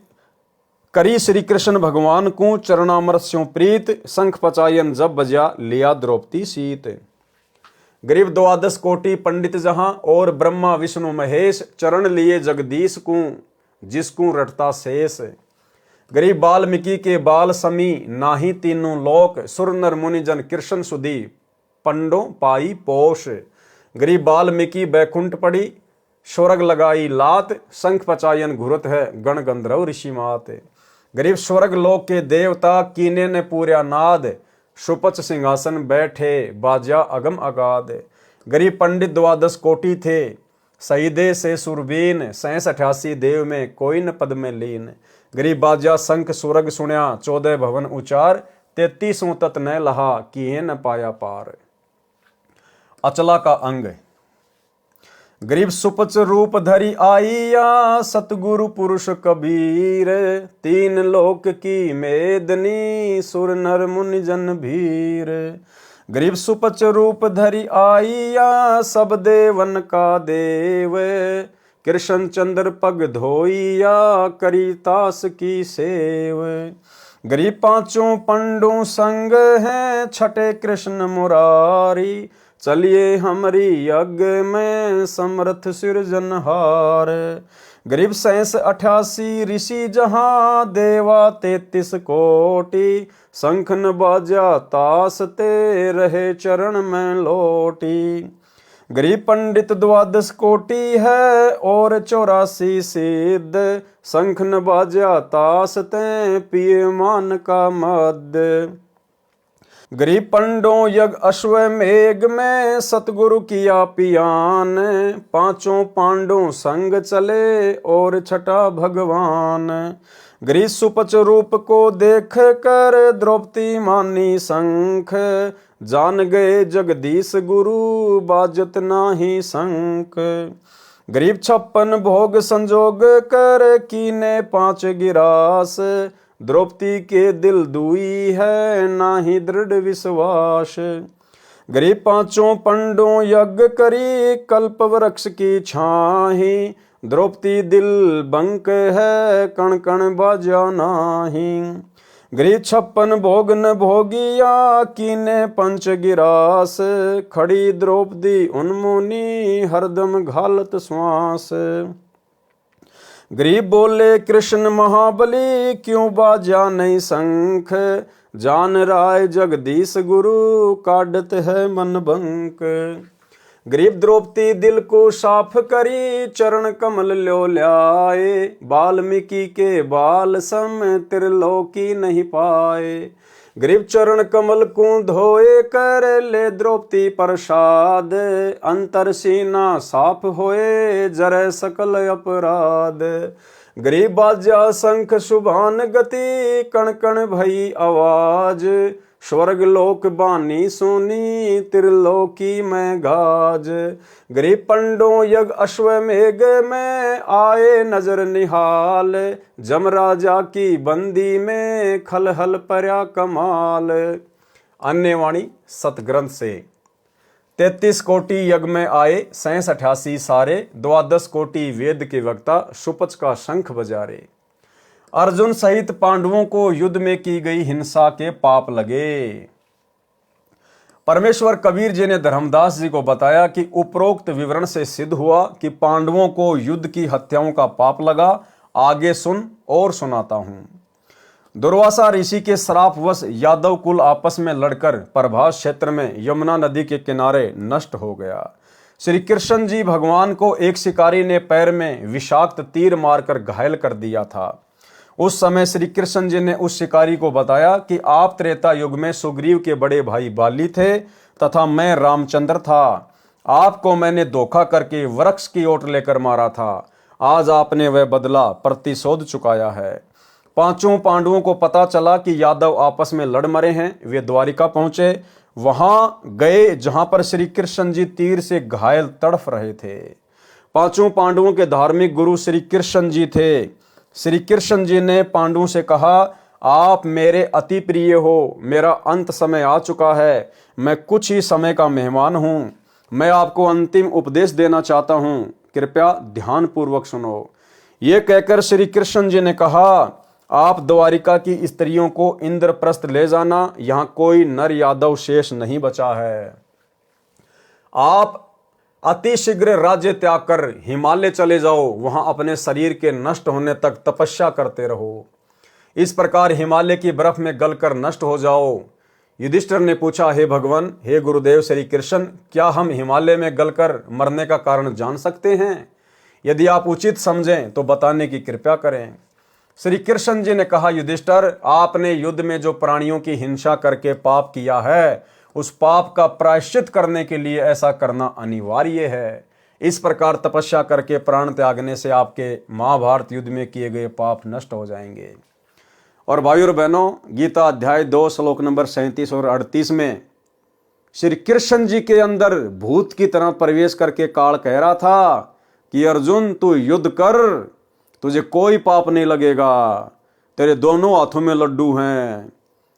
Speaker 1: करी श्री कृष्ण भगवान को चरणामृत स्यों प्रीत, शंख पचायन जब बजा लिया द्रौपदी सीत। गरीब द्वादश कोटि पंडित जहां और ब्रह्मा विष्णु महेश, चरण लिए जगदीश को जिसको रटता शेष। गरीब वाल्मीकि के बाल समी नाही तीनों लोक, सुर नर मुनि जन कृष्ण सुधी पंडो पाई पोष। गरीब वाल्मीकि बैकुंठ पड़ी, स्वर्ग लगाई लात, शंख पचायन घुरत है गण गंधर्व ऋषि मात। गरीब स्वर्ग लोक के देवता कीने ने पूरा नाद, सुपच सिंहासन बैठे बाजा अगम अगाध। गरीब पंडित द्वादश कोटि थे, सईदे से सुरबीन, 87 देव में कोई न पद में लीन। गरीब बाजा शंख सुरग सुण्या, 14 भवन उचार, 33 तत न लहा किए न पाया पार। अचला का अंग। गरीब सुपच रूप धरी आईया, सतगुरु पुरुष कबीर, 3 लोक की मेदनी, सुर नर मुनि जन भीर। गरीब सुपच रूप धरी आईया, सब देवन का देव, कृष्ण चंद्र पग धोइया, करी तास की सेव। गरीब 5 पंडों संग हैं, छठे कृष्ण मुरारी, चलिए हमारी यज्ञ में समर्थ सिरजनहार। गरीब 88 ऋषि जहां, देवा 33 कोटि, शंख न बाजा तास ते रहे चरण में लोटी। गरीब पंडित द्वादश कोटि है और 84 सिद्ध, शंख न बाजा तास ते पिए मान का मद। गरीब पंडों यज्ञ अश्वमेघ में, सतगुरु किया पियान, 5 पांडों संग चले और छठा भगवान। गरीब सुपच रूप को देख कर द्रौपदी मानी शंख, जान गए जगदीश गुरु बाजत नाही शंख। गरीब 56 भोग संजोग कर कीने 5 गिरास, द्रौपदी के दिल दुई है नाही दृढ़ विश्वास। गरीब 5 पंडों यज्ञ करी, कल्प वृक्ष की छाही, द्रौपदी दिल बंक है कण कण बाजा नाही। गरीब 56 भोग न भोगिया, कीने 5 गिरास, खड़ी द्रौपदी उन्मुनी हरदम घालत श्वास। गरीब बोले कृष्ण महाबली, क्यों बाजा नहीं शंख, जान राय जगदीश गुरु काटत है मन बंक। गरीब द्रौपदी दिल को साफ करी, चरण कमल ल्यो ल्याए, वाल्मीकि के बाल सम त्रिलोकी नहीं पाए। गरीब चरण कमल को धोए कर ले द्रौपदी प्रसाद, अंतर सीना साफ होए जरे सकल अपराध। गरीब बाजा शंख सुभान गति, कण कण भई आवाज, स्वर्ग लोक बानी सुनी त्रिलोकी में गाज। गरीब पंडों यज्ञ अश्वमेघ में आए नजर निहाल। जमराजा की बंदी में खलहल पर्या कमाल। अन्य वाणी सतग्रंथ से 33 कोटि यज्ञ में आए 87 सारे। 12 कोटि वेद के वक्ता सुपच का शंख बजारे। अर्जुन सहित पांडवों को युद्ध में की गई हिंसा के पाप लगे। परमेश्वर कबीर जी ने धर्मदास जी को बताया कि उपरोक्त विवरण से सिद्ध हुआ कि पांडवों को युद्ध की हत्याओं का पाप लगा। आगे सुन और सुनाता हूं। दुर्वासा ऋषि के श्रापवश यादव कुल आपस में लड़कर प्रभास क्षेत्र में यमुना नदी के किनारे नष्ट हो गया। श्री कृष्ण जी भगवान को एक शिकारी ने पैर में विषाक्त तीर मारकर घायल कर दिया था। उस समय श्री कृष्ण जी ने उस शिकारी को बताया कि आप त्रेता युग में सुग्रीव के बड़े भाई बाली थे तथा मैं रामचंद्र था। आपको मैंने धोखा करके वृक्ष की ओट लेकर मारा था। आज आपने वह बदला प्रतिशोध चुकाया है। पांचों पांडवों को पता चला कि यादव आपस में लड़ मरे हैं। वे द्वारिका पहुंचे। वहां गए जहां पर श्री कृष्ण जी तीर से घायल तड़फ रहे थे। पांचों पांडवों के धार्मिक गुरु श्री कृष्ण जी थे। श्री कृष्ण जी ने पांडवों से कहा, आप मेरे अति प्रिय हो। मेरा अंत समय आ चुका है। मैं कुछ ही समय का मेहमान हूं। मैं आपको अंतिम उपदेश देना चाहता हूं। कृपया ध्यान पूर्वक सुनो। ये कहकर श्री कृष्ण जी ने कहा, आप द्वारिका की स्त्रियों को इंद्रप्रस्थ ले जाना। यहां कोई नर यादव शेष नहीं बचा है। आप अति शीघ्र राज्य त्याग कर हिमालय चले जाओ। वहां अपने शरीर के नष्ट होने तक तपस्या करते रहो। इस प्रकार हिमालय की बर्फ में गलकर नष्ट हो जाओ। युधिष्ठिर ने पूछा, हे भगवान, हे गुरुदेव श्री कृष्ण, क्या हम हिमालय में गलकर मरने का कारण जान सकते हैं? यदि आप उचित समझें तो बताने की कृपा करें। श्री कृष्ण जी ने कहा, युधिष्ठिर, आपने युद्ध में जो प्राणियों की हिंसा करके पाप किया है, उस पाप का प्रायश्चित करने के लिए ऐसा करना अनिवार्य है। इस प्रकार तपस्या करके प्राण त्यागने से आपके महाभारत युद्ध में किए गए पाप नष्ट हो जाएंगे। और भाइयों और बहनों, गीता अध्याय 2 श्लोक नंबर 37 और 38 में श्री कृष्ण जी के अंदर भूत की तरह प्रवेश करके काल कह रहा था कि अर्जुन, तू युद्ध कर, तुझे कोई पाप नहीं लगेगा। तेरे दोनों हाथों में लड्डू हैं।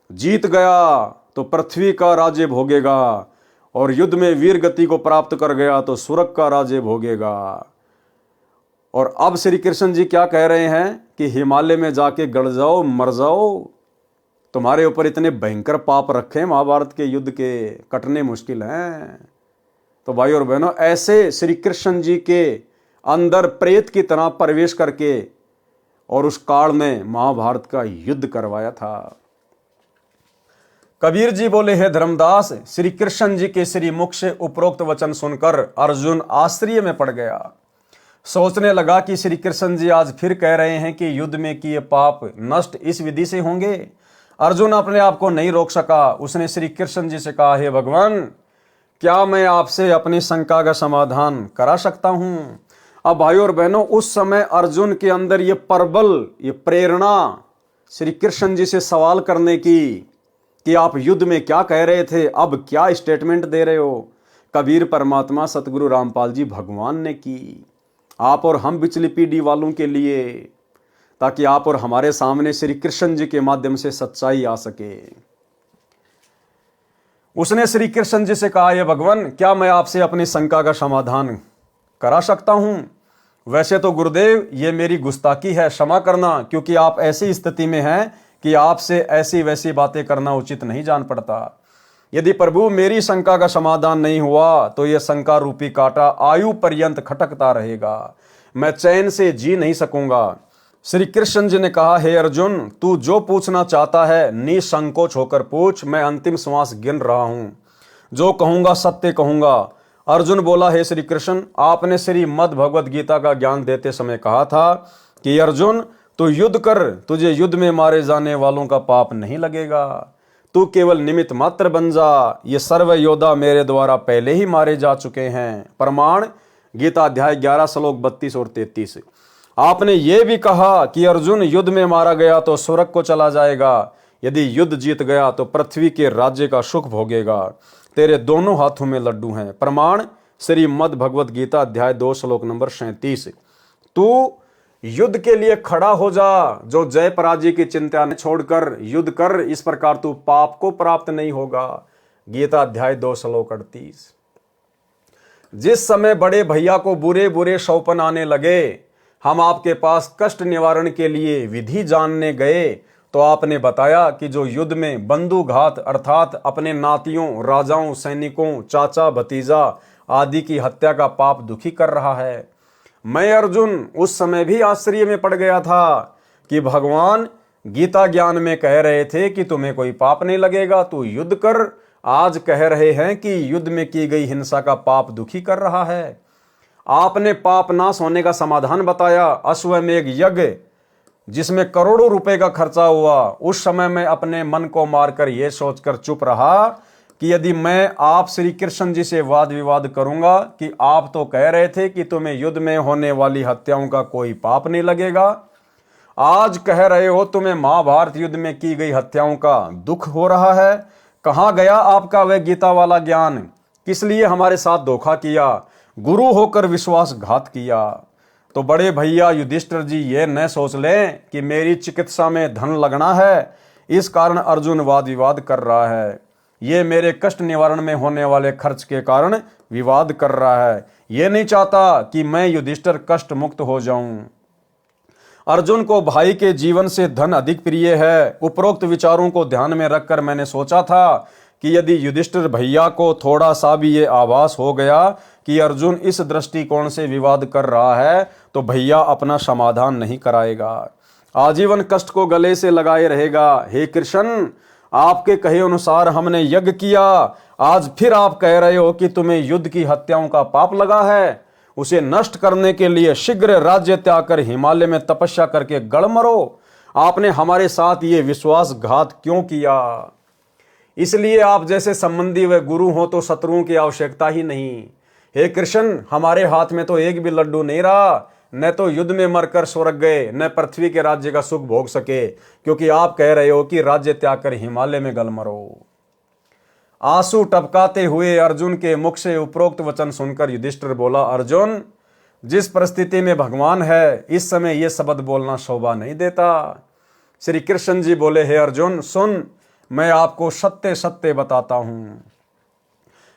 Speaker 1: जीत गया तो पृथ्वी का राज्य भोगेगा और युद्ध में वीर गति को प्राप्त कर गया तो स्वर्ग का राज्य भोगेगा। और अब श्री कृष्ण जी क्या कह रहे हैं कि हिमालय में जाके गड़ जाओ, मर जाओ। तुम्हारे ऊपर इतने भयंकर पाप रखे महाभारत के युद्ध के, कटने मुश्किल हैं। तो भाई और बहनों, ऐसे श्री कृष्ण जी के अंदर प्रेत की तरह प्रवेश करके और उस काल ने महाभारत का युद्ध करवाया था। कबीर जी बोले, हे धर्मदास, श्री कृष्ण जी के श्री मुख से उपरोक्त वचन सुनकर अर्जुन आश्चर्य में पड़ गया। सोचने लगा कि श्री कृष्ण जी आज फिर कह रहे हैं कि युद्ध में किए पाप नष्ट इस विधि से होंगे। अर्जुन अपने आप को नहीं रोक सका। उसने श्री कृष्ण जी से कहा, हे भगवान, क्या मैं आपसे अपनी शंका का समाधान करा सकता हूं? अब भाइयों और बहनों, उस समय अर्जुन के अंदर ये प्रबल, ये प्रेरणा श्री कृष्ण जी से सवाल करने की कि आप युद्ध में क्या कह रहे थे, अब क्या स्टेटमेंट दे रहे हो, कबीर परमात्मा सतगुरु रामपाल जी भगवान ने की आप और हम बिचली पीढ़ी वालों के लिए, ताकि आप और हमारे सामने श्री कृष्ण जी के माध्यम से सच्चाई आ सके। उसने श्री कृष्ण जी से कहा, ये भगवान, क्या मैं आपसे अपनी शंका का समाधान करा सकता हूं? वैसे तो गुरुदेव, ये मेरी गुस्ताखी है, क्षमा करना, क्योंकि आप ऐसी स्थिति में हैं कि आपसे ऐसी वैसी बातें करना उचित नहीं जान पड़ता। यदि प्रभु मेरी शंका का समाधान नहीं हुआ तो यह शंका रूपी कांटा आयु पर्यंत खटकता रहेगा। मैं चैन से जी नहीं सकूंगा। श्री कृष्ण जी ने कहा, हे अर्जुन, तू जो पूछना चाहता है निसंकोच होकर पूछ। मैं अंतिम श्वास गिन रहा हूं। जो कहूंगा सत्य कहूंगा। अर्जुन बोला, हे श्री कृष्ण, आपने श्री मद् भगवद गीता का ज्ञान देते समय कहा था कि अर्जुन, तू युद्ध कर, तुझे युद्ध में मारे जाने वालों का पाप नहीं लगेगा। तू केवल निमित्त मात्र बन जा। ये सर्व योद्धा मेरे द्वारा पहले ही मारे जा चुके हैं। प्रमाण गीता अध्याय 11 श्लोक 32 और 33। आपने ये भी कहा कि अर्जुन, युद्ध में मारा गया तो स्वर्ग को चला जाएगा। यदि युद्ध जीत गया तो पृथ्वी के राज्य का सुख भोगेगा। तेरे दोनों हाथों में लड्डू हैं। प्रमाण श्रीमद् भगवत गीता अध्याय 2 श्लोक नंबर 37। तू युद्ध के लिए खड़ा हो जा, जो जय पराजय की चिंता न छोड़कर युद्ध कर, इस प्रकार तू पाप को प्राप्त नहीं होगा। गीता अध्याय 2 श्लोक 38। जिस समय बड़े भैया को बुरे बुरे शौपन आने लगे, हम आपके पास कष्ट निवारण के लिए विधि जानने गए, तो आपने बताया कि जो युद्ध में बंधुघात अर्थात अपने नातियों, राजाओं, सैनिकों, चाचा, भतीजा आदि की हत्या का पाप दुखी कर रहा है। मैं अर्जुन उस समय भी आश्चर्य में पड़ गया था कि भगवान गीता ज्ञान में कह रहे थे कि तुम्हें कोई पाप नहीं लगेगा, तू युद्ध कर। आज कह रहे हैं कि युद्ध में की गई हिंसा का पाप दुखी कर रहा है। आपने पाप नाश होने का समाधान बताया। अश्वमेध यज्ञ जिसमें करोड़ों रुपए का खर्चा हुआ, उस समय मैं अपने मन को मारकर यह सोचकर चुप रहा कि यदि मैं आप श्री कृष्ण जी से वाद विवाद करूंगा कि आप तो कह रहे थे कि तुम्हें युद्ध में होने वाली हत्याओं का कोई पाप नहीं लगेगा, आज कह रहे हो तुम्हें महाभारत युद्ध में की गई हत्याओं का दुख हो रहा है। कहां गया आपका वह गीता वाला ज्ञान? किस लिए हमारे साथ धोखा किया, गुरु होकर विश्वासघात किया? तो बड़े भैया युधिष्ठिर जी ये न सोच लें कि मेरी चिकित्सा में धन लगना है, इस कारण अर्जुन वाद विवाद कर रहा है। ये मेरे कष्ट निवारण में होने वाले खर्च के कारण विवाद कर रहा है। ये नहीं चाहता कि मैं युधिष्ठिर कष्ट मुक्त हो जाऊं। अर्जुन को भाई के जीवन से धन अधिक प्रिय है। उपरोक्त विचारों को ध्यान में रखकर मैंने सोचा था कि यदि युधिष्ठिर भैया को थोड़ा सा भी ये आभास हो गया कि अर्जुन इस दृष्टिकोण से विवाद कर रहा है, तो भैया अपना समाधान नहीं कराएगा, आजीवन कष्ट को गले से लगाए रहेगा। हे कृष्ण, आपके कहे अनुसार हमने यज्ञ किया, आज फिर आप कह रहे हो कि तुम्हें युद्ध की हत्याओं का पाप लगा है। उसे नष्ट करने के लिए शीघ्र राज्य त्याग कर हिमालय में तपस्या करके गड़ मरो। आपने हमारे साथ ये विश्वासघात क्यों किया? इसलिए आप जैसे संबंधी व गुरु हो तो शत्रुओं की आवश्यकता ही नहीं। हे कृष्ण, हमारे हाथ में तो एक भी लड्डू नहीं रहा, न तो युद्ध में मरकर स्वर्ग गए, न पृथ्वी के राज्य का सुख भोग सके, क्योंकि आप कह रहे हो कि राज्य त्याग कर हिमालय में गल मरो। आंसू टपकाते हुए अर्जुन के मुख से उपरोक्त वचन सुनकर युधिष्ठिर बोला, अर्जुन, जिस परिस्थिति में भगवान है, इस समय यह शब्द बोलना शोभा नहीं देता। श्री कृष्ण जी बोले, हे अर्जुन सुन, मैं आपको सत्य सत्य बताता हूं।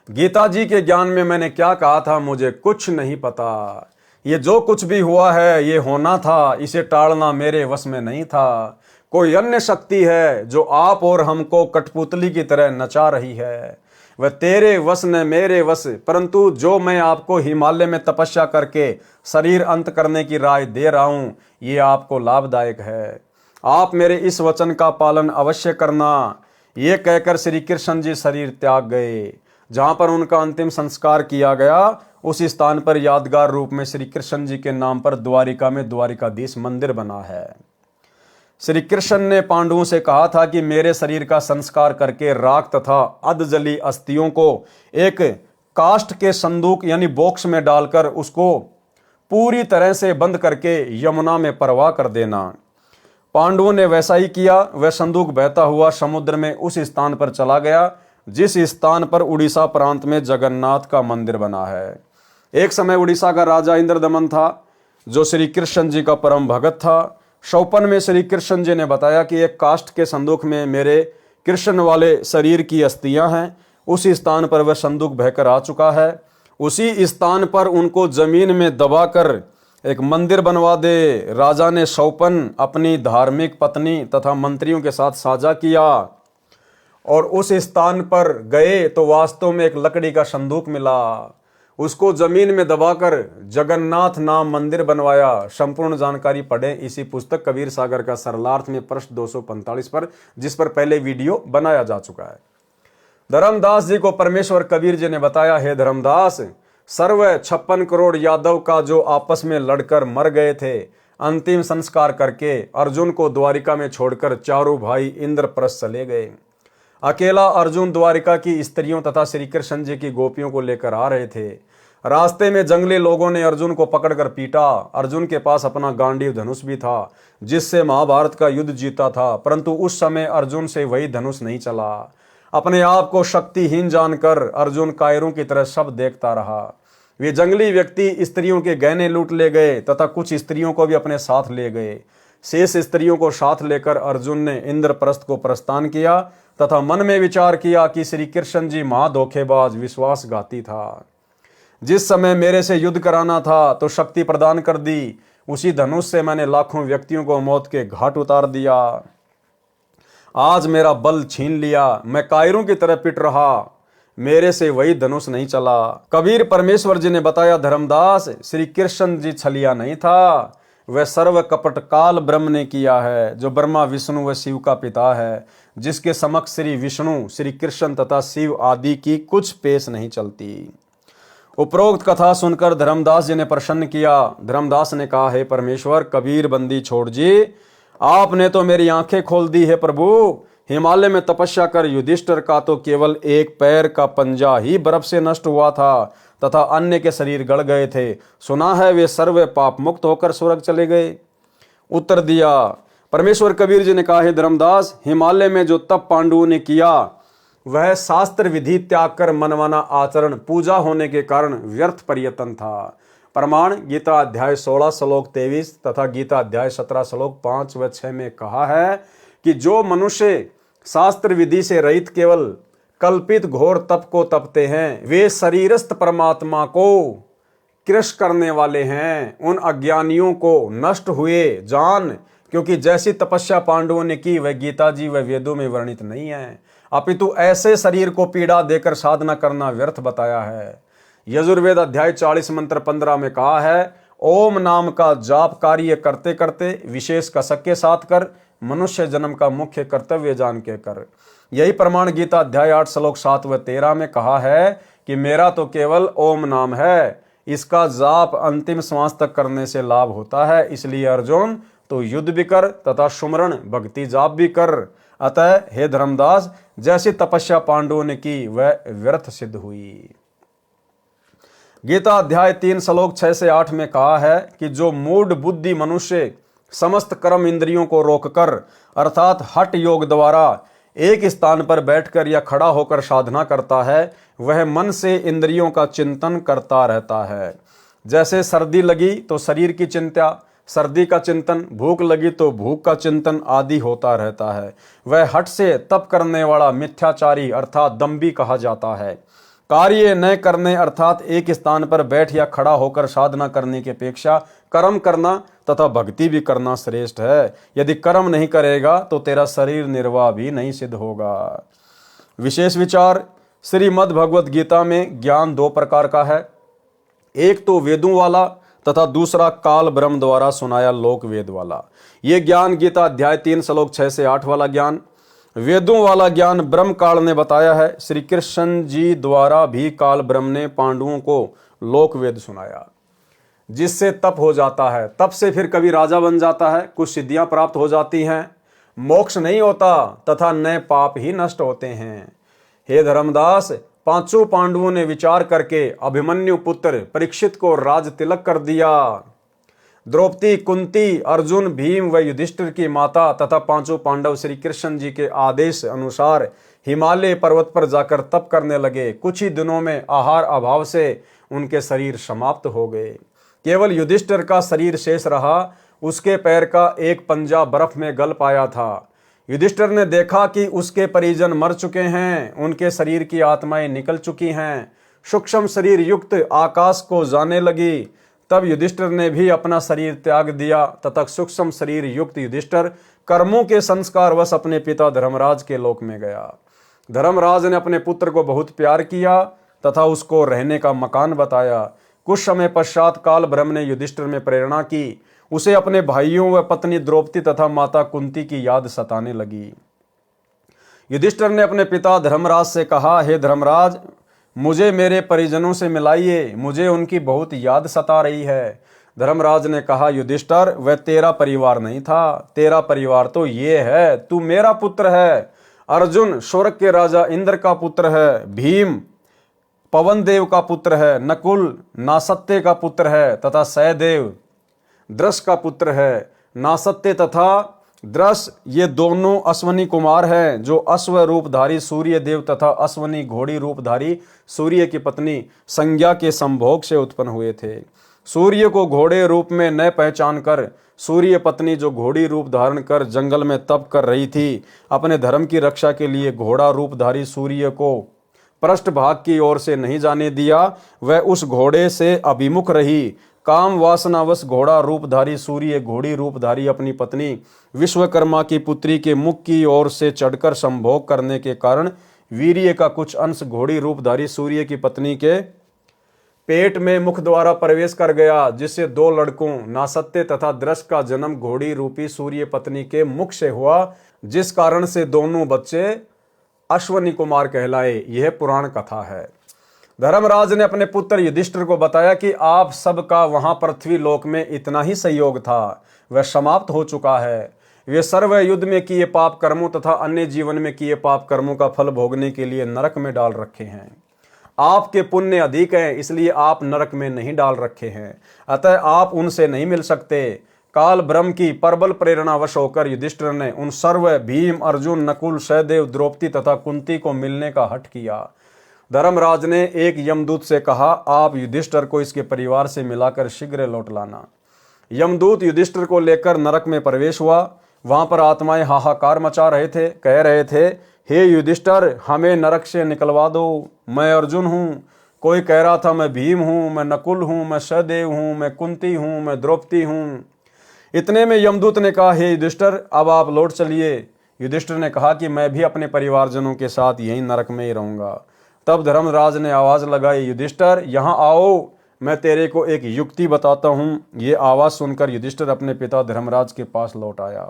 Speaker 1: गीता जी के ज्ञान में मैंने क्या कहा था, मुझे कुछ नहीं पता। ये जो कुछ भी हुआ है ये होना था, इसे टालना मेरे वश में नहीं था। कोई अन्य शक्ति है जो आप और हमको कठपुतली की तरह नचा रही है। वह तेरे वश न मेरे वश, परंतु जो मैं आपको हिमालय में तपस्या करके शरीर अंत करने की राय दे रहा हूं, ये आपको लाभदायक है। आप मेरे इस वचन का पालन अवश्य करना। ये कहकर श्री कृष्ण जी शरीर त्याग गए। जहां पर उनका अंतिम संस्कार किया गया, उस स्थान पर यादगार रूप में श्री कृष्ण जी के नाम पर द्वारिका में द्वारिकाधीश मंदिर बना है। श्री कृष्ण ने पांडवों से कहा था कि मेरे शरीर का संस्कार करके राख तथा अधजली अस्थियों को एक काष्ठ के संदूक यानी बॉक्स में डालकर उसको पूरी तरह से बंद करके यमुना में प्रवाह कर देना। पांडवों ने वैसा ही किया। वह संदूक बहता हुआ समुद्र में उस स्थान पर चला गया जिस स्थान पर उड़ीसा प्रांत में जगन्नाथ का मंदिर बना है। एक समय उड़ीसा का राजा इंद्रदमन था, जो श्री कृष्ण जी का परम भगत था। शौपन में श्री कृष्ण जी ने बताया कि एक काष्ठ के संदूक में मेरे कृष्ण वाले शरीर की अस्थियां हैं। उस स्थान पर वह संदूक बहकर आ चुका है। उसी स्थान पर उनको जमीन में दबाकर एक मंदिर बनवा दे। राजा ने शौपन अपनी धार्मिक पत्नी तथा मंत्रियों के साथ साझा किया और उस स्थान पर गए तो वास्तव में एक लकड़ी का संदूक मिला। उसको जमीन में दबाकर जगन्नाथ नाम मंदिर बनवाया। संपूर्ण जानकारी पढ़ें इसी पुस्तक कबीर सागर का सरलार्थ में पृष्ठ 245 पर, जिस पर पहले वीडियो बनाया जा चुका है। धर्मदास जी को परमेश्वर कबीर जी ने बताया, हे धर्मदास, सर्व 56 करोड़ यादव का जो आपस में लड़कर मर गए थे, अंतिम संस्कार करके अर्जुन को द्वारिका में छोड़कर चारों भाई इंद्रप्रस्थ चले गए। अकेला अर्जुन द्वारिका की स्त्रियों तथा श्री कृष्ण जी की गोपियों को लेकर आ रहे थे। रास्ते में जंगली लोगों ने अर्जुन को पकड़कर पीटा। अर्जुन के पास अपना गांडीव धनुष भी था जिससे महाभारत का युद्ध जीता था, परंतु उस समय अर्जुन से वही धनुष नहीं चला। अपने आप को शक्तिहीन जानकर अर्जुन कायरों की तरह सब देखता रहा। वे जंगली व्यक्ति स्त्रियों के गहने लूट ले गए तथा कुछ स्त्रियों को भी अपने साथ ले गए। शेष स्त्रियों को साथ लेकर अर्जुन ने इंद्रप्रस्थ को प्रस्थान किया तथा मन में विचार किया कि श्री कृष्ण जी महाधोखेबाज विश्वासघाती था। जिस समय मेरे से युद्ध कराना था तो शक्ति प्रदान कर दी, उसी धनुष से मैंने लाखों व्यक्तियों को मौत के घाट उतार दिया। आज मेरा बल छीन लिया, मैं कायरों की तरह पिट रहा, मेरे से वही धनुष नहीं चला। कबीर परमेश्वर जी ने बताया, धर्मदास श्री कृष्ण जी छलिया नहीं था, वह सर्व कपट काल ब्रह्म ने किया है, जो ब्रह्मा विष्णु व शिव का पिता है, जिसके समक्ष श्री विष्णु श्री कृष्ण तथा शिव आदि की कुछ पेश नहीं चलती। उपरोक्त कथा सुनकर धर्मदास जी ने प्रसन्न किया। धर्मदास ने कहा, हे परमेश्वर, कबीर बंदी छोड़ जी, आपने तो मेरी आंखें खोल दी है प्रभु। हिमालय में तपस्या कर युधिष्ठिर का तो केवल एक पैर का पंजा ही बर्फ से नष्ट हुआ था तथा अन्य के शरीर गल गए थे। सुना है वे सर्व पाप मुक्त होकर स्वर्ग चले गए। उत्तर दिया परमेश्वर कबीर जी ने कहा, हे धर्मदास, हिमालय में जो तप पांडवों ने किया वह शास्त्र विधि त्याग कर मनमाना आचरण पूजा होने के कारण व्यर्थ प्रयत्न था। प्रमाण गीता अध्याय 16 श्लोक 23 तथा गीता अध्याय 17 श्लोक 5 व 6 में कहा है कि जो मनुष्य शास्त्र विधि से रहित केवल कल्पित घोर तप को तपते हैं, वे शरीरस्थ परमात्मा को कृश करने वाले हैं। उन अज्ञानियों को नष्ट हुए जान, क्योंकि जैसी तपस्या पांडवों ने की वह गीता जी व वेदों में वर्णित नहीं है, अपितु ऐसे शरीर को पीड़ा देकर साधना करना व्यर्थ बताया है। यजुर्वेद अध्याय 40 मंत्र 15 में कहा है, ओम नाम का जाप कार्य करते करते विशेष कसक के साथ कर, मनुष्य जन्म का मुख्य कर्तव्य जान के कर। यही प्रमाण गीता अध्याय 8 श्लोक 7 व 13 में कहा है कि मेरा तो केवल ओम नाम है, इसका जाप अंतिम श्वास तक करने से लाभ होता है। इसलिए अर्जुन तो युद्ध भी कर तथा सुमरण भक्ति जाप भी कर। अतः हे धर्मदास, जैसी तपस्या पांडवों ने की वह व्यर्थ सिद्ध हुई। गीता अध्याय 3 श्लोक 6 से 8 में कहा है कि जो मूढ़ बुद्धि मनुष्य समस्त कर्म इंद्रियों को रोककर अर्थात हठ योग द्वारा एक स्थान पर बैठकर या खड़ा होकर साधना करता है, वह मन से इंद्रियों का चिंतन करता रहता है। जैसे सर्दी लगी तो शरीर की चिंता, सर्दी का चिंतन, भूख लगी तो भूख का चिंतन आदि होता रहता है। वह हठ से तप करने वाला मिथ्याचारी अर्थात दंभी कहा जाता है। कार्य न करने अर्थात एक स्थान पर बैठ या खड़ा होकर साधना करने की अपेक्षा कर्म करना तथा भक्ति भी करना श्रेष्ठ है। यदि कर्म नहीं करेगा तो तेरा शरीर निर्वाह भी नहीं सिद्ध होगा। विशेष विचार, श्रीमद् भगवत गीता में ज्ञान दो प्रकार का है, एक तो वेदों वाला तथा दूसरा काल ब्रह्म द्वारा सुनाया लोक वेद वाला। ये ज्ञान गीता अध्याय 3 श्लोक 6 से 8 वाला ज्ञान। वेदों वाला ज्ञान ब्रह्म काल ने बताया है। श्री कृष्ण जी द्वारा भी काल ब्रह्म ने पांडवों को लोक वेद सुनाया, जिससे तप हो जाता है। तप से फिर कभी राजा बन जाता है, कुछ सिद्धियां प्राप्त हो जाती हैं, मोक्ष नहीं होता तथा नए पाप ही नष्ट होते हैं। हे धर्मदास, पांचों पांडवों ने विचार करके अभिमन्यु पुत्र परीक्षित को राज तिलक कर दिया। द्रौपदी, कुंती, अर्जुन, भीम व युधिष्ठिर की माता तथा पांचों पांडव श्री कृष्ण जी के आदेश अनुसार हिमालय पर्वत पर जाकर तप करने लगे। कुछ ही दिनों में आहार अभाव से उनके शरीर समाप्त हो गए। केवल युधिष्ठिर का शरीर शेष रहा, उसके पैर का एक पंजा बर्फ में गल पाया था। युधिष्ठिर ने देखा कि उसके परिजन मर चुके हैं, उनके शरीर की आत्माएं निकल चुकी हैं, सूक्ष्म शरीर युक्त आकाश को जाने लगी। तब युधिष्ठिर ने भी अपना शरीर त्याग दिया तथा सूक्ष्म शरीर युक्त युधिष्ठिर कर्मों के संस्कार वश अपने पिता धर्मराज के लोक में गया। धर्मराज ने अपने पुत्र को बहुत प्यार किया तथा उसको रहने का मकान बताया। कुछ समय पश्चात काल ब्रह्म ने युधिष्ठिर में प्रेरणा की। उसे अपने भाइयों व पत्नी द्रौपदी तथा माता कुंती की याद सताने लगी। युधिष्ठिर ने अपने पिता धर्मराज से कहा, हे धर्मराज, मुझे मेरे परिजनों से मिलाइए, मुझे उनकी बहुत याद सता रही है। धर्मराज ने कहा, युधिष्ठिर, वह तेरा परिवार नहीं था, तेरा परिवार तो ये है, तू मेरा पुत्र है। अर्जुन स्वर्ग के राजा इंद्र का पुत्र है, भीम पवन देव का पुत्र है, नकुल नासत्य का पुत्र है तथा सहदेव द्रस का पुत्र है। नासत्य तथा द्रस ये दोनों अश्वनी कुमार हैं जो अश्व रूपधारी सूर्य देव तथा अश्वनी घोड़ी रूपधारी सूर्य की पत्नी संज्ञा के संभोग से उत्पन्न हुए थे। सूर्य को घोड़े रूप में न पहचान कर सूर्य पत्नी जो घोड़ी रूप धारण कर जंगल में तप कर रही थी, अपने धर्म की रक्षा के लिए घोड़ा रूपधारी सूर्य को पृष्ठभाग की ओर से नहीं जाने दिया। वह उस घोड़े से अभिमुख रही। काम वासनावश घोड़ा रूपधारी सूर्य घोड़ी रूपधारी अपनी पत्नी विश्वकर्मा की पुत्री के मुख की ओर से चढ़कर संभोग करने के कारण वीर्य का कुछ अंश घोड़ी रूपधारी सूर्य की पत्नी के पेट में मुख द्वारा प्रवेश कर गया, जिससे दो लड़कों नासत्य तथा द्रस का जन्म घोड़ी रूपी सूर्य पत्नी के मुख से हुआ, जिस कारण से दोनों बच्चे अश्वनी कुमार कहलाए। यह पुराण कथा है। धर्मराज ने अपने पुत्र युधिष्ठिर को बताया कि आप सबका वहां पृथ्वी लोक में इतना ही सहयोग था, वह समाप्त हो चुका है। वे सर्व युद्ध में किए पाप कर्मों तथा अन्य जीवन में किए पाप कर्मों का फल भोगने के लिए नरक में डाल रखे हैं। आपके पुण्य अधिक हैं, इसलिए आप नरक में नहीं डाल रखे हैं, अतः आप उनसे नहीं मिल सकते। काल ब्रह्म की प्रबल प्रेरणावश होकर युधिष्ठिर ने उन सर्व भीम, अर्जुन, नकुल, सहदेव, द्रौपदी तथा कुंती को मिलने का हठ किया। धर्मराज ने एक यमदूत से कहा, आप युधिष्ठिर को इसके परिवार से मिलाकर शीघ्र लौट लाना। यमदूत युधिष्ठिर को लेकर नरक में प्रवेश हुआ। वहां पर आत्माएं हाहाकार मचा रहे थे, कह रहे थे, हे युधिष्ठिर, हमें नरक से निकलवा दो। मैं अर्जुन हूँ, कोई कह रहा था मैं भीम हूँ, मैं नकुल हूँ, मैं सहदेव हूँ, मैं कुंती हूँ, मैं द्रौपदी हूँ। इतने में यमदूत ने कहा, हे युधिष्ठिर, अब आप लौट चलिए। युधिष्ठिर ने कहा कि मैं भी अपने परिवारजनों के साथ यहीं नरक में ही रहूंगा। तब धर्मराज ने आवाज लगाई, युधिष्ठिर यहाँ आओ, मैं तेरे को एक युक्ति बताता हूँ। ये आवाज सुनकर युधिष्ठिर अपने पिता धर्मराज के पास लौट आया।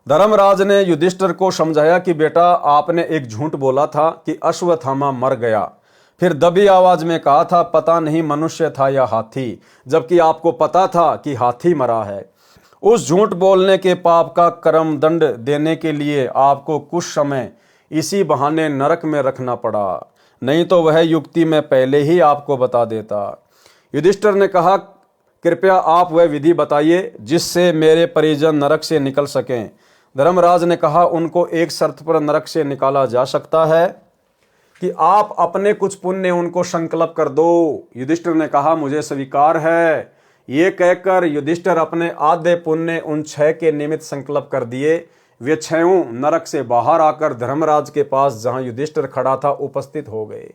Speaker 1: धर्मराज ने युधिष्ठिर को समझाया कि बेटा, आपने एक झूठ बोला था कि अश्वत्थामा मर गया, फिर दबी आवाज में कहा था पता नहीं मनुष्य था या हाथी, जबकि आपको पता था कि हाथी मरा है। उस झूठ बोलने के पाप का कर्म दंड देने के लिए आपको कुछ समय इसी बहाने नरक में रखना पड़ा, नहीं तो वह युक्ति मैं पहले ही आपको बता देता। युधिष्ठिर ने कहा, कृपया आप वह विधि बताइए जिससे मेरे परिजन नरक से निकल सकें। धर्मराज ने कहा, उनको एक शर्त पर नरक से निकाला जा सकता है कि आप अपने कुछ पुण्य उनको संकल्प कर दो। युधिष्ठिर ने कहा, मुझे स्वीकार है। ये कहकर युधिष्ठिर अपने आधे पुण्य उन 6 के निमित्त संकल्प कर दिए। वे 6 नरक से बाहर आकर धर्मराज के पास जहां युधिष्ठिर खड़ा था उपस्थित हो गए।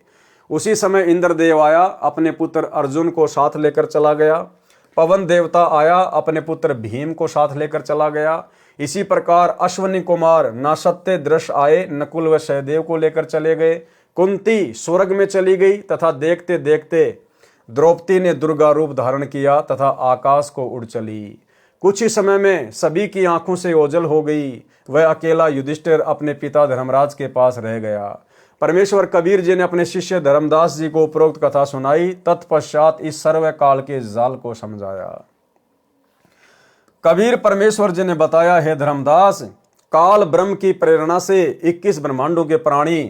Speaker 1: उसी समय इंद्रदेव आया, अपने पुत्र अर्जुन को साथ लेकर चला गया। पवन देवता आया, अपने पुत्र भीम को साथ लेकर चला गया। इसी प्रकार अश्वनी कुमार नासत्य दृश आए, नकुल व सहदेव को लेकर चले गए। कुंती स्वर्ग में चली गई तथा देखते देखते द्रौपदी ने दुर्गा रूप धारण किया तथा आकाश को उड़ चली। कुछ ही समय में सभी की आंखों से ओझल हो गई। वह अकेला युधिष्ठिर अपने पिता धर्मराज के पास रह गया। परमेश्वर कबीर जी ने अपने शिष्य धर्मदास जी को उपरोक्त कथा सुनाई। तत्पश्चात इस सर्व काल के जाल को समझाया। कबीर परमेश्वर जी ने बताया, हे धर्मदास, काल ब्रह्म की प्रेरणा से 21 ब्रह्मांडों के प्राणी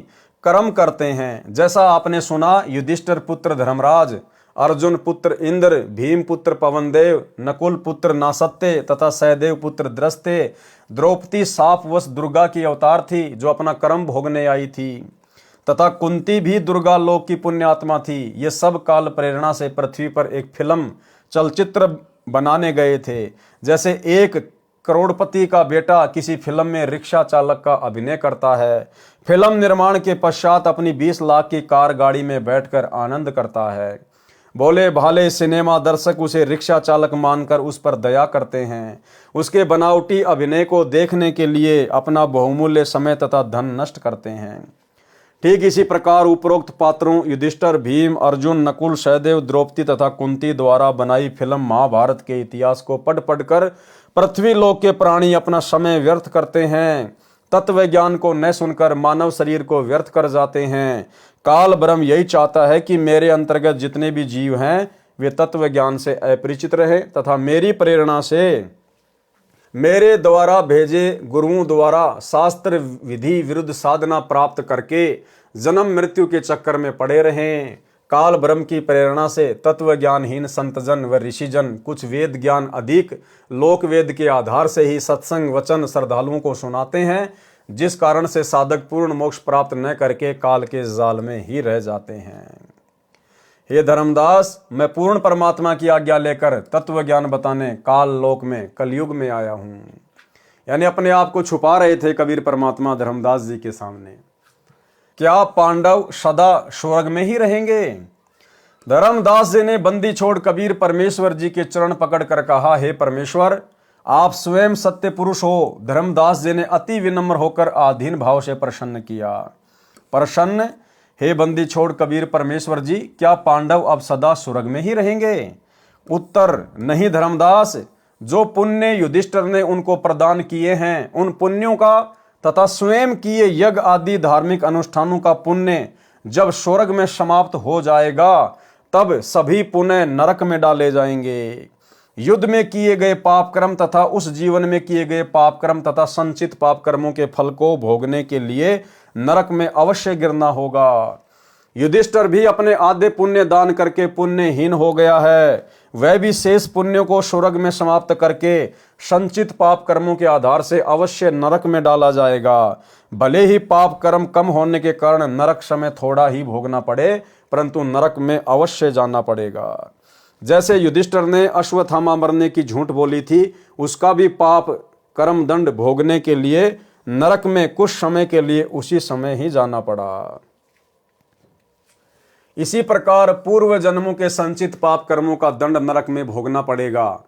Speaker 1: कर्म करते हैं। जैसा आपने सुना, युधिष्ठिर पुत्र धर्मराज, अर्जुन पुत्र इंद्र, भीम पुत्र पवनदेव, नकुल पुत्र नासत्य तथा सहदेव पुत्र द्रस्ते, द्रौपदी सापवश दुर्गा की अवतार थी जो अपना कर्म भोगने आई थी, तथा कुंती भी दुर्गा लोक की पुण्यात्मा थी। ये सब काल प्रेरणा से पृथ्वी पर एक फिल्म चलचित्र बनाने गए थे। जैसे एक करोड़पति का बेटा किसी फिल्म में रिक्शा चालक का अभिनय करता है, फिल्म निर्माण के पश्चात अपनी 20 लाख की कार गाड़ी में बैठकर आनंद करता है। भोले भाले सिनेमा दर्शक उसे रिक्शा चालक मानकर उस पर दया करते हैं। उसके बनावटी अभिनय को देखने के लिए अपना बहुमूल्य समय तथा धन नष्ट करते हैं। ठीक इसी प्रकार उपरोक्त पात्रों युधिष्ठिर, भीम, अर्जुन, नकुल, सहदेव, द्रौपदी तथा कुंती द्वारा बनाई फिल्म महाभारत के इतिहास को पढ़ पढ़कर पृथ्वी लोक के प्राणी अपना समय व्यर्थ करते हैं। तत्व ज्ञान को न सुनकर मानव शरीर को व्यर्थ कर जाते हैं। काल ब्रह्म यही चाहता है कि मेरे अंतर्गत जितने भी जीव हैं वे तत्व ज्ञान से अपरिचित रहे तथा मेरी प्रेरणा से मेरे द्वारा भेजे गुरुओं द्वारा शास्त्र विधि विरुद्ध साधना प्राप्त करके जन्म मृत्यु के चक्कर में पड़े रहें। काल ब्रह्म की प्रेरणा से तत्व ज्ञानहीन संतजन व ऋषिजन कुछ वेद ज्ञान अधिक लोक वेद के आधार से ही सत्संग वचन श्रद्धालुओं को सुनाते हैं, जिस कारण से साधक पूर्ण मोक्ष प्राप्त न करके काल के जाल में ही रह जाते हैं। हे धर्मदास, मैं पूर्ण परमात्मा की आज्ञा लेकर तत्व ज्ञान बताने काल लोक में कलयुग में आया हूं। यानी अपने आप को छुपा रहे थे कबीर परमात्मा धर्मदास जी के सामने। क्या पांडव सदा स्वर्ग में ही रहेंगे? धर्मदास जी ने बंदी छोड़ कबीर परमेश्वर जी के चरण पकड़कर कहा, हे परमेश्वर, आप स्वयं सत्य पुरुष हो। धर्मदास जी ने अति विनम्र होकर आधीन भाव से प्रसन्न किया। प्रसन्न, हे बंदी छोड़ कबीर परमेश्वर जी, क्या पांडव अब सदा स्वर्ग में ही रहेंगे? उत्तर, नहीं धर्मदास, जो पुण्य युधिष्ठिर ने उनको प्रदान किए हैं, उन पुण्यों का तथा स्वयं किए यज्ञ आदि धार्मिक अनुष्ठानों का पुण्य जब स्वर्ग में समाप्त हो जाएगा, तब सभी पुण्य नरक में डाले जाएंगे। युद्ध में किए गए पाप कर्म तथा उस जीवन में किए गए पाप कर्म तथा संचित पाप कर्मों के फल को भोगने के लिए नरक में अवश्य गिरना होगा। युधिष्ठिर भी अपने आधे पुण्य दान करके पुण्यहीन हो गया है। वह भी शेष पुण्यों को स्वर्ग में समाप्त करके संचित पाप कर्मों के आधार से अवश्य नरक में डाला जाएगा। भले ही पाप कर्म कम होने के कारण नरक समय थोड़ा ही भोगना पड़े, परंतु नरक में अवश्य जाना पड़ेगा। जैसे युधिष्ठिर ने अश्वत्थामा मरने की झूठ बोली थी, उसका भी पाप कर्म दंड भोगने के लिए नरक में कुछ समय के लिए उसी समय ही जाना पड़ा। इसी प्रकार पूर्व जन्मों के संचित पाप कर्मों का दंड नरक में भोगना पड़ेगा।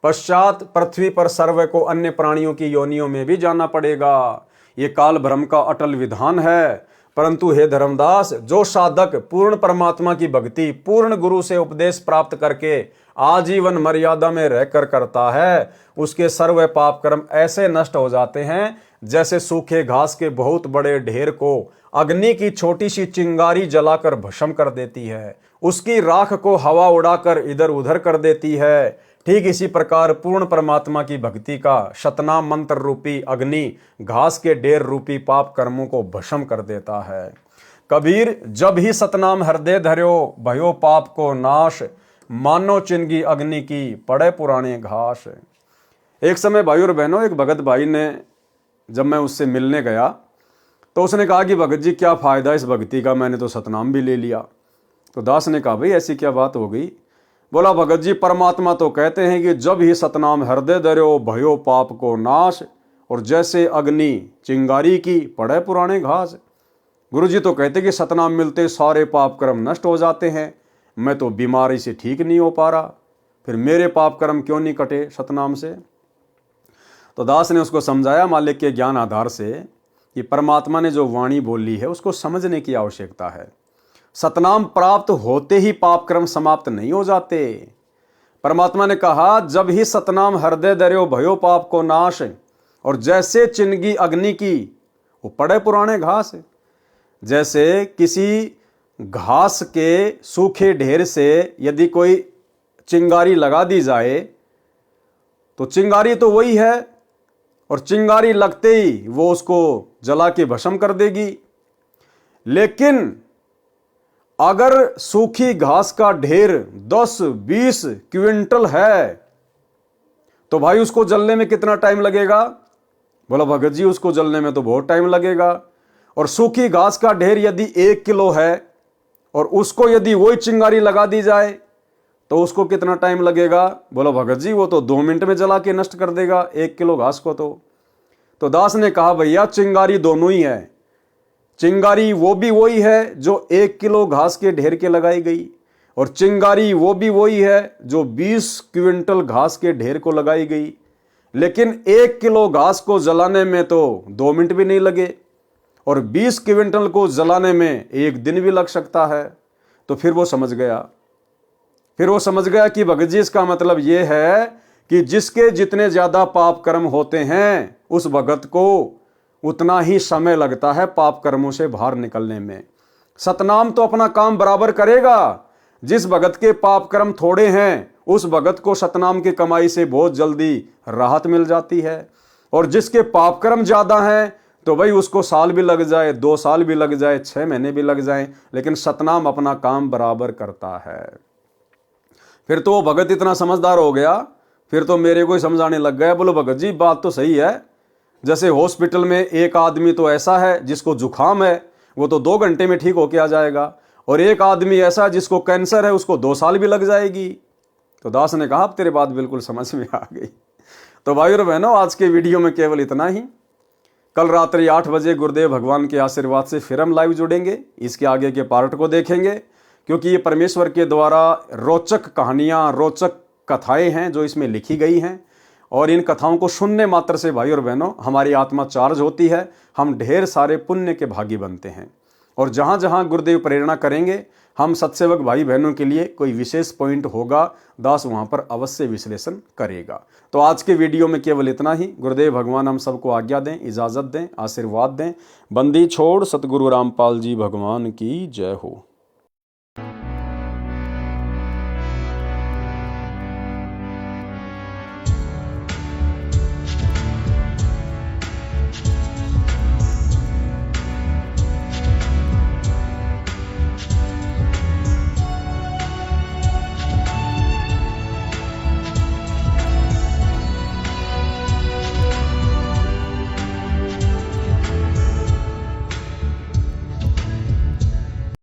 Speaker 1: पश्चात पृथ्वी पर सर्व को अन्य प्राणियों की योनियों में भी जाना पड़ेगा। ये काल भ्रम का अटल विधान है। परंतु हे धर्मदास, जो साधक पूर्ण परमात्मा की भक्ति पूर्ण गुरु से उपदेश प्राप्त करके आजीवन मर्यादा में रहकर करता है, उसके सर्व पाप कर्म ऐसे नष्ट हो जाते हैं जैसे सूखे घास के बहुत बड़े ढेर को अग्नि की छोटी सी चिंगारी जलाकर भस्म कर देती है, उसकी राख को हवा उड़ाकर इधर उधर कर देती है। ठीक इसी प्रकार पूर्ण परमात्मा की भक्ति का शतनाम मंत्र रूपी अग्नि घास के ढेर रूपी पाप कर्मों को भस्म कर देता है। कबीर, जब ही सतनाम हृदय धर्यो भयो पाप को नाश, मानो चिंगी अग्नि की पड़े पुराने घास। एक समय भाई और बहनों, एक भगत भाई ने, जब मैं उससे मिलने गया तो उसने कहा कि भगत जी, क्या फायदा इस भक्ति का, मैंने तो सतनाम भी ले लिया। तो दास ने कहा, भाई ऐसी क्या बात हो गई? बोला, भगत जी, परमात्मा तो कहते हैं कि जब ही सतनाम हृदय धर्यो भयो पाप को नाश, और जैसे अग्नि चिंगारी की पड़े पुराने घास। गुरु जी तो कहते कि सतनाम मिलते सारे पाप कर्म नष्ट हो जाते हैं। मैं तो बीमारी से ठीक नहीं हो पा रहा, फिर मेरे पाप कर्म क्यों नहीं कटे सतनाम से? तो दास ने उसको समझाया मालिक के ज्ञान आधार से कि परमात्मा ने जो वाणी बोली है उसको समझने की आवश्यकता है। सतनाम प्राप्त होते ही पाप कर्म समाप्त नहीं हो जाते। परमात्मा ने कहा, जब ही सतनाम हृदय धर्यो भयो पाप को नाश, और जैसे चिंगी अग्नि की वो पड़े पुराने घास। जैसे किसी घास के सूखे ढेर से यदि कोई चिंगारी लगा दी जाए तो चिंगारी तो वही है, और चिंगारी लगते ही वो उसको जला के भस्म कर देगी। लेकिन अगर सूखी घास का ढेर 10-20 क्विंटल है तो भाई उसको जलने में कितना टाइम लगेगा? बोला, भगत जी, उसको जलने में तो बहुत टाइम लगेगा। और सूखी घास का ढेर यदि 1 किलो है और उसको यदि वही चिंगारी लगा दी जाए तो उसको कितना टाइम लगेगा? बोला, भगत जी, वो तो 2 मिनट में जला के नष्ट कर देगा 1 किलो घास को। तो दास ने कहा, भैया, चिंगारी दोनों ही है। चिंगारी वो भी वही है जो 1 किलो घास के ढेर के लगाई गई, और चिंगारी वो भी वही है जो 20 क्विंटल घास के ढेर को लगाई गई। लेकिन 1 किलो घास को जलाने में तो 2 मिनट भी नहीं लगे, और 20 क्विंटल को जलाने में 1 दिन भी लग सकता है। तो फिर वो समझ गया कि भगत जी, इसका मतलब ये है कि जिसके जितने ज्यादा पाप कर्म होते हैं उस भगत को उतना ही समय लगता है पाप कर्मों से बाहर निकलने में। सतनाम तो अपना काम बराबर करेगा। जिस भगत के पाप कर्म थोड़े हैं उस भगत को सतनाम की कमाई से बहुत जल्दी राहत मिल जाती है, और जिसके पाप कर्म ज्यादा हैं, तो भाई उसको साल भी लग जाए, 2 साल भी लग जाए, 6 महीने भी लग जाए, लेकिन सतनाम अपना काम बराबर करता है। फिर तो वो भगत इतना समझदार हो गया, फिर तो मेरे को ही समझाने लग गया, बोलो भगत जी बात तो सही है, जैसे हॉस्पिटल में एक आदमी तो ऐसा है जिसको जुकाम है, वो तो 2 घंटे में ठीक होके आ जाएगा, और एक आदमी ऐसा जिसको कैंसर है, उसको 2 साल भी लग जाएगी। तो दास ने कहा अब तेरी बात बिल्कुल समझ में आ गई। तो भाई और बहनों, आज के वीडियो में केवल इतना ही। कल रात्रि 8 बजे गुरुदेव भगवान के आशीर्वाद से फिर हम लाइव जुड़ेंगे, इसके आगे के पार्ट को देखेंगे, क्योंकि ये परमेश्वर के द्वारा रोचक कहानियाँ, रोचक कथाएं हैं जो इसमें लिखी गई हैं, और इन कथाओं को सुनने मात्र से भाई और बहनों हमारी आत्मा चार्ज होती है, हम ढेर सारे पुण्य के भागी बनते हैं। और जहाँ जहाँ गुरुदेव प्रेरणा करेंगे, हम सत्सेवक भाई बहनों के लिए कोई विशेष पॉइंट होगा, दास वहाँ पर अवश्य विश्लेषण करेगा। तो आज के वीडियो में केवल इतना ही। गुरुदेव भगवान हम सबको आज्ञा दें, इजाज़त दें, आशीर्वाद दें। बंदी छोड़ सतगुरु रामपाल जी भगवान की जय हो।